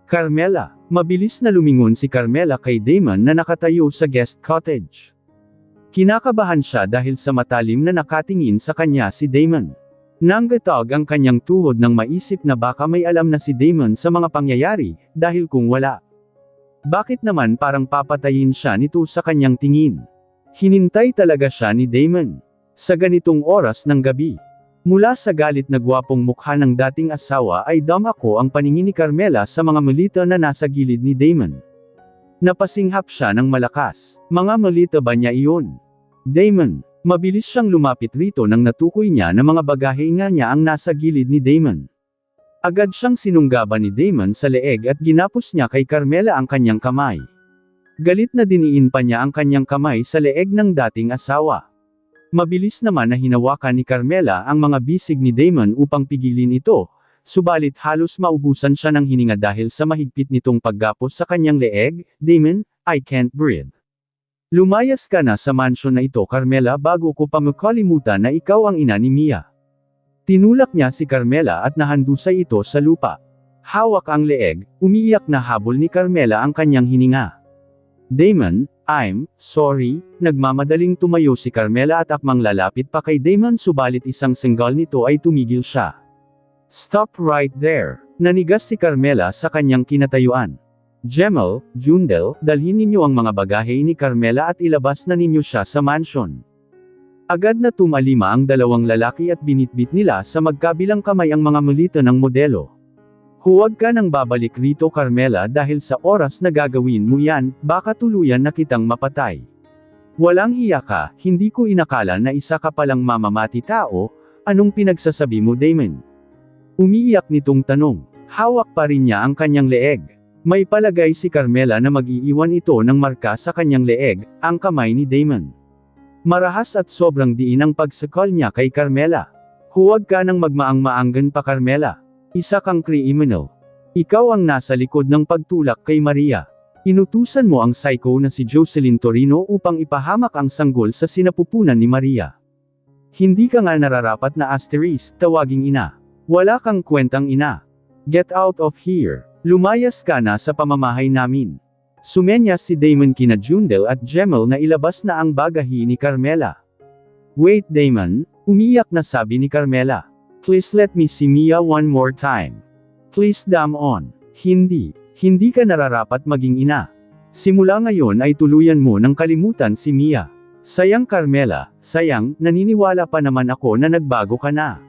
Carmela. Mabilis na lumingon si Carmela kay Damon na nakatayo sa guest cottage. Kinakabahan siya dahil sa matalim na nakatingin sa kanya si Damon. Nanggatog ang kanyang tuhod nang maisip na baka may alam na si Damon sa mga pangyayari, dahil kung wala. Bakit naman parang papatayin siya nito sa kanyang tingin? Hinintay talaga siya ni Damon. Sa ganitong oras ng gabi. Mula sa galit na gwapong mukha ng dating asawa ay damako ang paningin ni Carmela sa mga malita na nasa gilid ni Damon. Napasinghap siya ng malakas. Mga malita ba niya iyon? Damon. Mabilis siyang lumapit rito nang natukoy niya na mga bagahe nga niya ang nasa gilid ni Damon. Agad siyang sinunggaban ni Damon sa leeg at ginapos niya kay Carmela ang kanyang kamay. Galit na diniin pa niya ang kanyang kamay sa leeg ng dating asawa. Mabilis naman na hinawakan ni Carmela ang mga bisig ni Damon upang pigilin ito, subalit halos maubusan siya ng hininga dahil sa mahigpit nitong paggapos sa kanyang leeg. Damon, I can't breathe. Lumayas ka na sa mansion na ito Carmela bago ko pa makalimutan na ikaw ang ina ni Mia. Tinulak niya si Carmela at nahandusay ito sa lupa. Hawak ang leeg, umiiyak na habol ni Carmela ang kanyang hininga. Damon, I'm sorry, nagmamadaling tumayo si Carmela at akmang lalapit pa kay Damon subalit isang senggal nito ay tumigil siya. Stop right there. Nanigas si Carmela sa kanyang kinatayuan. Jemel, Jundel, dalhin ninyo ang mga bagahe ni Carmela at ilabas na ninyo siya sa mansion. Agad na tumalima ang dalawang lalaki at binitbit nila sa magkabilang kamay ang mga malita ng modelo. Huwag ka nang babalik rito Carmela dahil sa oras na gagawin mo yan, baka tuluyan na kitang mapatay. Walang hiya ka, hindi ko inakala na isa ka palang mamamati tao, anong pinagsasabi mo Damon? Umiiyak nitong tanong. Hawak pa rin niya ang kanyang leeg. May palagay si Carmela na mag-iiwan ito ng marka sa kanyang leeg, ang kamay ni Damon. Marahas at sobrang diin ang pagsakal niya kay Carmela. Huwag ka nang magmaang-maanggan pa Carmela. Isa kang criminal. Ikaw ang nasa likod ng pagtulak kay Maria. Inutusan mo ang psycho na si Jocelyn Torino upang ipahamak ang sanggol sa sinapupunan ni Maria. Hindi ka nga nararapat na asterisk, tawaging ina. Wala kang kwentang ina. Get out of here. Lumayas ka na sa pamamahay namin. Sumenyas si Damon kina Jundel at Jemel na ilabas na ang bagahe ni Carmela. Wait Damon, umiyak na sabi ni Carmela. Please let me see Mia one more time. Please Damon. Hindi ka nararapat maging ina. Simula ngayon ay tuluyan mo nang kalimutan si Mia. Sayang Carmela, sayang, naniniwala pa naman ako na nagbago ka na.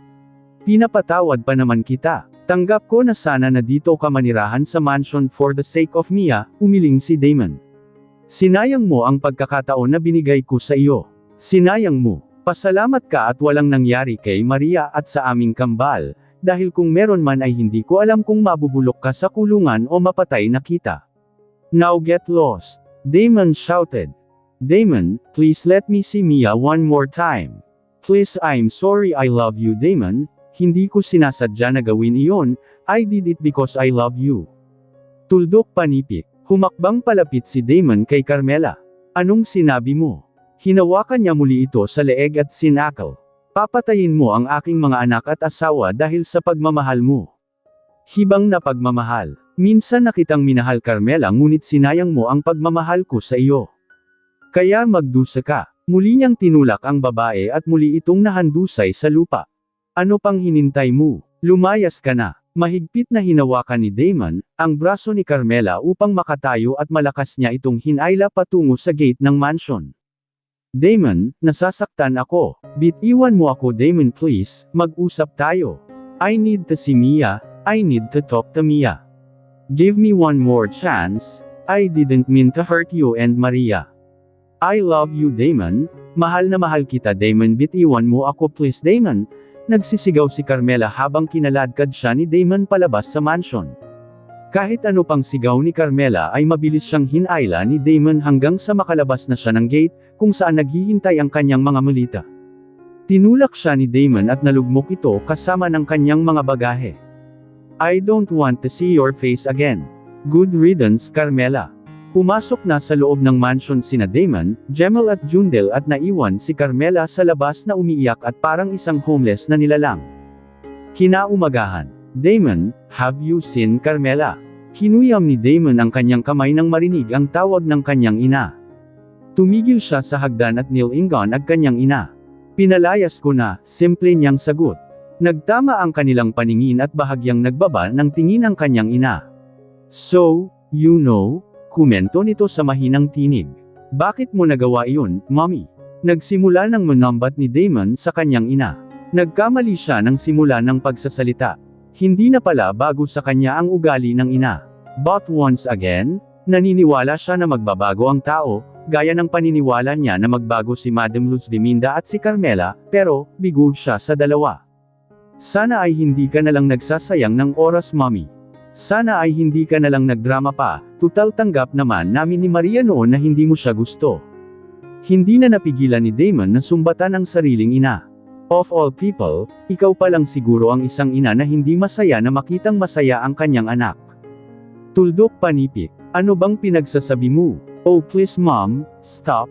Pinapatawad pa naman kita. Tanggap ko na sana na dito ka manirahan sa mansion for the sake of Mia, umiling si Damon. Sinayang mo ang pagkakataon na binigay ko sa iyo. Sinayang mo. Pasalamat ka at walang nangyari kay Maria at sa aming kambal, dahil kung meron man ay hindi ko alam kung mabubulok ka sa kulungan o mapatay na kita. Now get lost. Damon shouted. Damon, please let me see Mia one more time. Please I'm sorry I love you Damon. Hindi ko sinasadya na gawin iyon, I did it because I love you. Tuldok panipik. Humakbang palapit si Damon kay Carmela. Anong sinabi mo? Hinawakan niya muli ito sa leeg at sinakal. Papatayin mo ang aking mga anak at asawa dahil sa pagmamahal mo. Hibang na pagmamahal. Minsan na kitang minahal Carmela ngunit sinayang mo ang pagmamahal ko sa iyo. Kaya magdusa ka. Muli niyang tinulak ang babae at muli itong nahandusay sa lupa. Ano pang hinintay mo? Lumayas ka na. Mahigpit na hinawakan ni Damon, ang braso ni Carmela upang makatayo at malakas niya itong hinayla patungo sa gate ng mansion. Damon, nasasaktan ako. Bitiwan mo ako Damon please, mag-usap tayo. I need to see Mia, I need to talk to Mia. Give me one more chance, I didn't mean to hurt you and Maria. I love you Damon, mahal na mahal kita Damon bitiwan mo ako please Damon. Nagsisigaw si Carmela habang kinaladkad siya ni Damon palabas sa mansion. Kahit ano pang sigaw ni Carmela ay mabilis siyang hinayla ni Damon hanggang sa makalabas na siya ng gate, kung saan naghihintay ang kanyang mga mulita. Tinulak siya ni Damon at nalugmok ito kasama ng kanyang mga bagahe. I don't want to see your face again. Good riddance Carmela. Pumasok na sa loob ng mansion sina Damon, Jemel at Jundel at naiwan si Carmela sa labas na umiiyak at parang isang homeless na nilalang. Kinaumagahan. Damon, have you seen Carmela? Kinuyam ni Damon ang kanyang kamay nang marinig ang tawag ng kanyang ina. Tumigil siya sa hagdan at nilingon ang kanyang ina. Pinalayas ko na, simple niyang sagot. Nagtama ang kanilang paningin at bahagyang nagbaba ng tingin ang kanyang ina. So, you know? Komento nito sa mahinang tinig. Bakit mo nagawa iyon, mommy? Nagsimula ng manambat ni Damon sa kanyang ina. Nagkamali siya ng simula ng pagsasalita. Hindi na pala bago sa kanya ang ugali ng ina. But once again, naniniwala siya na magbabago ang tao, gaya ng paniniwala niya na magbago si Madam Luz Diminda at si Carmela, pero, bigo siya sa dalawa. Sana ay hindi ka nalang nagsasayang ng oras mommy. Sana ay hindi ka nalang nagdrama pa, tutal tanggap naman namin ni Maria noon na hindi mo siya gusto. Hindi na napigilan ni Damon na sumbatan ang sariling ina. Of all people, ikaw pa lang siguro ang isang ina na hindi masaya na makitang masaya ang kanyang anak. Tuldok panipik, ano bang pinagsasabi mo? Oh please mom, stop.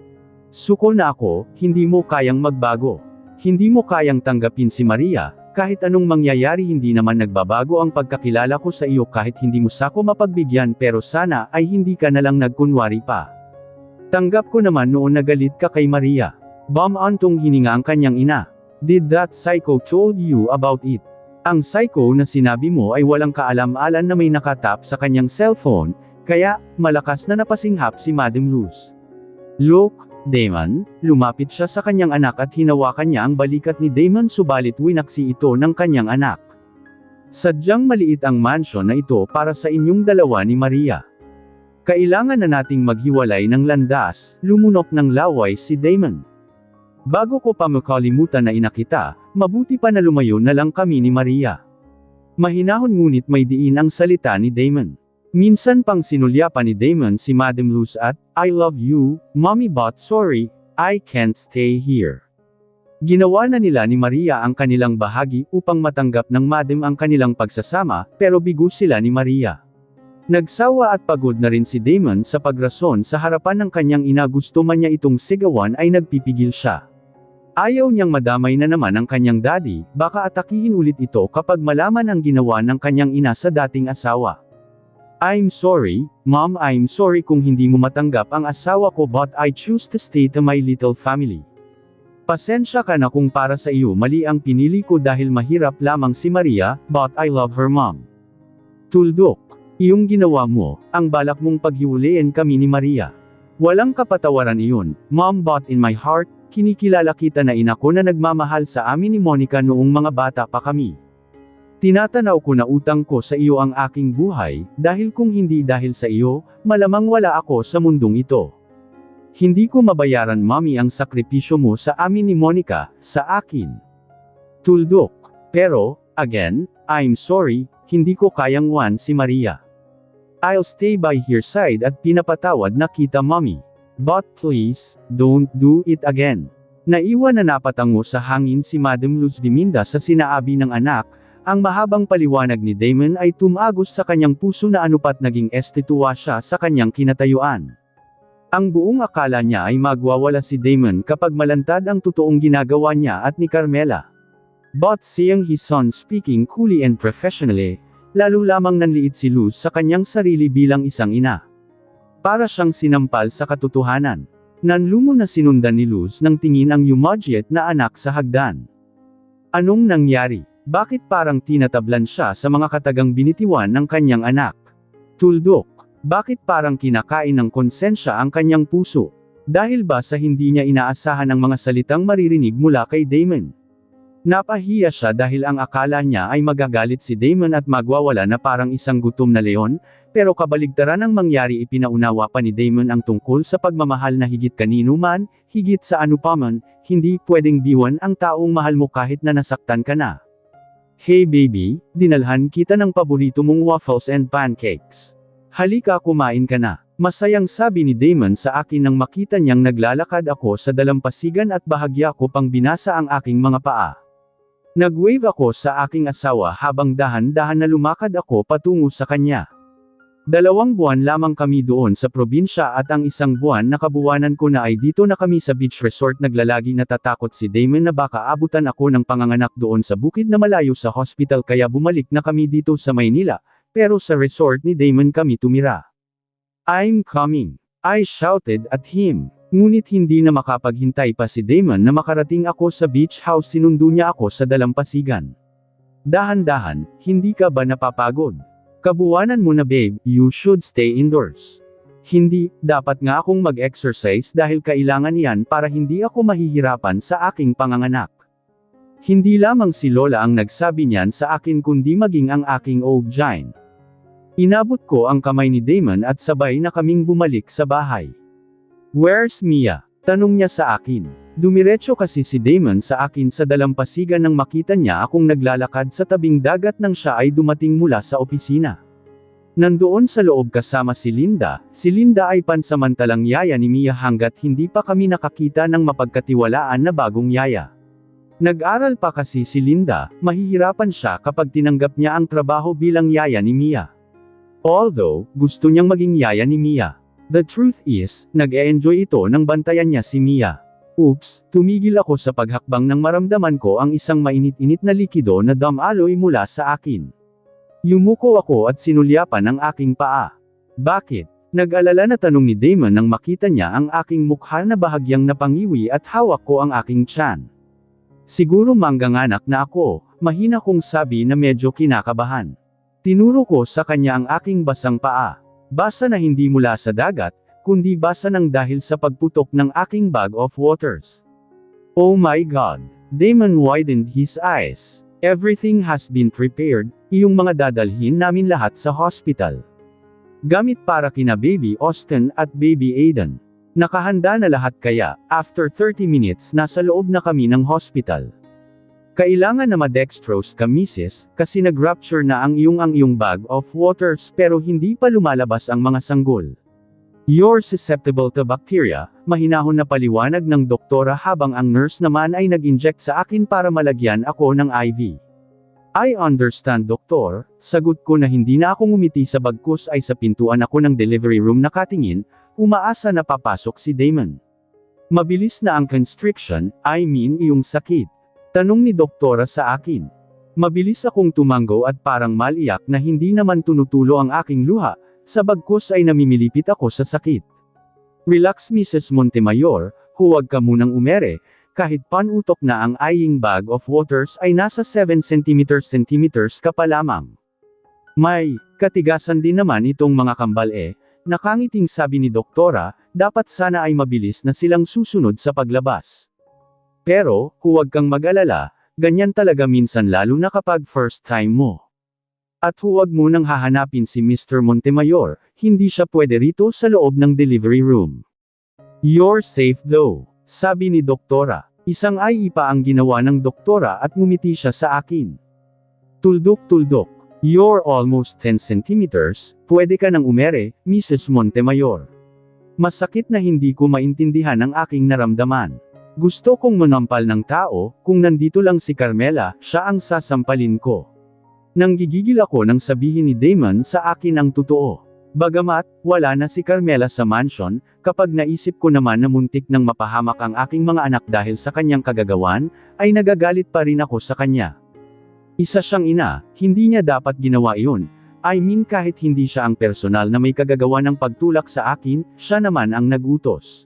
Suko na ako, hindi mo kayang magbago. Hindi mo kayang tanggapin si Maria. Kahit anong mangyayari hindi naman nagbabago ang pagkakilala ko sa iyo kahit hindi mo sako mapagbigyan pero sana ay hindi ka nalang nagkunwari pa. Tanggap ko naman noon nagalit ka kay Maria. Antong hininga ang kanyang ina. Did that psycho told you about it? Ang psycho na sinabi mo ay walang kaalam-alan na may nakatap sa kanyang cellphone, kaya, malakas na napasinghap si Madam Luz. Look, Damon, lumapit siya sa kanyang anak at hinawakan niya ang balikat ni Damon subalit winaksi ito ng kanyang anak. Sadyang maliit ang mansion na ito para sa inyong dalawa ni Maria. Kailangan na nating maghiwalay ng landas, lumunok ng laway si Damon. Bago ko pa makalimutan na ina kita, mabuti pa na lumayo na lang kami ni Maria. Mahinahon ngunit may diin ang salita ni Damon. Minsan pang sinulyapan ni Damon si Madam Luz at, I love you, mommy but sorry, I can't stay here. Ginawa na nila ni Maria ang kanilang bahagi upang matanggap ng Madam ang kanilang pagsasama, pero bigo sila ni Maria. Nagsawa at pagod na rin si Damon sa pagrason sa harapan ng kanyang ina gusto man niya itong sigawan ay nagpipigil siya. Ayaw niyang madamay na naman ang kanyang daddy, baka atakihin ulit ito kapag malaman ang ginawa ng kanyang ina sa dating asawa. I'm sorry, Mom, I'm sorry kung hindi mo matanggap ang asawa ko but I choose to stay to my little family. Pasensya ka na kung para sa iyo mali ang pinili ko dahil mahirap lamang si Maria, but I love her mom. Tuldok, iyong ginawa mo, ang balak mong paghiwalayin kami ni Maria. Walang kapatawaran iyon, Mom, but in my heart, kinikilala kita na ina ko na nagmamahal sa amin ni Monica noong mga bata pa kami. Tinatanaw ko na utang ko sa iyo ang aking buhay, dahil kung hindi dahil sa iyo, malamang wala ako sa mundong ito. Hindi ko mabayaran, Mommy, ang sakripisyo mo sa amin ni Monica, sa akin. Tuldok, pero, again, I'm sorry, hindi ko kayang wan si Maria. I'll stay by your side at pinapatawad na kita, Mommy. But please, don't do it again. Naiwan na napatango sa hangin si Madam Luz Diminda sa sinaabi ng anak. Ang mahabang paliwanag ni Damon ay tumagos sa kanyang puso na anupat naging estituwa siya sa kanyang kinatayuan. Ang buong akala niya ay magwawala si Damon kapag malantad ang totoong ginagawa niya at ni Carmela. But seeing his son speaking coolly and professionally, lalo lamang nanliit si Luz sa kanyang sarili bilang isang ina. Para siyang sinampal sa katotohanan. Nanlumo na sinundan ni Luz ng tingin ang yumagyet na anak sa hagdan. Anong nangyari? Bakit parang tinatablan siya sa mga katagang binitiwan ng kanyang anak? Tuldok, bakit parang kinakain ng konsensya ang kanyang puso? Dahil ba sa hindi niya inaasahan ang mga salitang maririnig mula kay Damon? Napahiya siya dahil ang akala niya ay magagalit si Damon at magwawala na parang isang gutom na leon, pero kabaligtaran ang mangyari, ipinaunawa pa ni Damon ang tungkol sa pagmamahal na higit kanino man, higit sa ano pa man, hindi pwedeng biwan ang taong mahal mo kahit na nasaktan ka na. Hey baby, dinalhan kita ng paborito mong waffles and pancakes. Halika, kumain ka na. Masayang sabi ni Damon sa akin nang makita niyang naglalakad ako sa dalampasigan at bahagya ko pang binasa ang aking mga paa. Nag-wave ako sa aking asawa habang dahan-dahan na lumakad ako patungo sa kanya. 2 buwan lamang kami doon sa probinsya at ang 1 buwan na kabuwanan ko na ay dito na kami sa beach resort. Naglalagi natatakot si Damon na baka abutan ako ng panganganak doon sa bukid na malayo sa hospital, kaya bumalik na kami dito sa Maynila, pero sa resort ni Damon kami tumira. I'm coming, I shouted at him. Ngunit hindi na makapaghintay pa si Damon na makarating ako sa beach house. Sinundo niya ako sa dalampasigan. Dahan-dahan, hindi ka ba napapagod? Kabuwanan mo na babe, you should stay indoors. Hindi, dapat nga akong mag-exercise dahil kailangan yan para hindi ako mahihirapan sa aking panganganak. Hindi lamang si Lola ang nagsabi niyan sa akin kundi maging ang aking OB-GYN. Inabot ko ang kamay ni Damon at sabay na kaming bumalik sa bahay. Where's Mia? Tanong niya sa akin. Dumiretso kasi si Damon sa akin sa dalampasigan nang makita niya akong naglalakad sa tabing dagat nang siya ay dumating mula sa opisina. Nandoon sa loob kasama si Linda ay pansamantalang yaya ni Mia hanggat hindi pa kami nakakita ng mapagkatiwalaan na bagong yaya. Nag-aral pa kasi si Linda, mahihirapan siya kapag tinanggap niya ang trabaho bilang yaya ni Mia. Although, gusto niyang maging yaya ni Mia. The truth is, nag-e-enjoy ito nang bantayan niya si Mia. Oops, tumigil ako sa paghakbang nang maramdaman ko ang isang mainit-init na likido na dumaloy mula sa akin. Yumuko ako at sinulyapan ang aking paa. Bakit? Nag-alala na tanong ni Damon nang makita niya ang aking mukha na bahagyang napangiwi at hawak ko ang aking tiyan. Siguro mangganganak na ako, mahina kong sabi na medyo kinakabahan. Tinuro ko sa kanya ang aking basang paa. Basa na hindi mula sa dagat, kundi basa ng dahil sa pagputok ng aking bag of waters. Oh my God! Damon widened his eyes. Everything has been prepared, iyong mga dadalhin namin lahat sa hospital. Gamit para kina Baby Austin at Baby Aiden. Nakahanda na lahat kaya, after 30 minutes nasa loob na kami ng hospital. Kailangan na ma-dextrose ka Mrs., kasi nag-rupture na ang iyong bag of waters pero hindi pa lumalabas ang mga sanggol. You're susceptible to bacteria, mahinahon na paliwanag ng doktora habang ang nurse naman ay nag-inject sa akin para malagyan ako ng IV. I understand doktor, sagot ko na hindi na ako ngumiti sa bagkus ay sa pintuan ako ng delivery room nakatingin, umaasa na papasok si Damon. Mabilis na ang constriction, I mean iyong sakit. Tanong ni doktora sa akin. Mabilis akong tumango at parang maliyak na hindi naman tunutulo ang aking luha, sa bagkus ay namimilipit ako sa sakit. Relax Mrs. Montemayor, huwag ka munang umere, kahit panutok na ang iyong bag of waters ay nasa 7 centimeters ka pa lamang. May katigasan din naman itong mga kambal nakangiting sabi ni Doktora, dapat sana ay mabilis na silang susunod sa paglabas. Pero, huwag kang mag-alala, ganyan talaga minsan lalo na kapag first time mo. At huwag mo nang hahanapin si Mr. Montemayor, hindi siya pwede rito sa loob ng delivery room. You're safe though, sabi ni Doktora. Isang ay pa ang ginawa ng Doktora at ngumiti siya sa akin. Tuldok-tuldok. You're almost 10 centimeters, pwede ka nang umere, Mrs. Montemayor. Masakit na hindi ko maintindihan ang aking naramdaman. Gusto kong manampal ng tao, kung nandito lang si Carmela, siya ang sasampalin ko. Nanggigigil ako nang sabihin ni Damon sa akin ang totoo. Bagamat, wala na si Carmela sa mansion, kapag naisip ko naman na muntik nang mapahamak ang aking mga anak dahil sa kanyang kagagawan, ay nagagalit pa rin ako sa kanya. Isa siyang ina, hindi niya dapat ginawa iyon. I mean kahit hindi siya ang personal na may kagagawa ng pagtulak sa akin, siya naman ang nagutos.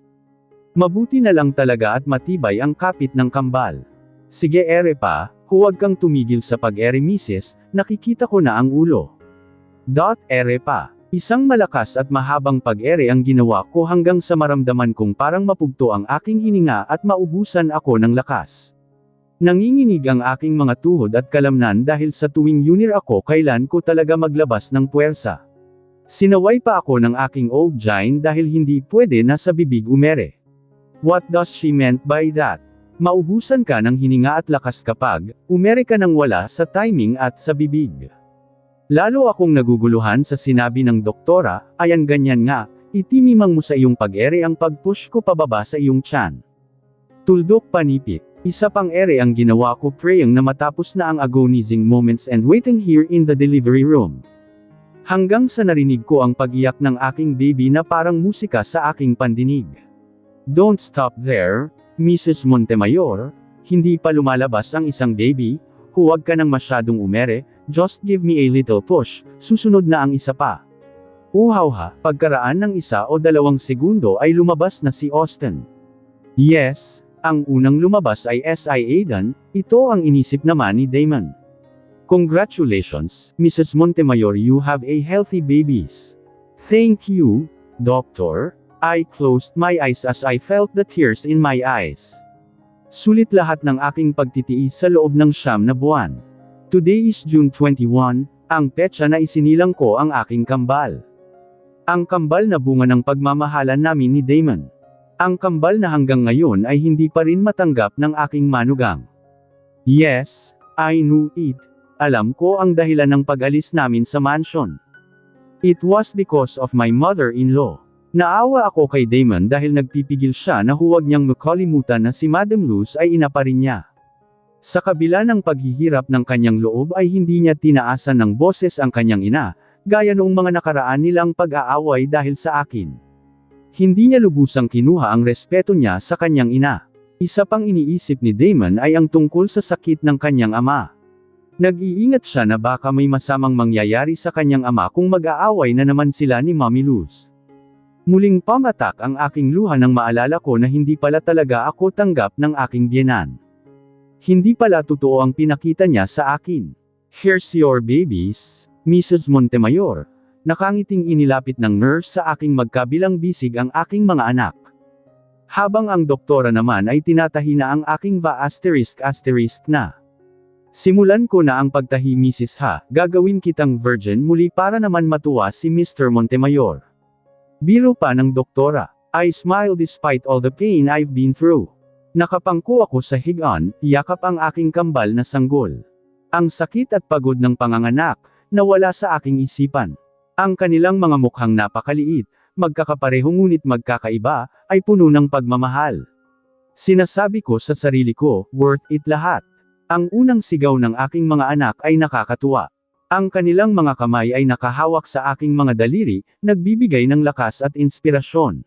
Mabuti na lang talaga at matibay ang kapit ng kambal. Sige ere pa, huwag kang tumigil sa pag-ere misis, nakikita ko na ang ulo. Ere pa. Isang malakas at mahabang pag-ere ang ginawa ko hanggang sa maramdaman kong parang mapugto ang aking hininga at maubusan ako ng lakas. Nanginginig ang aking mga tuhod at kalamnan dahil sa tuwing yunir ako kailan ko talaga maglabas ng puwersa. Sinaway pa ako ng aking OB-GYN dahil hindi pwede na sa bibig umere. What does she meant by that? Maubusan ka ng hininga at lakas kapag umere ka nang wala sa timing at sa bibig. Lalo akong naguguluhan sa sinabi ng doktora, ayan ganyan nga, itimimang mo sa iyong pag-ere ang pag-push ko pababa sa iyong tiyan. Tuldok panipit. Isa pang ere ang ginawa ko praying na matapos na ang agonizing moments and waiting here in the delivery room. Hanggang sa narinig ko ang pag-iyak ng aking baby na parang musika sa aking pandinig. Don't stop there, Mrs. Montemayor, hindi pa lumalabas ang isang baby, huwag ka nang masyadong umere, just give me a little push, susunod na ang isa pa. Uhaw pagkaraan ng 1 o 2 segundo ay lumabas na si Austin. Yes. Ang unang lumabas ay Si Aidan, ito ang inisip naman ni Damon. Congratulations, Mrs. Montemayor, you have a healthy babies. Thank you, Doctor. I closed my eyes as I felt the tears in my eyes. Sulit lahat ng aking pagtitiis sa loob ng 9 na buwan. Today is June 21, ang petsa na isinilang ko ang aking kambal. Ang kambal na bunga ng pagmamahalan namin ni Damon. Ang kambal na hanggang ngayon ay hindi pa rin matanggap ng aking manugang. Yes, I knew it. Alam ko ang dahilan ng pag-alis namin sa mansion. It was because of my mother-in-law. Naawa ako kay Damon dahil nagpipigil siya na huwag niyang makalimutan na si Madam Luz ay ina pa rin niya. Sa kabila ng paghihirap ng kanyang loob ay hindi niya tinaasan ng boses ang kanyang ina, gaya noong mga nakaraan nilang pag-aaway dahil sa akin. Hindi niya lubusang kinuha ang respeto niya sa kanyang ina. Isa pang iniisip ni Damon ay ang tungkol sa sakit ng kanyang ama. Nag-iingat siya na baka may masamang mangyayari sa kanyang ama kung mag-aaway na naman sila ni Mommy Luz. Muling pamatak ang aking luha nang maalala ko na hindi pala talaga ako tanggap ng aking biyenan. Hindi pala totoo ang pinakita niya sa akin. Here's your babies, Mrs. Montemayor. Nakangiting inilapit ng nurse sa aking magkabilang bisig ang aking mga anak. Habang ang doktora naman ay tinatahi na ang aking va*** na. Simulan ko na ang pagtahi Mrs. Ha, gagawin kitang virgin muli para naman matuwa si Mr. Montemayor. Biro pa ng doktora. I smile despite all the pain I've been through. Nakapangko ako sa higaan, yakap ang aking kambal na sanggol. Ang sakit at pagod ng panganganak, nawala sa aking isipan. Ang kanilang mga mukhang napakaliit, magkakapareho ngunit magkakaiba, ay puno ng pagmamahal. Sinasabi ko sa sarili ko, worth it lahat. Ang unang sigaw ng aking mga anak ay nakakatuwa. Ang kanilang mga kamay ay nakahawak sa aking mga daliri, nagbibigay ng lakas at inspirasyon.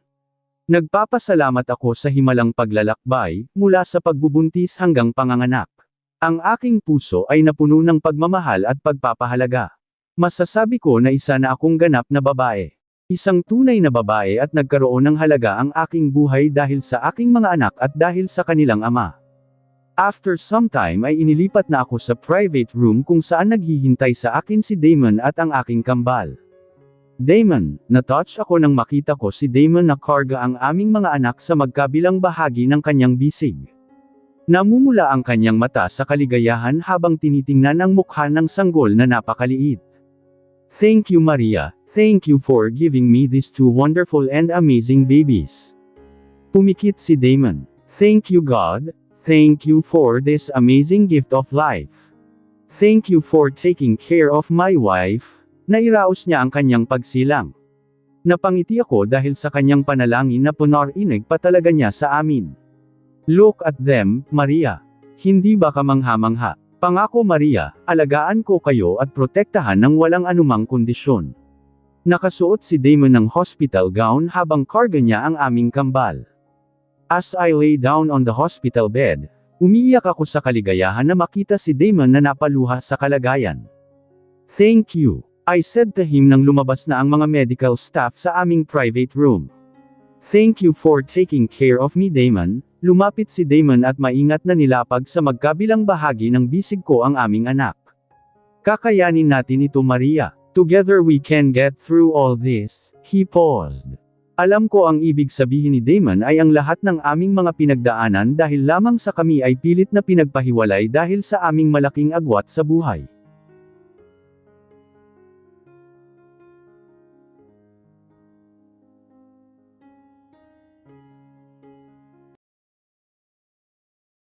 Nagpapasalamat ako sa himalang paglalakbay, mula sa pagbubuntis hanggang panganganak. Ang aking puso ay napuno ng pagmamahal at pagpapahalaga. Masasabi ko na isa na akong ganap na babae. Isang tunay na babae at nagkaroon ng halaga ang aking buhay dahil sa aking mga anak at dahil sa kanilang ama. After some time ay inilipat na ako sa private room kung saan naghihintay sa akin si Damon at ang aking kambal. Damon, na-touch ako nang makita ko si Damon na karga ang aming mga anak sa magkabilang bahagi ng kanyang bisig. Namumula ang kanyang mata sa kaligayahan habang tinitingnan ang mukha ng sanggol na napakaliit. Thank you Maria, thank you for giving me these two wonderful and amazing babies. Pumikit si Damon. Thank you God, thank you for this amazing gift of life. Thank you for taking care of my wife. Nairaos niya ang kanyang pagsilang. Napangiti ako dahil sa kanyang panalangin na punarinig pa talaga niya sa amin. Look at them, Maria. Hindi ba kamangha-mangha? Pangako Maria, alagaan ko kayo at protektahan ng walang anumang kondisyon. Nakasuot si Damon ng hospital gown habang karga niya ang aming kambal. As I lay down on the hospital bed, umiiyak ako sa kaligayahan na makita si Damon na napaluha sa kalagayan. Thank you, I said to him nang lumabas na ang mga medical staff sa aming private room. Thank you for taking care of me Damon. Lumapit si Damon at maingat na nilapag sa magkabilang bahagi ng bisig ko ang aming anak. Kakayanin natin ito Maria. Together we can get through all this. He paused. Alam ko ang ibig sabihin ni Damon ay ang lahat ng aming mga pinagdaanan dahil lamang sa kami ay pilit na pinagpahiwalay dahil sa aming malaking agwat sa buhay.